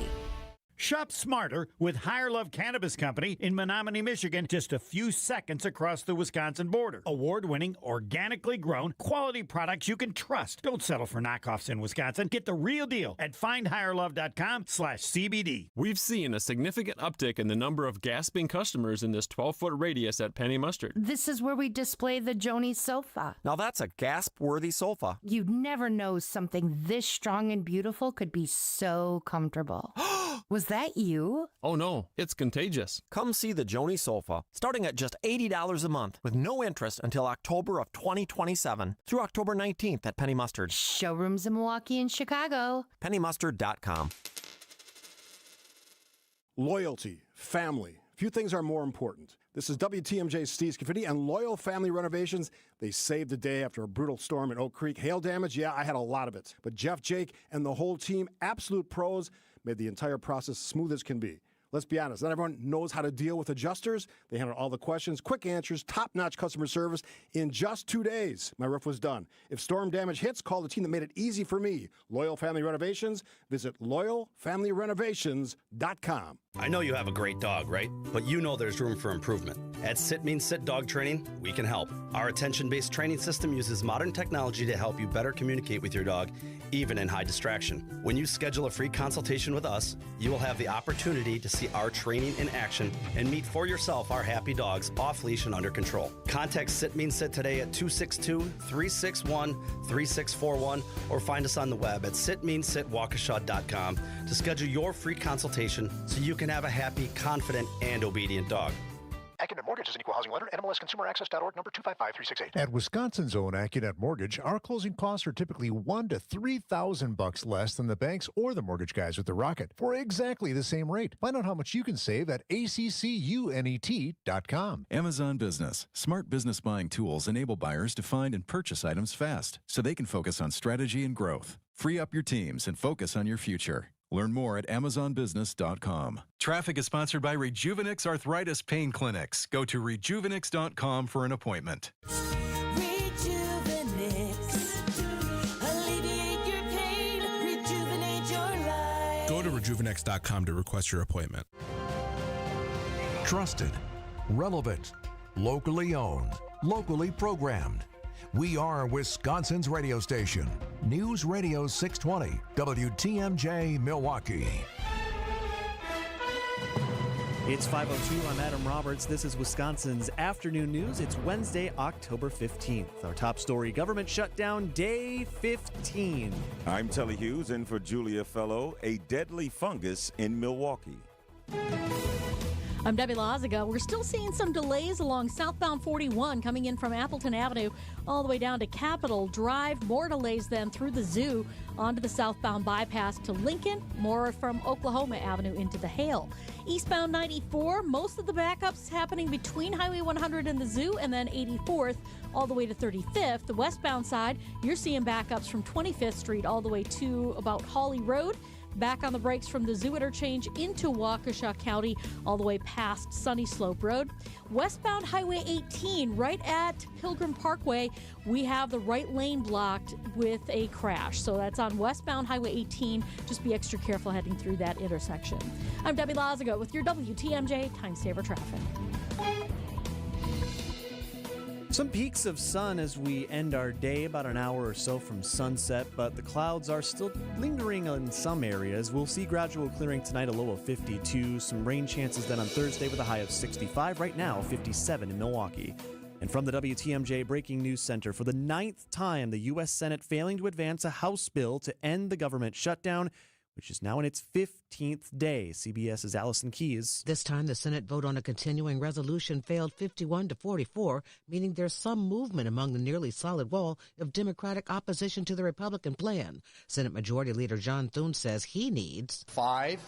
Shop smarter with Higher Love Cannabis Company in Menominee, Michigan, just a few seconds across the Wisconsin border. Award-winning, organically grown, quality products you can trust. Don't settle for knockoffs in Wisconsin. Get the real deal at findhigherlove.com/CBD. We've seen a significant uptick in the number of gasping customers in this 12-foot radius at Penny Mustard. This is where we display the Joni sofa. Now that's a gasp-worthy sofa. You'd never know something this strong and beautiful could be so comfortable. Was that you? Oh no, it's contagious. Come see the Joni sofa, starting at just $80 a month with no interest until October of 2027 through October 19th at Penny Mustard. Showrooms in Milwaukee and Chicago. PennyMustard.com. Loyalty, family. Few things are more important. This is WTMJ's Steve Scafidi, and Loyal Family Renovations, they saved the day after a brutal storm in Oak Creek. Hail damage, yeah, I had a lot of it. But Jeff, Jake, and the whole team, absolute pros, made the entire process smooth as can be. Let's be honest, not everyone knows how to deal with adjusters. They handle all the questions, quick answers, top-notch customer service. In just 2 days, my roof was done. If storm damage hits, call the team that made it easy for me. Loyal Family Renovations. Visit loyalfamilyrenovations.com. I know you have a great dog, right? But you know there's room for improvement. At Sit Means Sit Dog Training, we can help. Our attention-based training system uses modern technology to help you better communicate with your dog, even in high distraction. When you schedule a free consultation with us, you will have the opportunity to see our training in action and meet for yourself our happy dogs off leash and under control. Contact Sit Means Sit today at 262-361-3641 or find us on the web at sitmeansitwaukesha.com to schedule your free consultation so you can have a happy, confident, and obedient dog. Accunet Mortgage is an equal housing lender. NMLSConsumerAccess.org, number 255368. At Wisconsin's own Accunet Mortgage, our closing costs are typically $1,000 to $3,000 less than the banks or the mortgage guys with the Rocket for exactly the same rate. Find out how much you can save at accunet.com. Amazon Business. Smart business buying tools enable buyers to find and purchase items fast so they can focus on strategy and growth. Free up your teams and focus on your future. Learn more at amazonbusiness.com. Traffic is sponsored by Rejuvenix Arthritis Pain Clinics. Go to rejuvenix.com for an appointment. Alleviate your pain, rejuvenate your life. Go to rejuvenix.com to request your appointment. Trusted, relevant, locally owned, locally programmed. We are Wisconsin's radio station. News Radio 620, WTMJ Milwaukee. It's 5:02. I'm Adam Roberts. This is Wisconsin's Afternoon News. It's Wednesday, October 15th. Our top story, government shutdown day 15. I'm Telly Hughes, in for Julia Fellow. A deadly fungus in Milwaukee. I'm Debbie Lazaga. We're still seeing some delays along southbound 41 coming in from Appleton Avenue all the way down to Capitol Drive. More delays then through the zoo onto the southbound bypass to Lincoln. More from Oklahoma Avenue into the Hale. Eastbound 94, most of the backups happening between Highway 100 and the zoo and then 84th all the way to 35th. The westbound side, you're seeing backups from 25th Street all the way to about Hawley Road. Back on the brakes from the zoo interchange into Waukesha County, all the way past Sunny Slope Road. Westbound Highway 18, right at Pilgrim Parkway, we have the right lane blocked with a crash. So that's on westbound Highway 18. Just be extra careful heading through that intersection. I'm Debbie Lazaga with your WTMJ Time Saver Traffic. Some peaks of sun as we end our day, about an hour or so from sunset, but the clouds are still lingering in some areas. We'll see gradual clearing tonight, a low of 52. Some rain chances then on Thursday with a high of 65. Right now, 57 in Milwaukee. And from the WTMJ Breaking News Center, for the 9th time, the U.S. Senate failing to advance a House bill to end the government shutdown, which is now in its 15th day. CBS's Allison Keyes. This time, the Senate vote on a continuing resolution failed 51 to 44, meaning there's some movement among the nearly solid wall of Democratic opposition to the Republican plan. Senate Majority Leader John Thune says he needs 5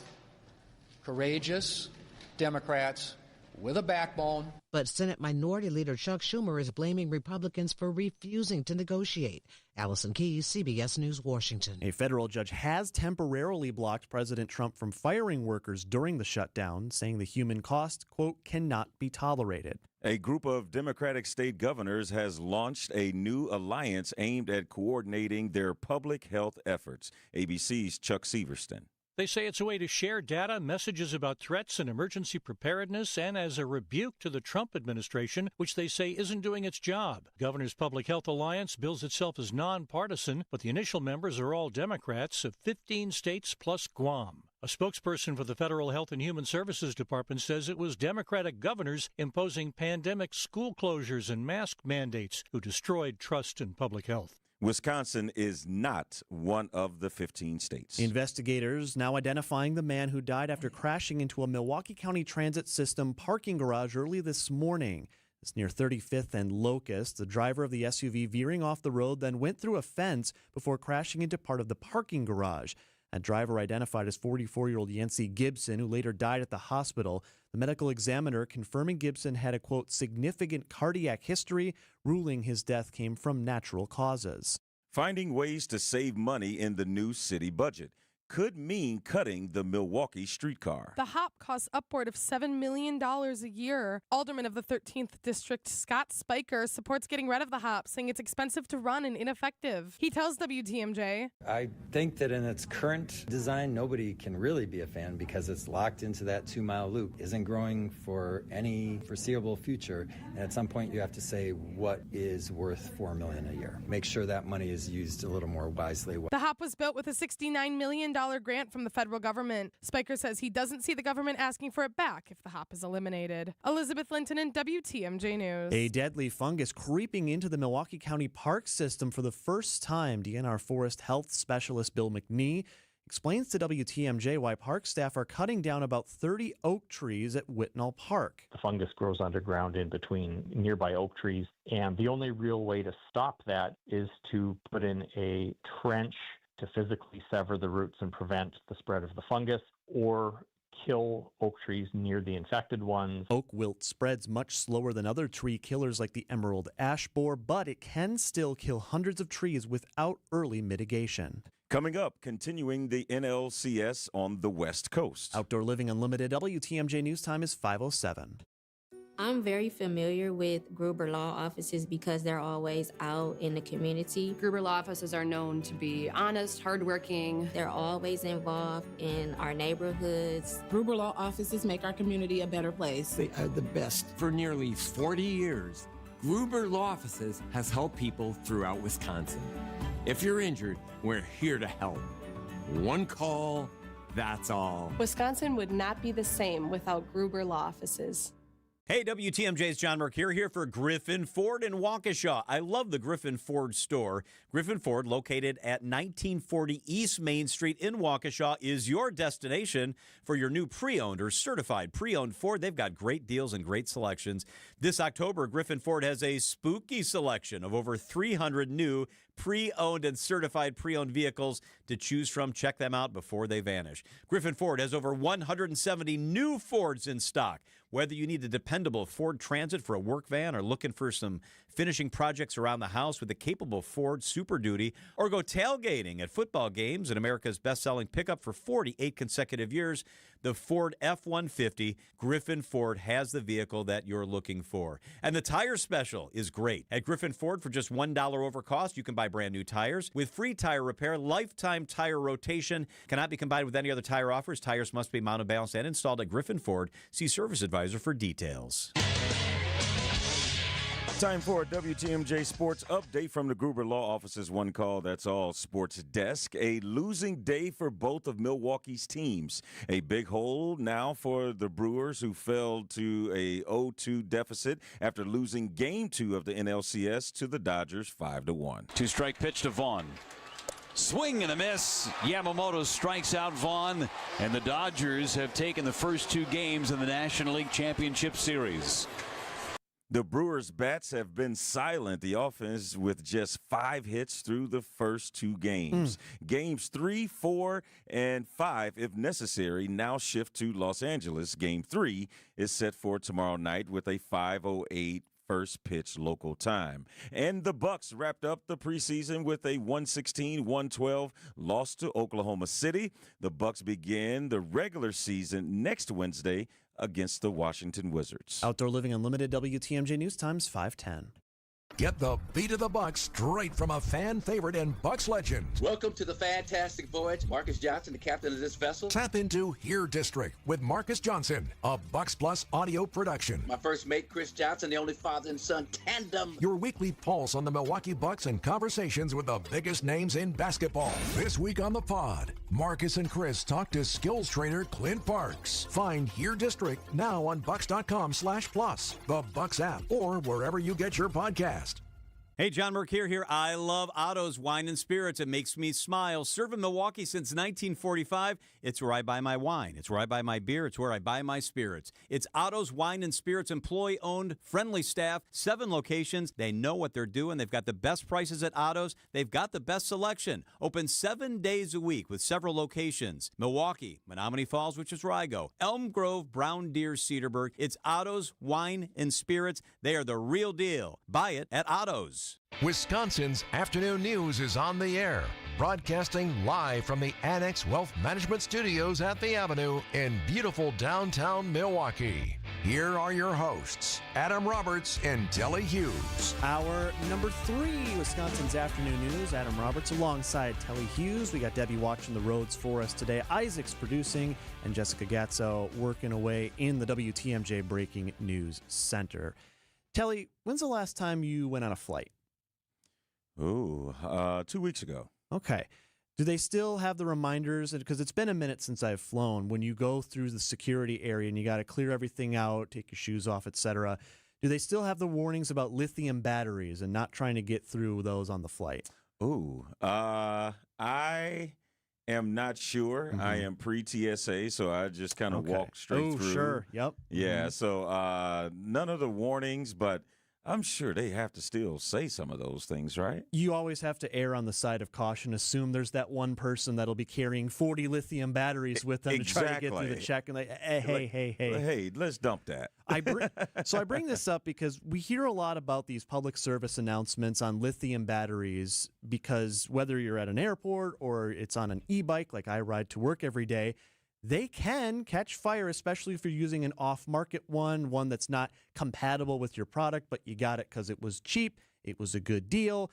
courageous Democrats with a backbone. But Senate Minority Leader Chuck Schumer is blaming Republicans for refusing to negotiate. Allison Keyes, CBS News, Washington. A federal judge has temporarily blocked President Trump from firing workers during the shutdown, saying the human cost, quote, cannot be tolerated. A group of Democratic state governors has launched a new alliance aimed at coordinating their public health efforts. ABC's Chuck Severston. They say it's a way to share data, messages about threats and emergency preparedness, and as a rebuke to the Trump administration, which they say isn't doing its job. Governor's Public Health Alliance bills itself as nonpartisan, but the initial members are all Democrats of 15 states plus Guam. A spokesperson for the Federal Health and Human Services Department says it was Democratic governors imposing pandemic school closures and mask mandates who destroyed trust in public health. Wisconsin is not one of the 15 states. Investigators now identifying the man who died after crashing into a Milwaukee County Transit System parking garage early this morning. It's near 35th and Locust. The driver of the SUV veering off the road then went through a fence before crashing into part of the parking garage. A driver identified as 44-year-old Yancey Gibson, who later died at the hospital. The medical examiner confirming Gibson had a, quote, significant cardiac history, ruling his death came from natural causes. Finding ways to save money in the new city budget could mean cutting the Milwaukee streetcar. The hop costs upward of $7 million a year. Alderman of the 13th District, Scott Spiker, supports getting rid of the hop, saying it's expensive to run and ineffective. He tells WTMJ, I think that in its current design, nobody can really be a fan because it's locked into that 2-mile loop, isn't growing for any foreseeable future. And at some point, you have to say what is worth $4 million a year. Make sure that money is used a little more wisely. The hop was built with a $69 million grant from the federal government. Spiker says he doesn't see the government asking for it back if the hop is eliminated. Elizabeth Linton in WTMJ News. A deadly fungus creeping into the Milwaukee County Park system for the first time. DNR Forest Health Specialist Bill McNee explains to WTMJ why park staff are cutting down about 30 oak trees at Whitnall Park. The fungus grows underground in between nearby oak trees, and the only real way to stop that is to put in a trench to physically sever the roots and prevent the spread of the fungus, or kill oak trees near the infected ones. Oak wilt spreads much slower than other tree killers like the emerald ash borer, but it can still kill hundreds of trees without early mitigation. Coming up, continuing the NLCS on the West Coast. Outdoor Living Unlimited, WTMJ News Time is 5:07. I'm very familiar with Gruber Law Offices because they're always out in the community. Gruber Law Offices are known to be honest, hardworking. They're always involved in our neighborhoods. Gruber Law Offices make our community a better place. They are the best. For nearly 40 years, Gruber Law Offices has helped people throughout Wisconsin. If you're injured, we're here to help. One call, that's all. Wisconsin would not be the same without Gruber Law Offices. Hey, WTMJ's John Mercure here for Griffin Ford in Waukesha. I love the Griffin Ford store. Griffin Ford, located at 1940 East Main Street in Waukesha, is your destination for your new pre-owned or certified pre-owned Ford. They've got great deals and great selections. This October, Griffin Ford has a spooky selection of over 300 new pre-owned and certified pre-owned vehicles to choose from. Check them out before they vanish. Griffin Ford has over 170 new Fords in stock. Whether you need a dependable Ford Transit for a work van or looking for some finishing projects around the house with a capable Ford Super Duty, or go tailgating at football games and America's best-selling pickup for 48 consecutive years, the Ford F-150, Griffin Ford has the vehicle that you're looking for. And the tire special is great. At Griffin Ford, for just $1 over cost, you can buy brand new tires. With free tire repair, lifetime tire rotation cannot be combined with any other tire offers. Tires must be mounted, balanced, and installed at Griffin Ford. See Service Advisor for details. Time for a WTMJ Sports update from the Gruber Law Office's One Call, That's All Sports Desk. A losing day for both of Milwaukee's teams. A big hole now for the Brewers, who fell to a 0-2 deficit after losing Game 2 of the NLCS to the Dodgers 5-1. Two-strike pitch to Vaughn. Swing and a miss. Yamamoto strikes out Vaughn, and the Dodgers have taken the first two games in the National League Championship Series. The Brewers' bats have been silent, the offense, with just 5 hits through the first 2 games. Games 3, 4, and 5, if necessary, now shift to Los Angeles. Game 3 is set for tomorrow night with a 5:08 first pitch local time. And the Bucks wrapped up the preseason with a 116-112 loss to Oklahoma City. The Bucks begin the regular season next Wednesday against the Washington Wizards. Outdoor Living Unlimited, WTMJ News Times 5:10. Get the beat of the Bucks straight from a fan favorite and Bucks legend. Welcome to the fantastic voyage. Marcus Johnson, the captain of this vessel. Tap into Here District with Marcus Johnson, a Bucks Plus audio production. My first mate, Chris Johnson, the only father and son tandem. Your weekly pulse on the Milwaukee Bucks and conversations with the biggest names in basketball. This week on the pod, Marcus and Chris talk to skills trainer Clint Parks. Find Here District now on bucks.com/plus, the Bucks app, or wherever you get your podcast. Hey, John Mercure here. I love Otto's Wine and Spirits. It makes me smile. Served in Milwaukee since 1945. It's where I buy my wine. It's where I buy my beer. It's where I buy my spirits. It's Otto's Wine and Spirits, employee-owned, friendly staff, 7 locations. They know what they're doing. They've got the best prices at Otto's. They've got the best selection. Open 7 days a week with several locations. Milwaukee, Menominee Falls, which is where I go. Elm Grove, Brown Deer, Cedarburg. It's Otto's Wine and Spirits. They are the real deal. Buy it at Otto's. Wisconsin's afternoon news is on the air, broadcasting live from the Annex Wealth Management Studios at the Avenue in beautiful downtown Milwaukee. Here are your hosts, Adam Roberts and Telly Hughes. Our number 3, Wisconsin's afternoon news. Adam Roberts alongside Telly Hughes. We got Debbie watching the roads for us today. Isaac's producing, and Jessica Gatzo working away in the WTMJ Breaking News Center. Telly, when's the last time you went on a flight? 2 weeks ago. Okay. Do they still have the reminders? Because it's been a minute since I've flown. When you go through the security area and you got to clear everything out, take your shoes off, etc., do they still have the warnings about lithium batteries and not trying to get through those on the flight? I am not sure. Mm-hmm. I am pre-TSA, so I just kind of walk straight through. Sure. Yep. Yeah, so none of the warnings, but I'm sure they have to still say some of those things, right? You always have to err on the side of caution. Assume there's that one person that'll be carrying 40 lithium batteries with them to try to get through the check. And hey, let's dump that. I bring this up because we hear a lot about these public service announcements on lithium batteries, because whether you're at an airport or it's on an e-bike like I ride to work every day, they can catch fire, especially if you're using an off-market one that's not compatible with your product, but you got it because it was cheap, it was a good deal,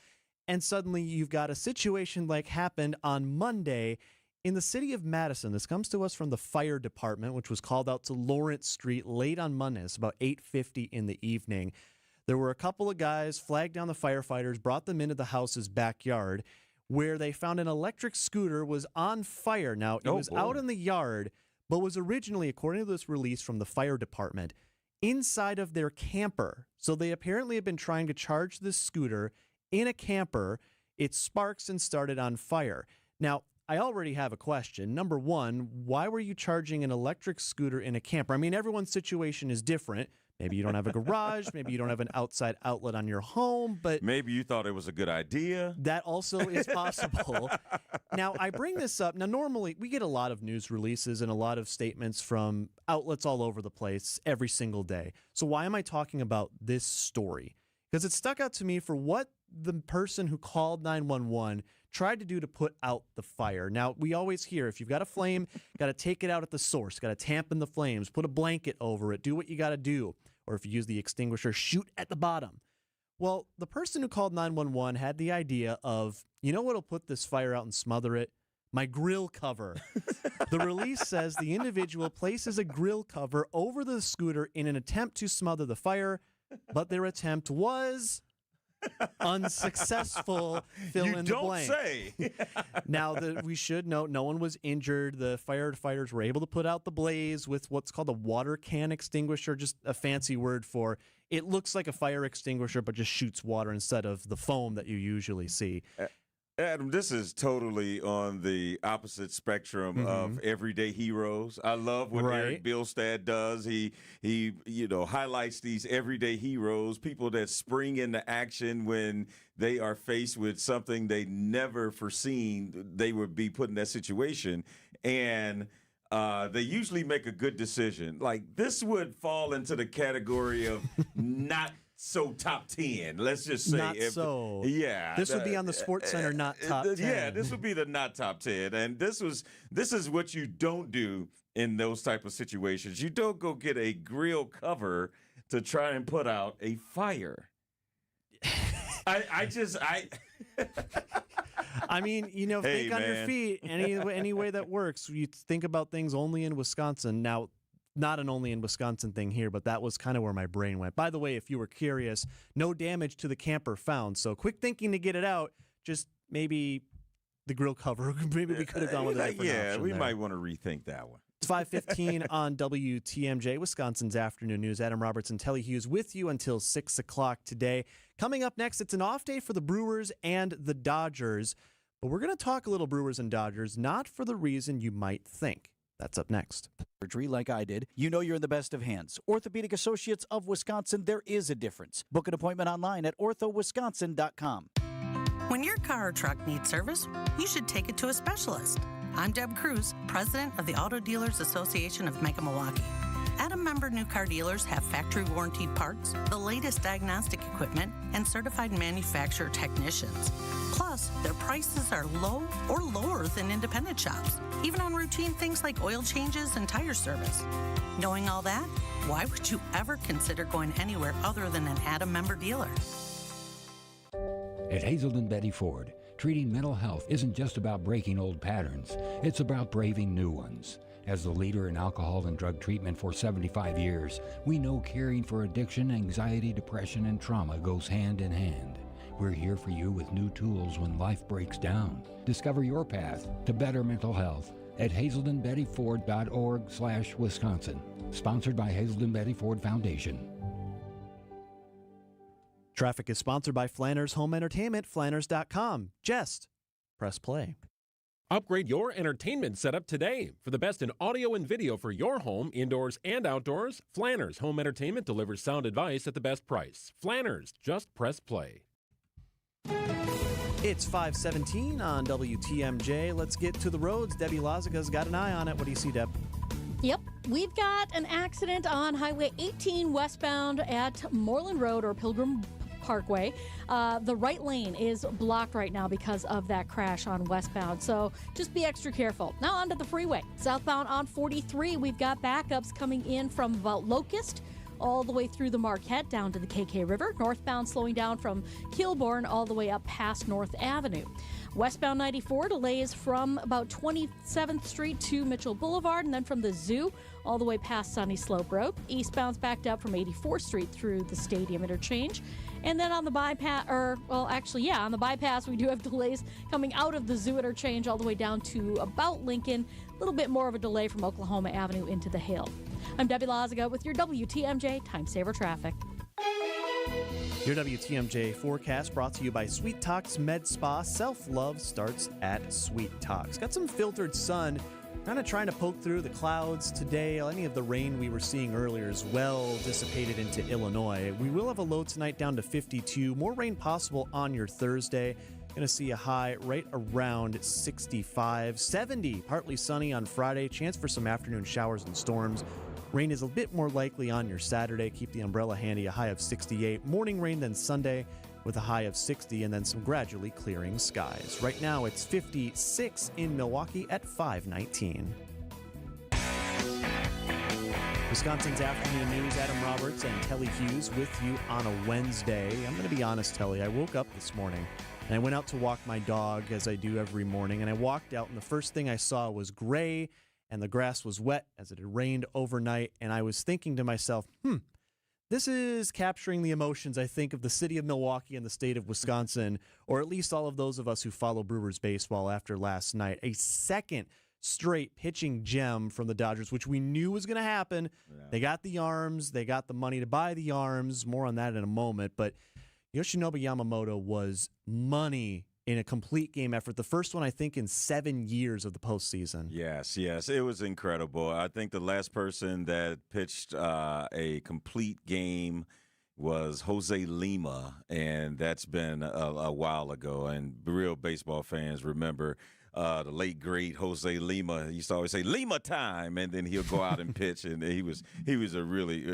and suddenly you've got a situation like happened on Monday in the city of Madison. This comes to us from the fire department, which was called out to Lawrence Street late on Monday. It's about 8:50 in the evening. There were a couple of guys, flagged down the firefighters, brought them into the house's backyard, where they found an electric scooter was on fire. Now, it was out in the yard, but was originally, according to this release from the fire department, inside of their camper. So they apparently have been trying to charge this scooter in a camper. It sparks and started on fire. Now, I already have a question. Number one, why were you charging an electric scooter in a camper? I mean, everyone's situation is different. Maybe you don't have a garage. Maybe you don't have an outside outlet on your home. But maybe you thought it was a good idea. That also is possible. Now, I bring this up. Now, normally we get a lot of news releases and a lot of statements from outlets all over the place every single day. So why am I talking about this story? Because it stuck out to me for what the person who called 911 tried to do to put out the fire. Now, we always hear if you've got a flame, got to take it out at the source, got to tampen the flames, put a blanket over it, do what you got to do. Or if you use the extinguisher, shoot at the bottom. Well, the person who called 911 had the idea of, you know what'll put this fire out and smother it? My grill cover. The release says the individual places a grill cover over the scooter in an attempt to smother the fire, but their attempt was unsuccessful. Fill in the blank. You don't say. Now, we should note no one was injured. The firefighters were able to put out the blaze with what's called a water can extinguisher, just a fancy word for it looks like a fire extinguisher, but just shoots water instead of the foam that you usually see. Adam, this is totally on the opposite spectrum of everyday heroes. I love what Eric Bilstad does. He highlights these everyday heroes, people that spring into action when they are faced with something they never foreseen they would be put in that situation. And they usually make a good decision. Like, this would fall into the category of not so top 10. Let's just say. Yeah. This would be on the Sports Center not top 10. Yeah, this would be the not top 10. And this is what you don't do in those type of situations. You don't go get a grill cover to try and put out a fire. I mean, think on your feet. Any way that works. You think about things only in Wisconsin. Now, not an only in Wisconsin thing here, but that was kind of where my brain went. By the way, if you were curious, no damage to the camper found. So quick thinking to get it out. Just maybe the grill cover. Maybe we could have gone with a different option we there. might want to rethink that one. It's 5:15 on WTMJ, Wisconsin's Afternoon News. Adam Roberts and Telly Hughes with you until 6 o'clock today. Coming up next, it's an off day for the Brewers and the Dodgers. But we're going to talk a little Brewers and Dodgers, not for the reason you might think. That's up next. Surgery like I did, you know you're in the best of hands. Orthopedic Associates of Wisconsin, there is a difference. Book an appointment online at orthowisconsin.com. When your car or truck needs service, you should take it to a specialist. I'm Deb Cruz, president of the Auto Dealers Association of Mega Milwaukee. Adam member new car dealers have factory warranted parts, the latest diagnostic equipment, and certified manufacturer technicians. Plus, their prices are low or lower than independent shops, even on routine things like oil changes and tire service. Knowing all that, why would you ever consider going anywhere other than an Adam member dealer? At Hazelden Betty Ford, treating mental health isn't just about breaking old patterns, it's about braving new ones. As the leader in alcohol and drug treatment for 75 years, we know caring for addiction, anxiety, depression, and trauma goes hand in hand. We're here for you with new tools when life breaks down. Discover your path to better mental health at hazeldenbettyford.org/Wisconsin. Sponsored by Hazelden Betty Ford Foundation. Traffic is sponsored by Flanners Home Entertainment, flanners.com. Just press play. Upgrade your entertainment setup today. For the best in audio and video for your home, indoors and outdoors, Flanners Home Entertainment delivers sound advice at the best price. Flanners, just press play. It's 5:17 on WTMJ. Let's get to the roads. Debbie Lazica's got an eye on it. What do you see, Deb? Yep, we've got an accident on Highway 18 westbound at Moreland Road or Pilgrim Parkway. The right lane is blocked right now because of that crash on westbound, so just be extra careful. Now onto the freeway. Southbound on 43, we've got backups coming in from about Locust all the way through the Marquette down to the KK River. Northbound slowing down from Kilbourne all the way up past North Avenue. Westbound 94 delays from about 27th Street to Mitchell Boulevard, and then from the Zoo all the way past Sunny Slope Road. Eastbound's backed up from 84th Street through the Stadium Interchange. And then on the bypass, on the bypass, we do have delays coming out of the Zoo Interchange all the way down to about Lincoln. A little bit more of a delay from Oklahoma Avenue into the Hill. I'm Debbie Lazica with your WTMJ Time Saver Traffic. Your WTMJ forecast brought to you by Sweet Talks Med Spa. Self-love starts at Sweet Talks. Got some filtered sun kind of trying to poke through the clouds today. Any of the rain we were seeing earlier is well dissipated into Illinois. We will have a low tonight down to 52. More rain possible on your Thursday. Going to see a high right around 65. 70, partly sunny on Friday. Chance for some afternoon showers and storms. Rain is a bit more likely on your Saturday. Keep the umbrella handy, a high of 68. Morning rain then Sunday with a high of 60, and then some gradually clearing skies. Right now it's 56 in Milwaukee at 5:19. Wisconsin's Afternoon News, Adam Roberts and Telly Hughes with you on a Wednesday. I'm going to be honest, Telly. I woke up this morning and I went out to walk my dog as I do every morning, and I walked out and the first thing I saw was gray and the grass was wet as it had rained overnight, and I was thinking to myself, this is capturing the emotions, I think, of the city of Milwaukee and the state of Wisconsin, or at least all of those of us who follow Brewers baseball after last night. A second straight pitching gem from the Dodgers, which we knew was going to happen. Yeah. They got the arms. They got the money to buy the arms. More on that in a moment. But Yoshinobu Yamamoto was money in a complete game effort. The first one, I think, in 7 years of the postseason. Yes. It was incredible. I think the last person that pitched a complete game was Jose Lima, and that's been a while ago. And real baseball fans remember the late, great Jose Lima. He used to always say, Lima time, and then he'll go out and pitch, and he was a really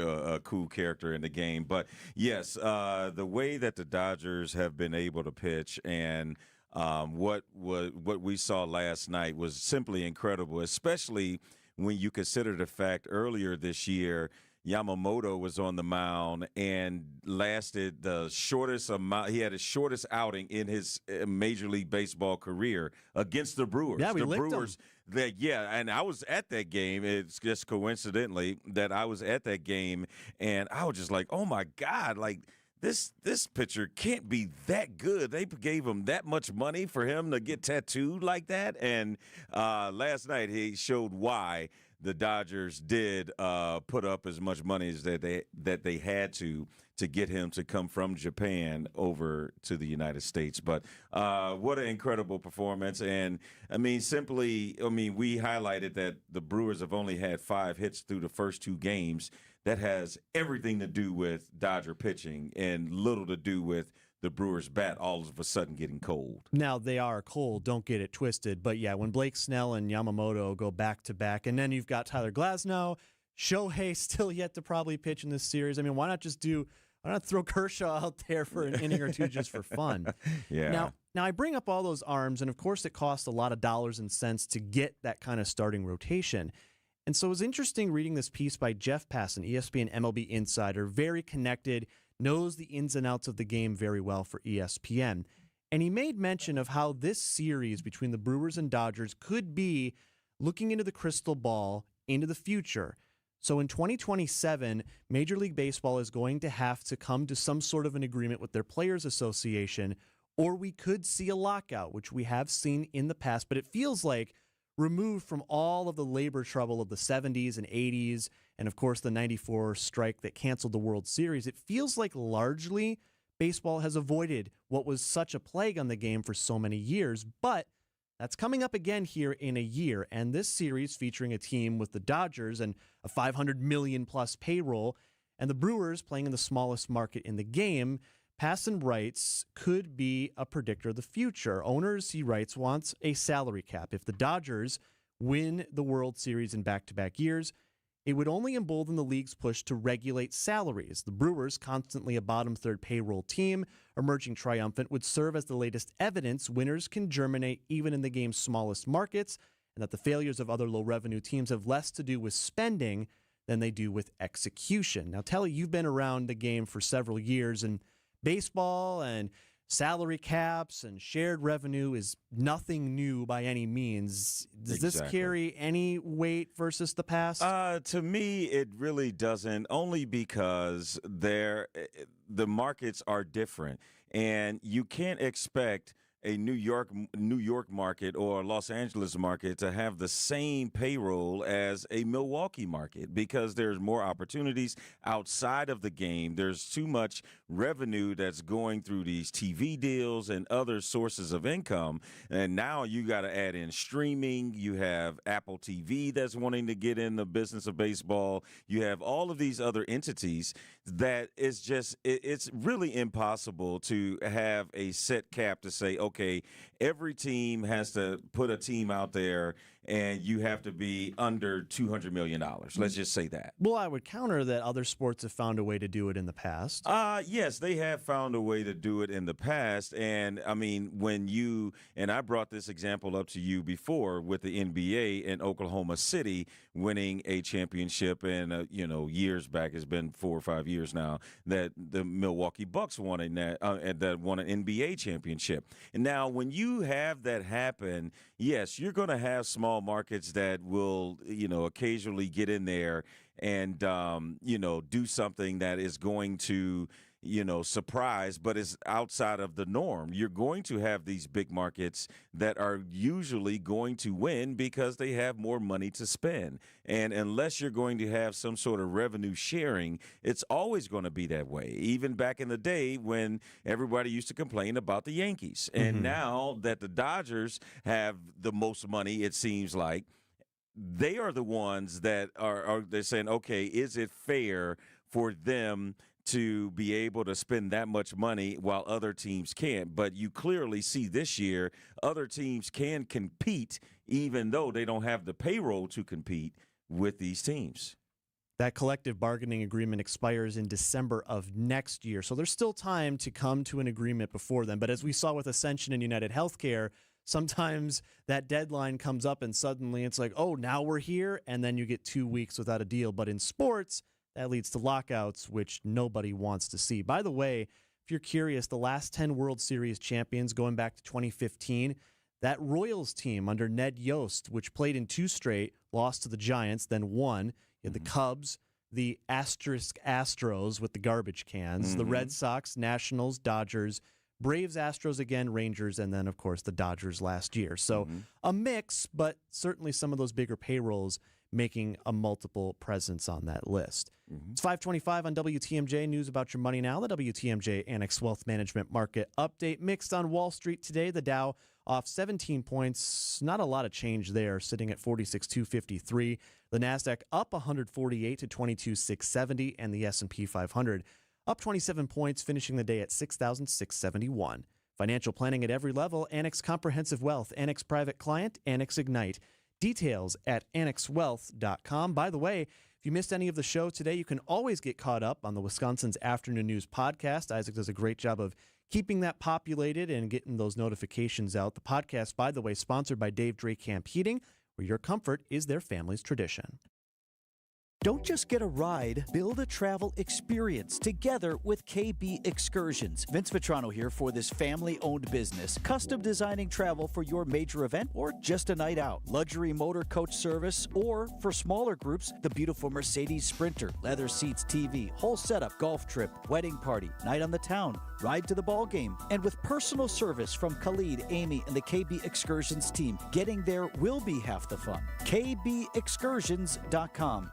cool character in the game. But, yes, the way that the Dodgers have been able to pitch and what we saw last night was simply incredible, especially when you consider the fact earlier this year, Yamamoto was on the mound and lasted the shortest amount. He had his shortest outing in his Major League Baseball career against the Brewers. Yeah, we the licked Brewers. And I was at that game. It's just coincidentally that I was at that game, and I was just like, oh my God, like this pitcher can't be that good. They gave him that much money for him to get tattooed like that. And last night he showed why the Dodgers did put up as much money as that they had to get him to come from Japan over to the United States. But what an incredible performance. And, we highlighted that the Brewers have only had 5 hits through the first 2 games. That has everything to do with Dodger pitching and little to do with the Brewers' bat all of a sudden getting cold. Now, they are cold, don't get it twisted. But, yeah, when Blake Snell and Yamamoto go back-to-back, and then you've got Tyler Glasnow, Shohei still yet to probably pitch in this series. Why not throw Kershaw out there for an inning or two just for fun? Yeah. Now, I bring up all those arms, and, of course, it costs a lot of dollars and cents to get that kind of starting rotation. And so it was interesting reading this piece by Jeff Passan, ESPN MLB insider, very connected, knows the ins and outs of the game very well for ESPN. And he made mention of how this series between the Brewers and Dodgers could be looking into the crystal ball into the future. So in 2027, Major League Baseball is going to have to come to some sort of an agreement with their Players Association, or we could see a lockout, which we have seen in the past. But it feels like, removed from all of the labor trouble of the 70s and 80s, and of course the 94 strike that canceled the World Series, it feels like largely baseball has avoided what was such a plague on the game for so many years. But that's coming up again here in a year, and this series featuring a team with the Dodgers and a $500 million plus payroll, and the Brewers playing in the smallest market in the game, Passan writes, could be a predictor of the future. Owners, he writes, wants a salary cap. If the Dodgers win the World Series in back-to-back years, it would only embolden the league's push to regulate salaries. The Brewers, constantly a bottom-third payroll team, emerging triumphant, would serve as the latest evidence winners can germinate even in the game's smallest markets, and that the failures of other low-revenue teams have less to do with spending than they do with execution. Now, Telly, you've been around the game for several years, and baseball and salary caps and shared revenue is nothing new by any means. Does this carry any weight versus the past? To me, it really doesn't, only because the markets are different, and you can't expect a New York market or a Los Angeles market to have the same payroll as a Milwaukee market, because there's more opportunities outside of the game. There's too much revenue that's going through these TV deals and other sources of income. And now you got to add in streaming. You have Apple TV that's wanting to get in the business of baseball. You have all of these other entities that is just, it's really impossible to have a set cap to say, okay, every team has to put a team out there and you have to be under $200 million. Let's just say that. Well, I would counter that other sports have found a way to do it in the past. Yes, they have found a way to do it in the past. And I brought this example up to you before with the NBA in Oklahoma City winning a championship, and years back, it's been 4 or 5 years now, that the Milwaukee Bucks won an NBA championship. And now when you have that happen, yes, you're going to have small markets that will, occasionally get in there and, do something that is going to, surprise, but is outside of the norm. You're going to have these big markets that are usually going to win because they have more money to spend. And unless you're going to have some sort of revenue sharing, it's always going to be that way. Even back in the day when everybody used to complain about the Yankees. And now that the Dodgers have the most money, it seems like, they are the ones that they're saying, okay, is it fair for them to be able to spend that much money while other teams can't? But you clearly see this year other teams can compete even though they don't have the payroll to compete with these teams. That collective bargaining agreement expires in December of next year, so there's still time to come to an agreement before then. But as we saw with Ascension and United Healthcare, sometimes that deadline comes up and suddenly it's like, oh, now we're here, and then you get 2 weeks without a deal. But in sports, that leads to lockouts, which nobody wants to see. By the way, if you're curious, the last 10 World Series champions going back to 2015, that Royals team under Ned Yost, which played in 2 straight, lost to the Giants, then won. You had the Cubs, the Astros with the garbage cans, the Red Sox, Nationals, Dodgers, Braves, Astros again, Rangers, and then, of course, the Dodgers last year. So a mix, but certainly some of those bigger payrolls making a multiple presence on that list. It's 5:25 on WTMJ. News about your money now. The WTMJ Annex Wealth Management Market Update. Mixed on Wall Street today. The Dow off 17 points. Not a lot of change there, sitting at 46,253. The NASDAQ up 148 to 22,670. And the S&P 500 up 27 points, finishing the day at 6,671. Financial planning at every level. Annex Comprehensive Wealth, Annex Private Client, Annex Ignite. Details at annexwealth.com. By the way, if you missed any of the show today, you can always get caught up on the Wisconsin's Afternoon News podcast. Isaac does a great job of keeping that populated and getting those notifications out. The podcast, by the way, sponsored by Dave Drake Camp Heating, where your comfort is their family's tradition. Don't just get a ride, build a travel experience together with KB Excursions. Vince Vitrano here for this family-owned business. Custom designing travel for your major event or just a night out. Luxury motor coach service, or for smaller groups, the beautiful Mercedes Sprinter, leather seats, TV, whole setup, golf trip, wedding party, night on the town, ride to the ball game. And with personal service from Khalid, Amy, and the KB Excursions team, getting there will be half the fun. KBExcursions.com.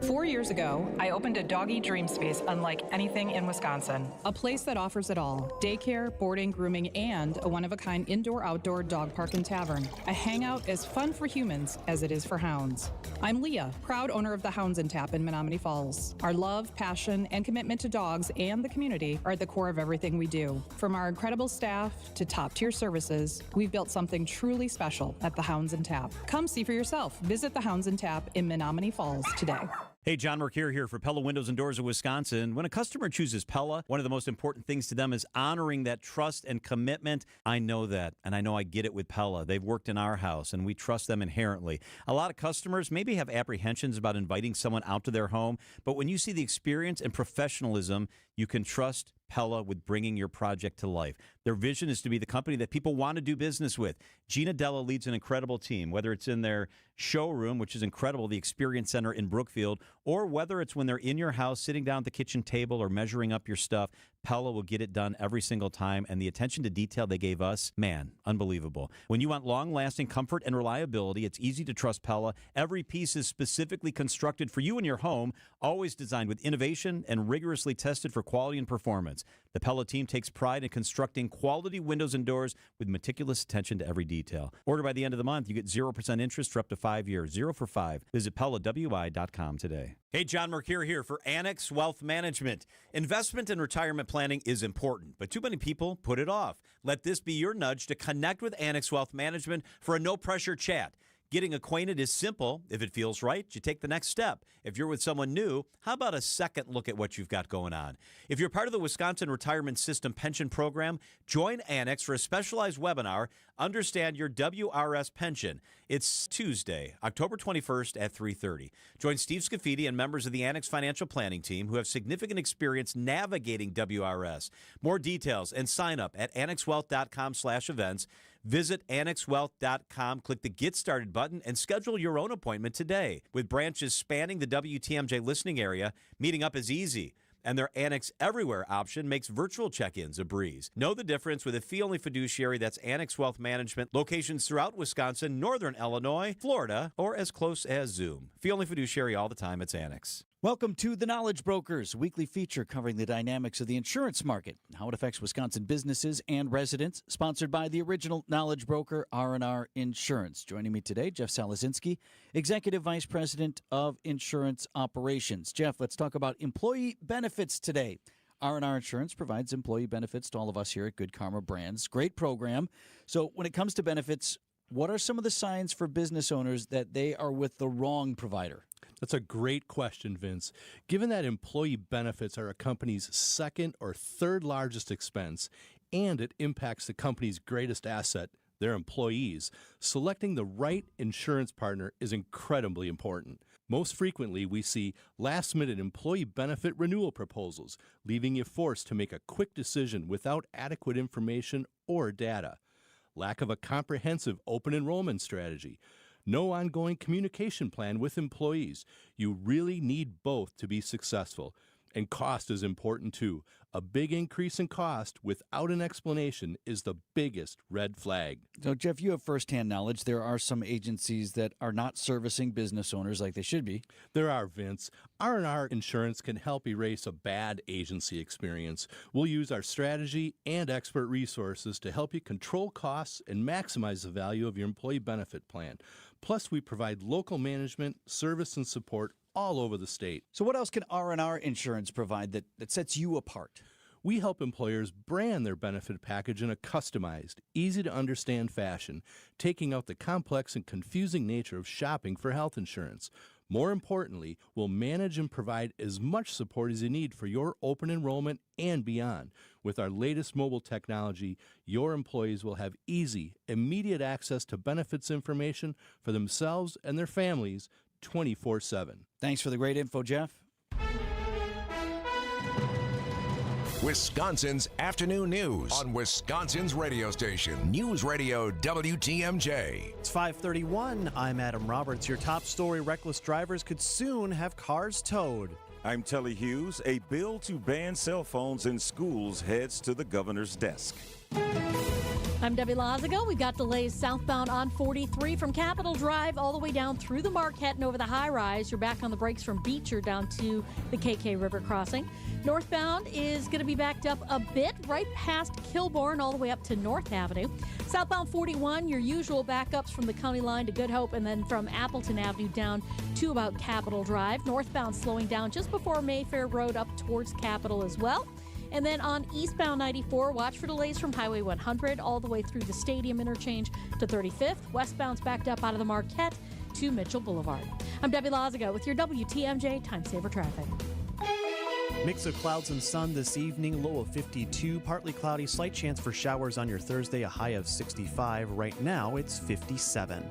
4 years ago, I opened a doggy dream space unlike anything in Wisconsin. A place that offers it all: daycare, boarding, grooming, and a one-of-a-kind indoor-outdoor dog park and tavern. A hangout as fun for humans as it is for hounds. I'm Leah, proud owner of the Hounds and Tap in Menominee Falls. Our love, passion, and commitment to dogs and the community are at the core of everything we do. From our incredible staff to top-tier services, we've built something truly special at the Hounds and Tap. Come see for yourself. Visit the Hounds and Tap in Menominee Falls today. Hey, John Mercure here for Pella Windows and Doors of Wisconsin. When a customer chooses Pella, one of the most important things to them is honoring that trust and commitment. I know that, and I know I get it with Pella. They've worked in our house, and we trust them inherently. A lot of customers maybe have apprehensions about inviting someone out to their home, but when you see the experience and professionalism, you can trust Pella with bringing your project to life. Their vision is to be the company that people want to do business with. Gina Della leads an incredible team, whether it's in their showroom, which is incredible, the Experience Center in Brookfield, or whether it's when they're in your house, sitting down at the kitchen table or measuring up your stuff. Pella will get it done every single time, and the attention to detail they gave us, man, unbelievable. When you want long-lasting comfort and reliability, it's easy to trust Pella. Every piece is specifically constructed for you and your home, always designed with innovation and rigorously tested for quality and performance. The Pella team takes pride in constructing quality windows and doors with meticulous attention to every detail. Order by the end of the month. You get 0% interest for up to 5 years. 0 for 5. Visit PellaWI.com today. Hey, John Mercure here for Annex Wealth Management. Investment and retirement planning is important, but too many people put it off. Let this be your nudge to connect with Annex Wealth Management for a no-pressure chat. Getting acquainted is simple. If it feels right, you take the next step. If you're with someone new, how about a second look at what you've got going on? If you're part of the Wisconsin Retirement System Pension Program, join Annex for a specialized webinar, Understand Your WRS Pension. It's Tuesday, October 21st at 3:30. Join Steve Scafidi and members of the Annex Financial Planning Team who have significant experience navigating WRS. More details and sign up at annexwealth.com/events. Visit annexwealth.com, click the Get Started button, and schedule your own appointment today. With branches spanning the WTMJ listening area, meeting up is easy. And their Annex Everywhere option makes virtual check-ins a breeze. Know the difference with a fee-only fiduciary. That's Annex Wealth Management. Locations throughout Wisconsin, northern Illinois, Florida, or as close as Zoom. Fee-only fiduciary all the time. It's Annex. Welcome to The Knowledge Brokers, a weekly feature covering the dynamics of the insurance market and how it affects Wisconsin businesses and residents, sponsored by the original Knowledge Broker, R&R Insurance. Joining me today, Jeff Salazinski, Executive Vice President of Insurance Operations. Jeff, let's talk about employee benefits today. R&R Insurance provides employee benefits to all of us here at Good Karma Brands. Great program. So when it comes to benefits, what are some of the signs for business owners that they are with the wrong provider? That's a great question, Vince. Given that employee benefits are a company's second or third largest expense, and it impacts the company's greatest asset, their employees, selecting the right insurance partner is incredibly important. Most frequently, we see last-minute employee benefit renewal proposals, leaving you forced to make a quick decision without adequate information or data. Lack of a comprehensive open enrollment strategy. No ongoing communication plan with employees. You really need both to be successful. And cost is important too. A big increase in cost without an explanation is the biggest red flag. So, Jeff, you have firsthand knowledge. There are some agencies that are not servicing business owners like they should be. There are, Vince. R&R Insurance can help erase a bad agency experience. We'll use our strategy and expert resources to help you control costs and maximize the value of your employee benefit plan. Plus, we provide local management, service, and support all over the state. So what else can R&R Insurance provide that sets you apart? We help employers brand their benefit package in a customized, easy-to-understand fashion, taking out the complex and confusing nature of shopping for health insurance. More importantly, we'll manage and provide as much support as you need for your open enrollment and beyond. With our latest mobile technology, your employees will have easy, immediate access to benefits information for themselves and their families 24/7. Thanks for the great info, Jeff. Wisconsin's afternoon news on Wisconsin's radio station, News Radio WTMJ. It's 5:31. I'm Adam Roberts. Your top story: reckless drivers could soon have cars towed. I'm Telly Hughes. A bill to ban cell phones in schools heads to the governor's desk. I'm Debbie Lazago. We've got delays southbound on 43 from Capitol Drive all the way down through the Marquette and over the high rise. You're back on the brakes from Beecher down to the KK River crossing. Northbound is going to be backed up a bit right past Kilbourne all the way up to North Avenue. Southbound 41, your usual backups from the county line to Good Hope and then from Appleton Avenue down to about Capitol Drive. Northbound slowing down just before Mayfair Road up towards Capitol as well. And then on eastbound 94, watch for delays from Highway 100 all the way through the Stadium interchange to 35th. Westbound's backed up out of the Marquette to Mitchell Boulevard. I'm Debbie Lazago with your WTMJ Time Saver Traffic. Mix of clouds and sun this evening, low of 52. Partly cloudy, slight chance for showers on your Thursday, a high of 65. Right now, it's 57.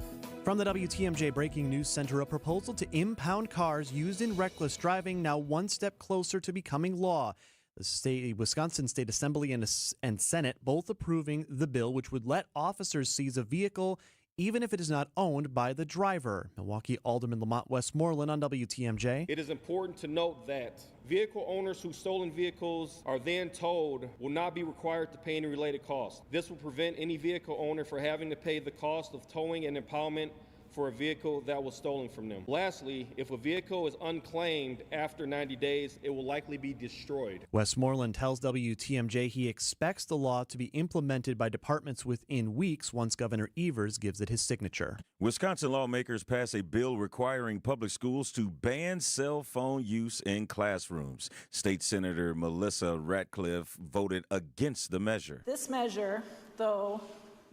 From the WTMJ Breaking News Center, a proposal to impound cars used in reckless driving now one step closer to becoming law. The Wisconsin State Assembly and Senate both approving the bill, which would let officers seize a vehicle even if it is not owned by the driver. Milwaukee Alderman Lamont Westmoreland on WTMJ. It is important to note that vehicle owners whose stolen vehicles are then towed will not be required to pay any related costs. This will prevent any vehicle owner from having to pay the cost of towing and impoundment for a vehicle that was stolen from them. Lastly, if a vehicle is unclaimed after 90 days, it will likely be destroyed. Westmoreland tells WTMJ he expects the law to be implemented by departments within weeks once Governor Evers gives it his signature. Wisconsin lawmakers pass a bill requiring public schools to ban cell phone use in classrooms. State Senator Melissa Ratcliffe voted against the measure. This measure, though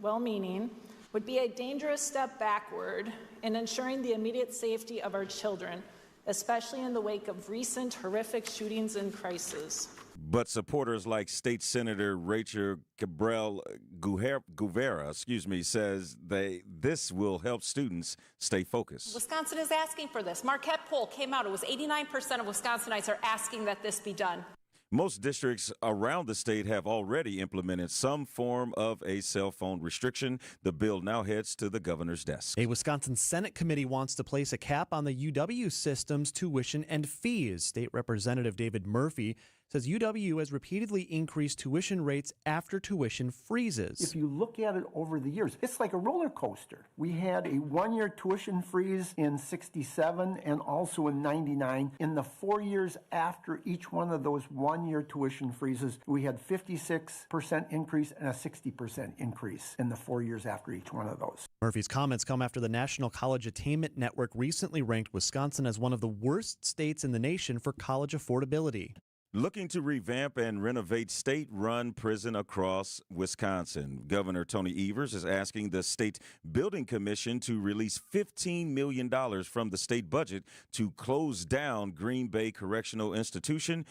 well-meaning, would be a dangerous step backward in ensuring the immediate safety of our children, especially in the wake of recent horrific shootings and crises. But supporters like State Senator Rachel Cabral Guevara, says this will help students stay focused. Wisconsin is asking for this. Marquette poll came out. It was 89% of Wisconsinites are asking that this be done. Most districts around the state have already implemented some form of a cell phone restriction. The bill now heads to the governor's desk. A Wisconsin Senate committee wants to place a cap on the UW system's tuition and fees. State Representative David Murphy says UW has repeatedly increased tuition rates after tuition freezes. If you look at it over the years, it's like a roller coaster. We had a one-year tuition freeze in 67 and also in 99. In the 4 years after each one of those one-year tuition freezes, we had 56% increase and a 60% increase in the 4 years after each one of those. Murphy's comments come after the National College Attainment Network recently ranked Wisconsin as one of the worst states in the nation for college affordability. Looking to revamp and renovate state-run prison across Wisconsin. Governor Tony Evers is asking the State Building Commission to release $15 million from the state budget to close down Green Bay Correctional Institution,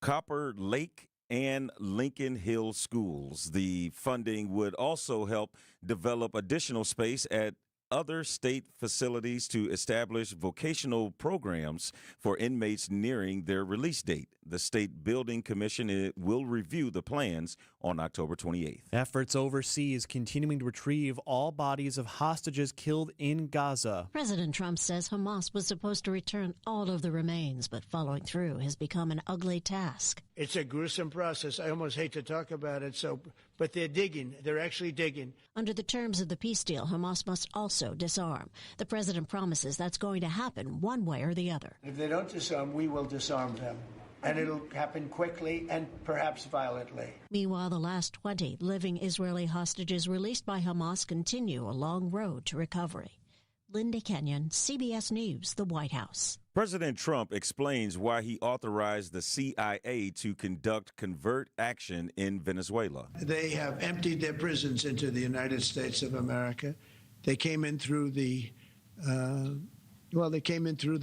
Copper Lake, and Lincoln Hill schools. The funding would also help develop additional space at other state facilities to establish vocational programs for inmates nearing their release date. The State Building Commission will review the plans on October 28th. Efforts overseas continuing to retrieve all bodies of hostages killed in Gaza. President Trump says Hamas was supposed to return all of the remains, but following through has become an ugly task. It's a gruesome process. I almost hate to talk about it, but they're digging. They're actually digging. Under the terms of the peace deal, Hamas must also disarm. The president promises that's going to happen one way or the other. If they don't disarm, we will disarm them. And it'll happen quickly and perhaps violently. Meanwhile, the last 20 living Israeli hostages released by Hamas continue a long road to recovery. Linda Kenyon, CBS News, the White House. President Trump explains why he authorized the CIA to conduct covert action in Venezuela. They have emptied their prisons into the United States of America. They came in through the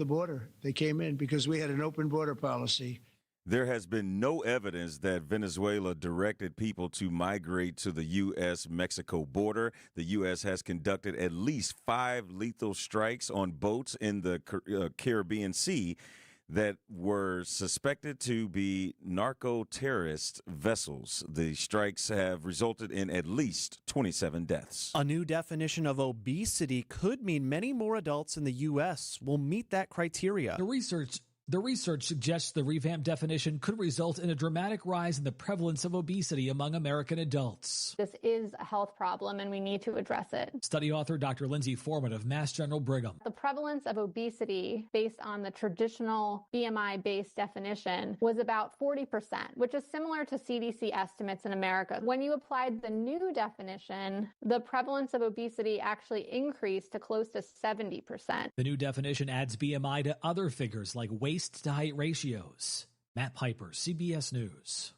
border. They came in because we had an open border policy. There has been no evidence that Venezuela directed people to migrate to the U.S.-Mexico border. The U.S. has conducted at least 5 lethal strikes on boats in the Caribbean Sea that were suspected to be narco-terrorist vessels. The strikes have resulted in at least 27 deaths. A new definition of obesity could mean many more adults in the U.S. will meet that criteria. The research suggests the revamped definition could result in a dramatic rise in the prevalence of obesity among American adults. This is a health problem and we need to address it. Study author Dr. Lindsay Foreman of Mass General Brigham. The prevalence of obesity based on the traditional BMI-based definition was about 40%, which is similar to CDC estimates in America. When you applied the new definition, the prevalence of obesity actually increased to close to 70%. The new definition adds BMI to other figures like waist to height ratios. Matt Piper, CBS News.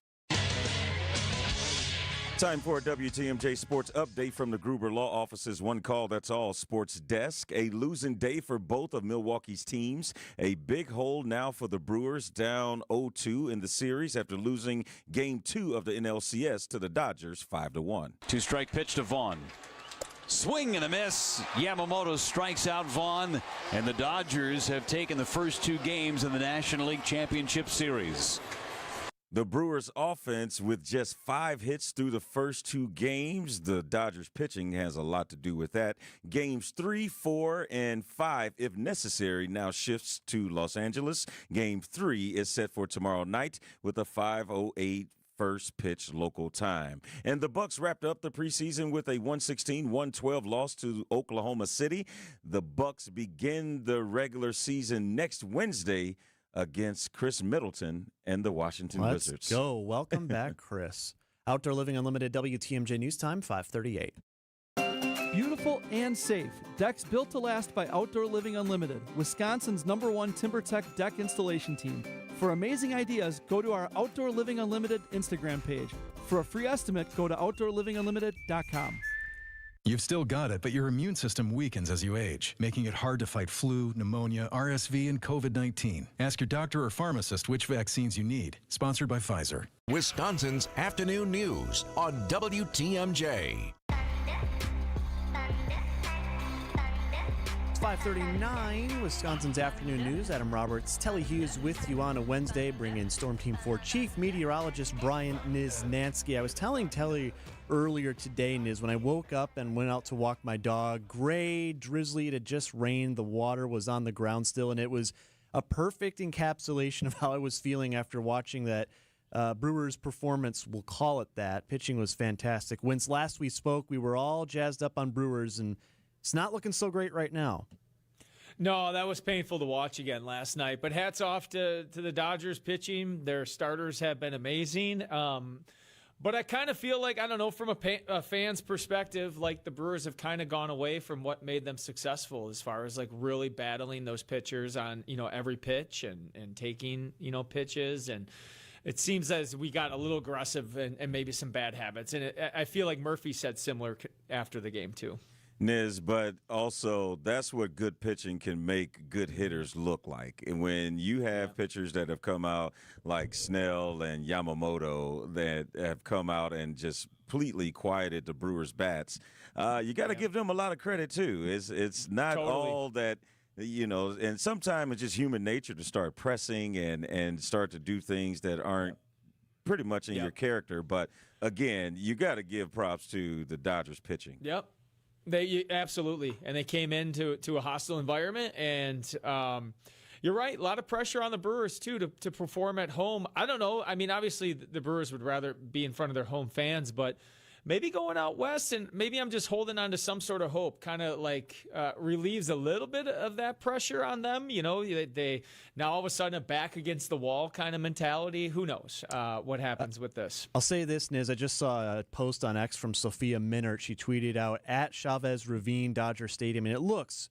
Time for a WTMJ Sports update from the Gruber Law Office's One Call That's All Sports Desk. A losing day for both of Milwaukee's teams. A big hole now for the Brewers, down 0-2 in the series after losing Game 2 of the NLCS to the Dodgers 5-1. 2-strike pitch to Vaughn. Swing and a miss. Yamamoto strikes out Vaughn, and the Dodgers have taken the first 2 games in the National League Championship Series. The Brewers' offense with just 5 hits through the first 2 games. The Dodgers' pitching has a lot to do with that. Games 3, 4, and 5, if necessary, now shifts to Los Angeles. Game 3 is set for tomorrow night with a 5:08 first pitch local time. And the Bucks wrapped up the preseason with a 116-112 loss to Oklahoma City. The Bucks begin the regular season next Wednesday against Chris Middleton and the Washington Wizards. Let's go. Welcome back, Chris. Outdoor Living Unlimited, WTMJ News Time, 5:38. Beautiful and safe. Decks built to last by Outdoor Living Unlimited, Wisconsin's #1 TimberTech deck installation team. For amazing ideas, go to our Outdoor Living Unlimited Instagram page. For a free estimate, go to OutdoorLivingUnlimited.com. You've still got it, but your immune system weakens as you age, making it hard to fight flu, pneumonia, RSV, and COVID-19. Ask your doctor or pharmacist which vaccines you need. Sponsored by Pfizer. Wisconsin's Afternoon News on WTMJ. It's 5:39, Wisconsin's Afternoon News. Adam Roberts, Telly Hughes with you on a Wednesday, bringing Storm Team 4 Chief Meteorologist Brian Niznansky. I was telling Telly earlier today, Niz, when I woke up and went out to walk my dog, gray, drizzly, it had just rained, the water was on the ground still, and it was a perfect encapsulation of how I was feeling after watching that Brewers performance, we'll call it that. Pitching was fantastic. Whence last we spoke, we were all jazzed up on Brewers, and it's not looking so great right now. No, that was painful to watch again last night. But hats off to the Dodgers pitching. Their starters have been amazing. But I kind of feel like, I don't know, from a fan's perspective, like the Brewers have kind of gone away from what made them successful as far as like really battling those pitchers on, every pitch and taking, pitches. And it seems as we got a little aggressive and maybe some bad habits. And I feel like Murphy said similar after the game too. Niz, but also that's what good pitching can make good hitters look like. And when you have pitchers that have come out like Snell and Yamamoto that have come out and just completely quieted the Brewers' bats. You got to give them a lot of credit too. It's not all that. And sometimes it's just human nature to start pressing and start to do things that aren't pretty much in your character. But again, you got to give props to the Dodgers pitching. Yep. Absolutely. And they came into a hostile environment, and you're right, a lot of pressure on the Brewers too to perform at home. I don't know. I mean, obviously the Brewers would rather be in front of their home fans, but maybe going out west, and maybe I'm just holding on to some sort of hope, kind of like relieves a little bit of that pressure on them. They now all of a sudden a back against the wall kind of mentality. Who knows what happens with this? I'll say this, Niz. I just saw a post on X from Sophia Minert. She tweeted out at Chavez Ravine Dodger Stadium, and it looks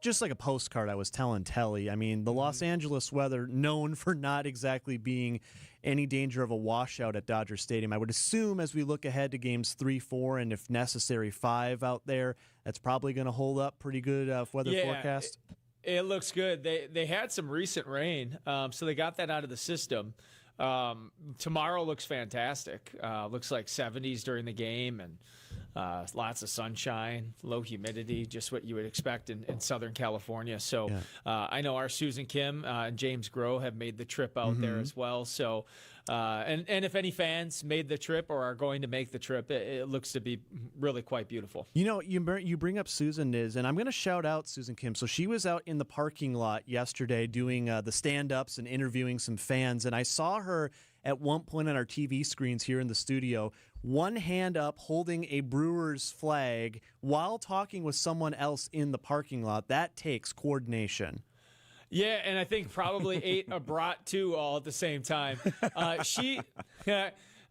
just like a postcard. I was telling Telly. I mean, the Los Angeles weather, known for not exactly being any danger of a washout at Dodger Stadium. I would assume as we look ahead to games 3, 4, and if necessary 5 out there, that's probably going to hold up pretty good weather forecast. It looks good. They had some recent rain, so they got that out of the system. Tomorrow looks fantastic. Looks like 70s during the game, and lots of sunshine, low humidity, just what you would expect in Southern California. So I know our Susan Kim and James Groh have made the trip out there as well. So and if any fans made the trip or are going to make the trip, it looks to be really quite beautiful. You bring up Susan, Niz, and I'm going to shout out Susan Kim. So she was out in the parking lot yesterday doing the stand-ups and interviewing some fans, and I saw her at one point on our TV screens here in the studio, one hand up holding a Brewers flag while talking with someone else in the parking lot. That takes coordination. Yeah, and I think probably ate a brat too all at the same time.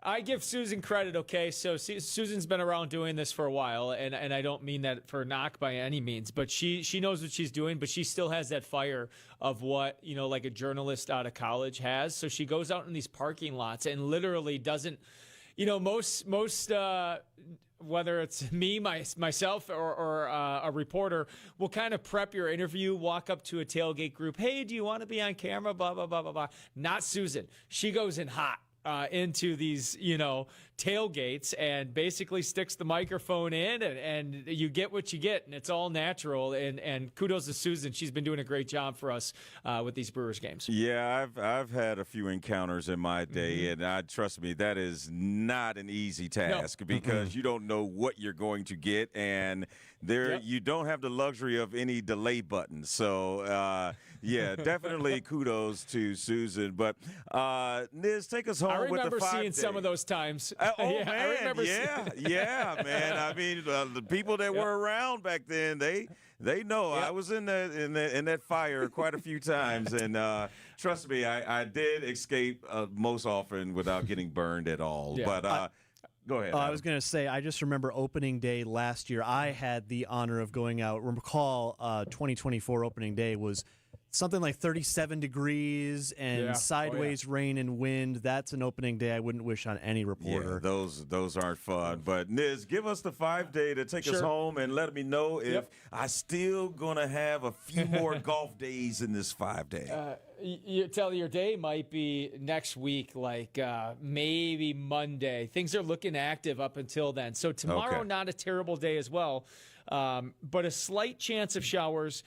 I give Susan credit, okay? So Susan's been around doing this for a while, and I don't mean that for a knock by any means, but she knows what she's doing, but she still has that fire of what, like a journalist out of college has. So she goes out in these parking lots and literally doesn't, most whether it's me, myself, or a reporter, will kind of prep your interview, walk up to a tailgate group. Hey, do you want to be on camera? Blah, blah, blah, blah, blah. Not Susan. She goes in hot into these, tailgates and basically sticks the microphone in, and you get what you get, and it's all natural. And kudos to Susan. She's been doing a great job for us with these Brewers games. Yeah, I've had a few encounters in my day, and trust me, that is not an easy task because you don't know what you're going to get, and you don't have the luxury of any delay buttons. So, definitely kudos to Susan. But Niz, take us home with the 5 I remember seeing some of those times. Man, man. I mean, the people that were around back then, they know I was in that fire quite a few times, and trust me, I did escape most often without getting burned at all. Yeah. But go ahead. I was going to say, I just remember opening day last year. I had the honor of going out. Recall 2024 opening day was something like 37 degrees and sideways rain and wind. That's an opening day I wouldn't wish on any reporter. Yeah, those aren't fun. But Niz, give us the 5-day to take us home and let me know if I still gonna have a few more golf days in this 5-day. Your day might be next week, like maybe Monday. Things are looking active up until then. So tomorrow, not a terrible day as well. But a slight chance of showers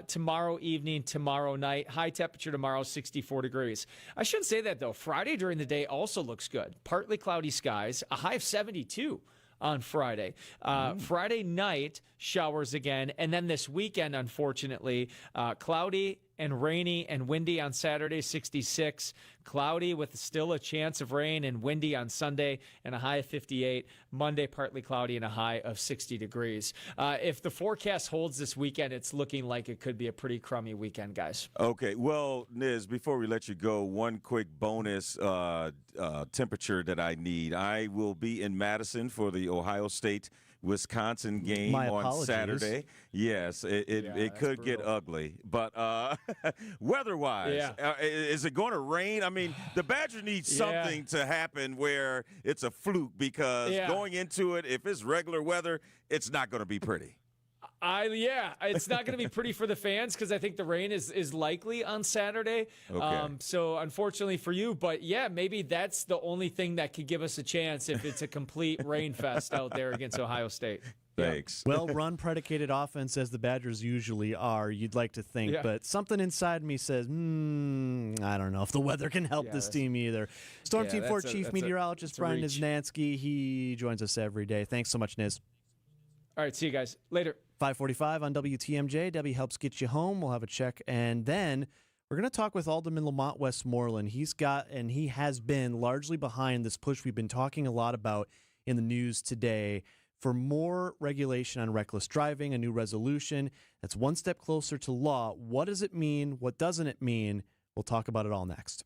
tomorrow evening, tomorrow night. High temperature tomorrow, 64 degrees. I shouldn't say that, though. Friday during the day also looks good. Partly cloudy skies, a high of 72 on Friday. Friday night, showers again. And then this weekend, unfortunately, cloudy and rainy and windy on Saturday, 66. Cloudy with still a chance of rain and windy on Sunday and a high of 58. Monday, partly cloudy and a high of 60 degrees. If the forecast holds this weekend, it's looking like it could be a pretty crummy weekend, guys. Okay. Well, Niz, before we let you go, one quick bonus temperature that I need. I will be in Madison for the Ohio State Wisconsin game on Saturday. Yes, it could get ugly, but weather-wise, is it going to rain? I mean, the Badgers need something to happen where it's a fluke because going into it, if it's regular weather, it's not going to be pretty. It's not going to be pretty for the fans because I think the rain is likely on Saturday. Okay. So unfortunately for you, but yeah, maybe that's the only thing that could give us a chance if it's a complete rain fest out there against Ohio State. Thanks. Well, run-predicated offense, as the Badgers usually are, you'd like to think. Yeah. But something inside me says, I don't know if the weather can help this team either. Storm Team 4 Chief Meteorologist Brian Niznansky, he joins us every day. Thanks so much, Niz. All right, see you guys later. 5:45 on WTMJ. Debbie helps get you home. We'll have a check. And then we're going to talk with Alderman Lamont Westmoreland. He's got, and he has been largely behind this push we've been talking a lot about in the news today for more regulation on reckless driving, a new resolution that's one step closer to law. What does it mean? What doesn't it mean? We'll talk about it all next.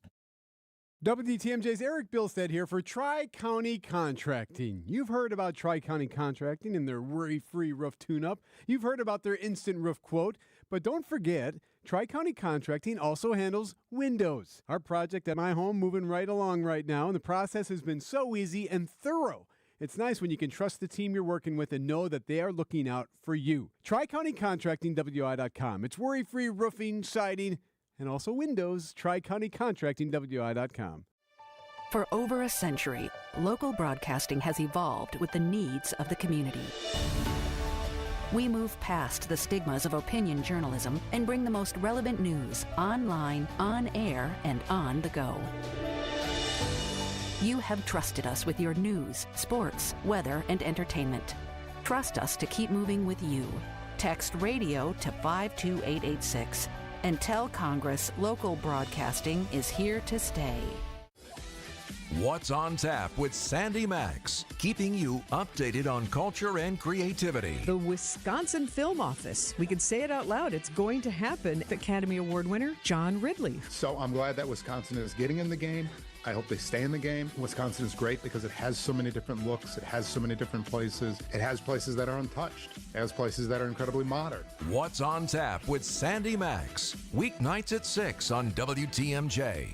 WTMJ's Eric Bilstead here for Tri-County Contracting. You've heard about Tri-County Contracting and their worry-free roof tune-up. You've heard about their instant roof quote. But don't forget, Tri-County Contracting also handles windows. Our project at my home moving right along right now, and the process has been so easy and thorough. It's nice when you can trust the team you're working with and know that they are looking out for you. Tri-County Contracting, WI.com. It's worry-free roofing, siding, and also windows. Tri-County Contracting, WI.com. For over a century, local broadcasting has evolved with the needs of the community. We move past the stigmas of opinion journalism and bring the most relevant news online, on air, and on the go. You have trusted us with your news, sports, weather, and entertainment. Trust us to keep moving with you. Text radio to 52886 and tell Congress local broadcasting is here to stay. What's on Tap with Sandy Max, keeping you updated on culture and creativity. The Wisconsin Film Office. We can say it out loud. It's going to happen. Academy Award winner John Ridley. So I'm glad that Wisconsin is getting in the game. I hope they stay in the game. Wisconsin is great because it has so many different looks. It has so many different places. It has places that are untouched. It has places that are incredibly modern. What's on Tap with Sandy Max. Weeknights at 6 on WTMJ.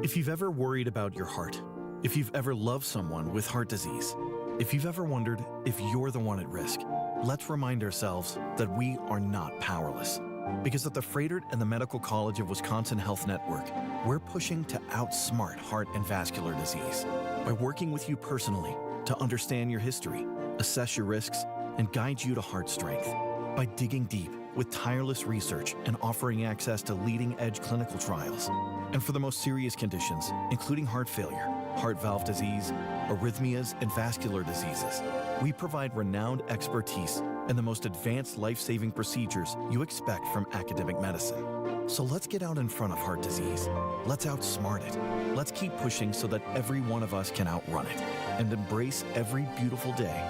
If you've ever worried about your heart, if you've ever loved someone with heart disease, if you've ever wondered if you're the one at risk, let's remind ourselves that we are not powerless. Because at the Froedtert and the Medical College of Wisconsin Health Network, we're pushing to outsmart heart and vascular disease by working with you personally to understand your history, assess your risks, and guide you to heart strength. By digging deep with tireless research and offering access to leading-edge clinical trials. And for the most serious conditions, including heart failure, heart valve disease, arrhythmias, and vascular diseases, we provide renowned expertise and the most advanced life-saving procedures you expect from academic medicine. So let's get out in front of heart disease. Let's outsmart it. Let's keep pushing so that every one of us can outrun it and embrace every beautiful day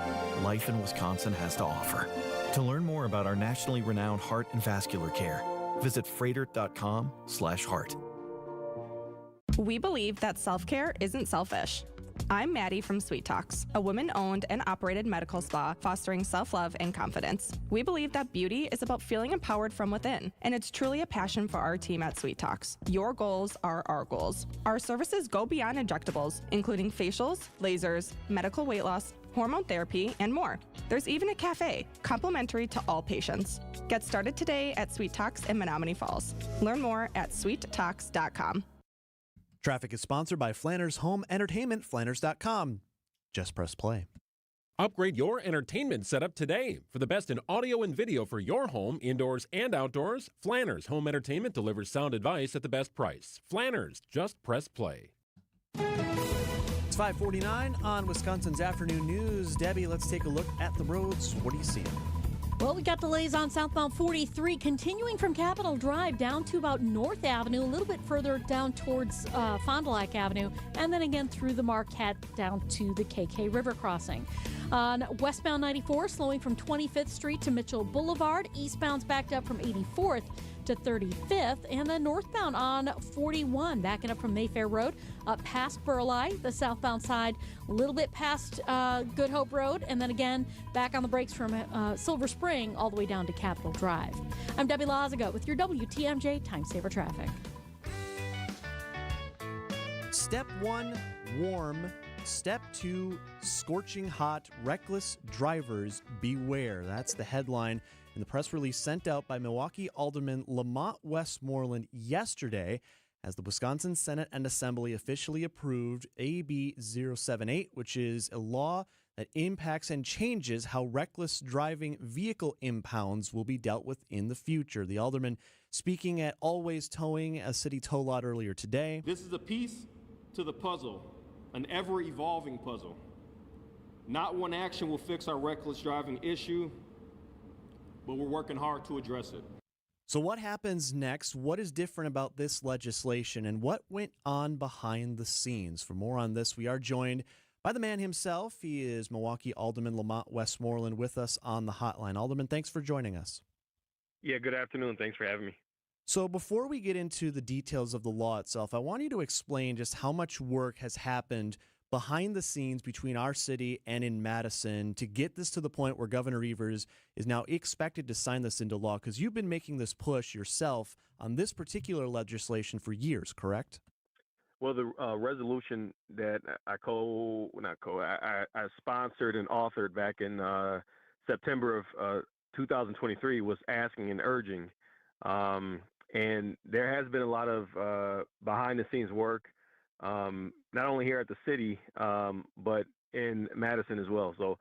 life in Wisconsin has to offer. To learn more about our nationally renowned heart and vascular care, visit froedtert.com/heart. We believe that self-care isn't selfish. I'm Maddie from Sweet Talks, a women-owned and operated medical spa fostering self-love and confidence. We believe that beauty is about feeling empowered from within, and it's truly a passion for our team at Sweet Talks. Your goals are our goals. Our services go beyond injectables, including facials, lasers, medical weight loss, hormone therapy, and more. There's even a cafe, complimentary to all patients. Get started today at Sweet Talks in Menominee Falls. Learn more at sweettalks.com. Traffic is sponsored by Flanners Home Entertainment, Flanners.com. Just press play. Upgrade your entertainment setup today. For the best in audio and video for your home, indoors and outdoors, Flanners Home Entertainment delivers sound advice at the best price. Flanners, just press play. It's 5:49 on Wisconsin's Afternoon News. Debbie, let's take a look at the roads. What are you seeing? Well, we got delays on southbound 43, continuing from Capitol Drive down to about North Avenue, a little bit further down towards Fond du Lac Avenue, and then again through the Marquette down to the KK River crossing. On westbound 94, slowing from 25th Street to Mitchell Boulevard, eastbound's backed up from 84th to 35th, and then northbound on 41, backing up from Mayfair Road up past Burleigh, the southbound side a little bit past Good Hope Road, and then again back on the brakes from Silver Spring all the way down to Capitol Drive. I'm Debbie Lazaga with your WTMJ Time Saver Traffic. Step 1, warm. Step 2, scorching hot, reckless drivers beware. That's the headline in the press release sent out by Milwaukee Alderman Lamont Westmoreland yesterday as the Wisconsin Senate and Assembly officially approved AB 078, which is a law that impacts and changes how reckless driving vehicle impounds will be dealt with in the future. The alderman speaking at Always Towing, a city tow lot earlier today. This is a piece to the puzzle, an ever-evolving puzzle. Not one action will fix our reckless driving issue, but we're working hard to address it. So what happens next? What is different about this legislation, and what went on behind the scenes? For more on this, we are joined by the man himself. He is Milwaukee Alderman Lamont Westmoreland with us on the hotline. Alderman, thanks for joining us. Yeah, good afternoon. Thanks for having me. So before we get into the details of the law itself, I want you to explain just how much work has happened behind the scenes between our city and in Madison to get this to the point where Governor Evers is now expected to sign this into law, because you've been making this push yourself on this particular legislation for years, correct? Well, the resolution that I sponsored and authored back in September of 2023 was asking and urging. And there has been a lot of behind-the-scenes work, not only here at the city, but in Madison as well. So,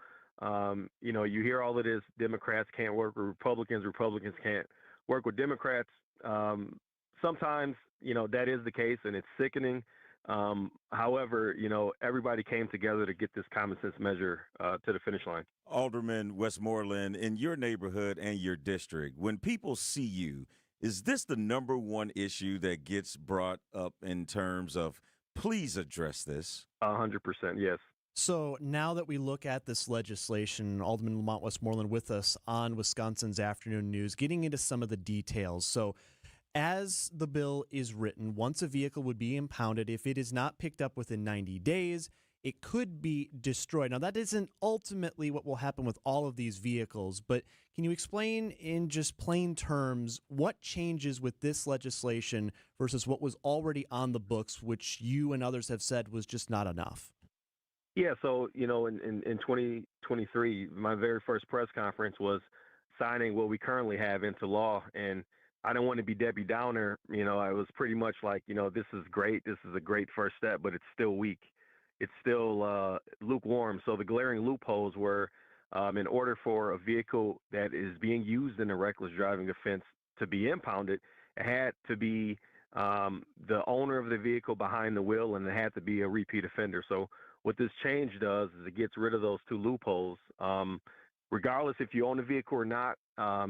you hear all of this, Democrats can't work with Republicans, Republicans can't work with Democrats. Sometimes, that is the case, and it's sickening. However, everybody came together to get this common sense measure to the finish line. Alderman Westmoreland, in your neighborhood and your district, when people see you, is this the number one issue that gets brought up in terms of, please address this? 100%, yes. So now that we look at this legislation, Alderman Lamont Westmoreland with us on Wisconsin's Afternoon News, getting into some of the details. So as the bill is written, once a vehicle would be impounded, if it is not picked up within 90 days, it could be destroyed. Now, that isn't ultimately what will happen with all of these vehicles, but can you explain in just plain terms what changes with this legislation versus what was already on the books, which you and others have said was just not enough? Yeah, so, in 2023, my very first press conference was signing what we currently have into law, and I don't want to be Debbie Downer. I was pretty much like, this is great. This is a great first step, but it's still weak. It's still lukewarm. So the glaring loopholes were, in order for a vehicle that is being used in a reckless driving offense to be impounded, it had to be the owner of the vehicle behind the wheel, and it had to be a repeat offender. So what this change does is it gets rid of those two loopholes. Regardless if you own a vehicle or not,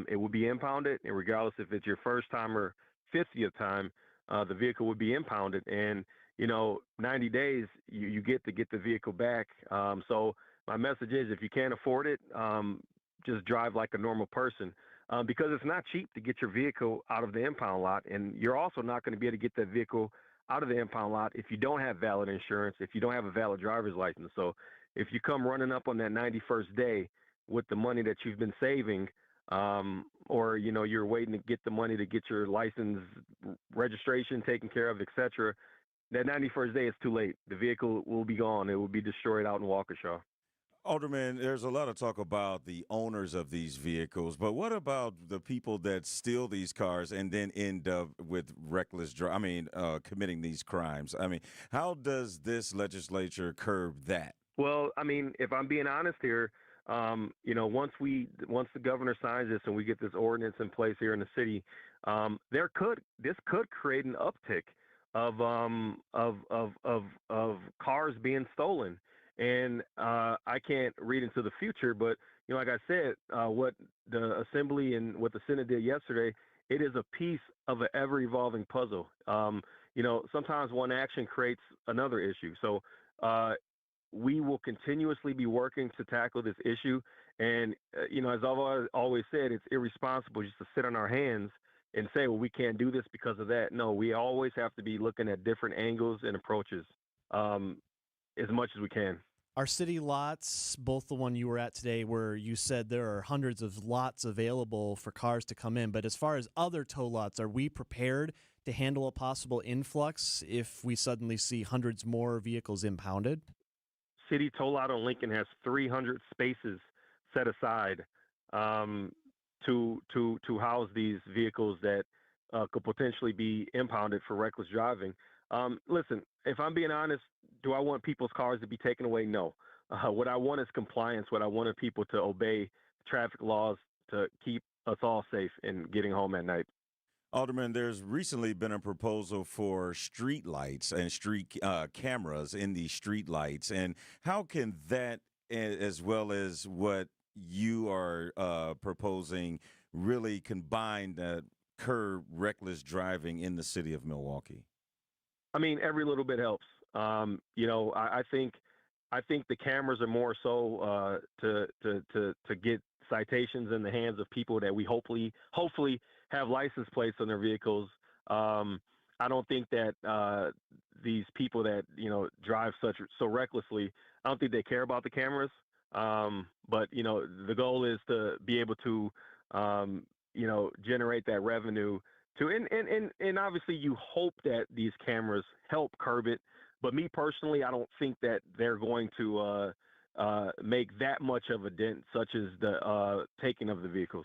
it will be impounded. And regardless if it's your first time or 50th time, the vehicle would be impounded. And, 90 days, you get to get the vehicle back. So my message is, if you can't afford it, just drive like a normal person, because it's not cheap to get your vehicle out of the impound lot. And you're also not going to be able to get that vehicle out of the impound lot if you don't have valid insurance, if you don't have a valid driver's license. So if you come running up on that 91st day with the money that you've been saving, or, you're waiting to get the money to get your license registration taken care of, et cetera, that 91st day is too late. The vehicle will be gone. It will be destroyed out in Waukesha. Alderman, there's a lot of talk about the owners of these vehicles, but what about the people that steal these cars and then end up with committing these crimes? How does this legislature curb that? Well, if I'm being honest here, once the governor signs this and we get this ordinance in place here in the city, this could create an uptick of cars being stolen. And I can't read into the future, but like I said, what the Assembly and what the Senate did yesterday, it is a piece of an ever-evolving puzzle. Sometimes one action creates another issue. So we will continuously be working to tackle this issue. And, as I've always said, it's irresponsible just to sit on our hands and say, well, we can't do this because of that. No, we always have to be looking at different angles and approaches as much as we can. Our city lots, both the one you were at today where you said there are hundreds of lots available for cars to come in, but as far as other tow lots, are we prepared to handle a possible influx if we suddenly see hundreds more vehicles impounded? city toll out on Lincoln has 300 spaces set aside to house these vehicles that could potentially be impounded for reckless driving. Listen, if I'm being honest, do I want people's cars to be taken away? No. What I want is compliance. What I wanted people to obey traffic laws to keep us all safe and getting home at night. Alderman, there's recently been a proposal for street lights and street cameras in these street lights. And how can that, as well as what you are proposing, really combine that curb reckless driving in the city of Milwaukee? I mean, every little bit helps. I think the cameras are more so to get citations in the hands of people that we hopefully have license plates on their vehicles. I don't think that these people that drive so recklessly, I don't think they care about the cameras. But the goal is to be able to generate that revenue and obviously you hope that these cameras help curb it. But me personally, I don't think that they're going to make that much of a dent, such as the taking of the vehicles.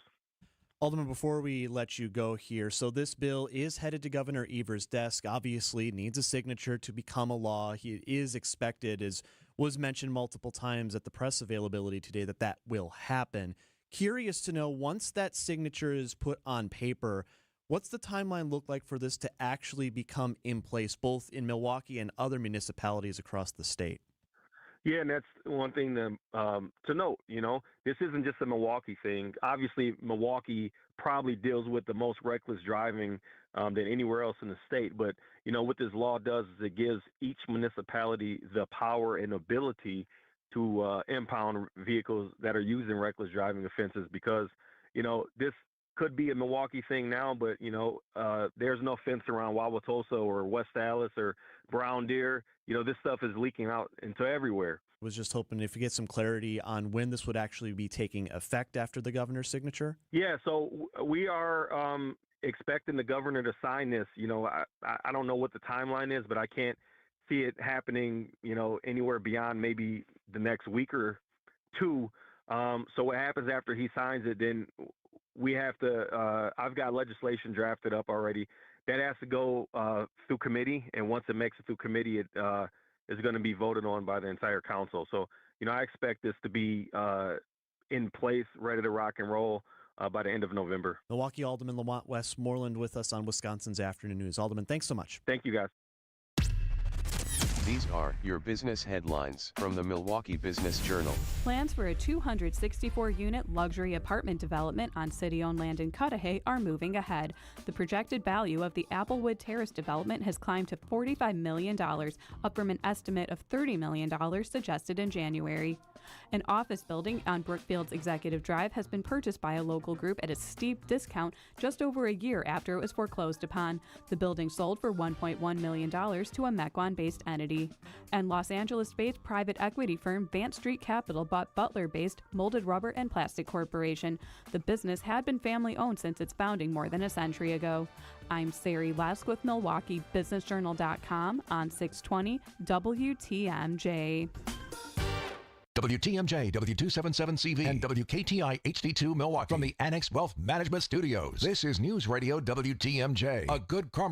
Alderman, before we let you go here, so this bill is headed to Governor Evers' desk. Obviously, needs a signature to become a law. He is expected, as was mentioned multiple times at the press availability today, that will happen. Curious to know, once that signature is put on paper, what's the timeline look like for this to actually become in place, both in Milwaukee and other municipalities across the state? Yeah, and that's one thing to note. This isn't just a Milwaukee thing. Obviously, Milwaukee probably deals with the most reckless driving than anywhere else in the state. But, what this law does is it gives each municipality the power and ability to impound vehicles that are using reckless driving offenses because, this could be a Milwaukee thing now, but, there's no fence around Wauwatosa or West Allis or Brown Deer. This stuff is leaking out into everywhere. Was just hoping if you get some clarity on when this would actually be taking effect after the governor's signature. Yeah, so we are expecting the governor to sign this. I don't know what the timeline is, but I can't see it happening, anywhere beyond maybe the next week or two. So what happens after he signs it, then we have to, I've got legislation drafted up already that has to go through committee. And once it makes it through committee, it is going to be voted on by the entire council. So, I expect this to be in place, ready to rock and roll by the end of November. Milwaukee Alderman Lamont Westmoreland with us on Wisconsin's Afternoon News. Alderman, thanks so much. Thank you, guys. These are your business headlines from the Milwaukee Business Journal. Plans for a 264-unit luxury apartment development on city-owned land in Cudahy are moving ahead. The projected value of the Applewood Terrace development has climbed to $45 million, up from an estimate of $30 million suggested in January. An office building on Brookfield's Executive Drive has been purchased by a local group at a steep discount just over a year after it was foreclosed upon. The building sold for $1.1 million to a Mequon-based entity. And Los Angeles-based private equity firm Vance Street Capital bought Butler-based Molded Rubber and Plastic Corporation. The business had been family-owned since its founding more than a century ago. I'm Sari Lesk with Milwaukee BusinessJournal.com on 620 WTMJ. WTMJ, W277CV, and WKTI HD2 Milwaukee from the Annex Wealth Management Studios. This is News Radio WTMJ, a good karma.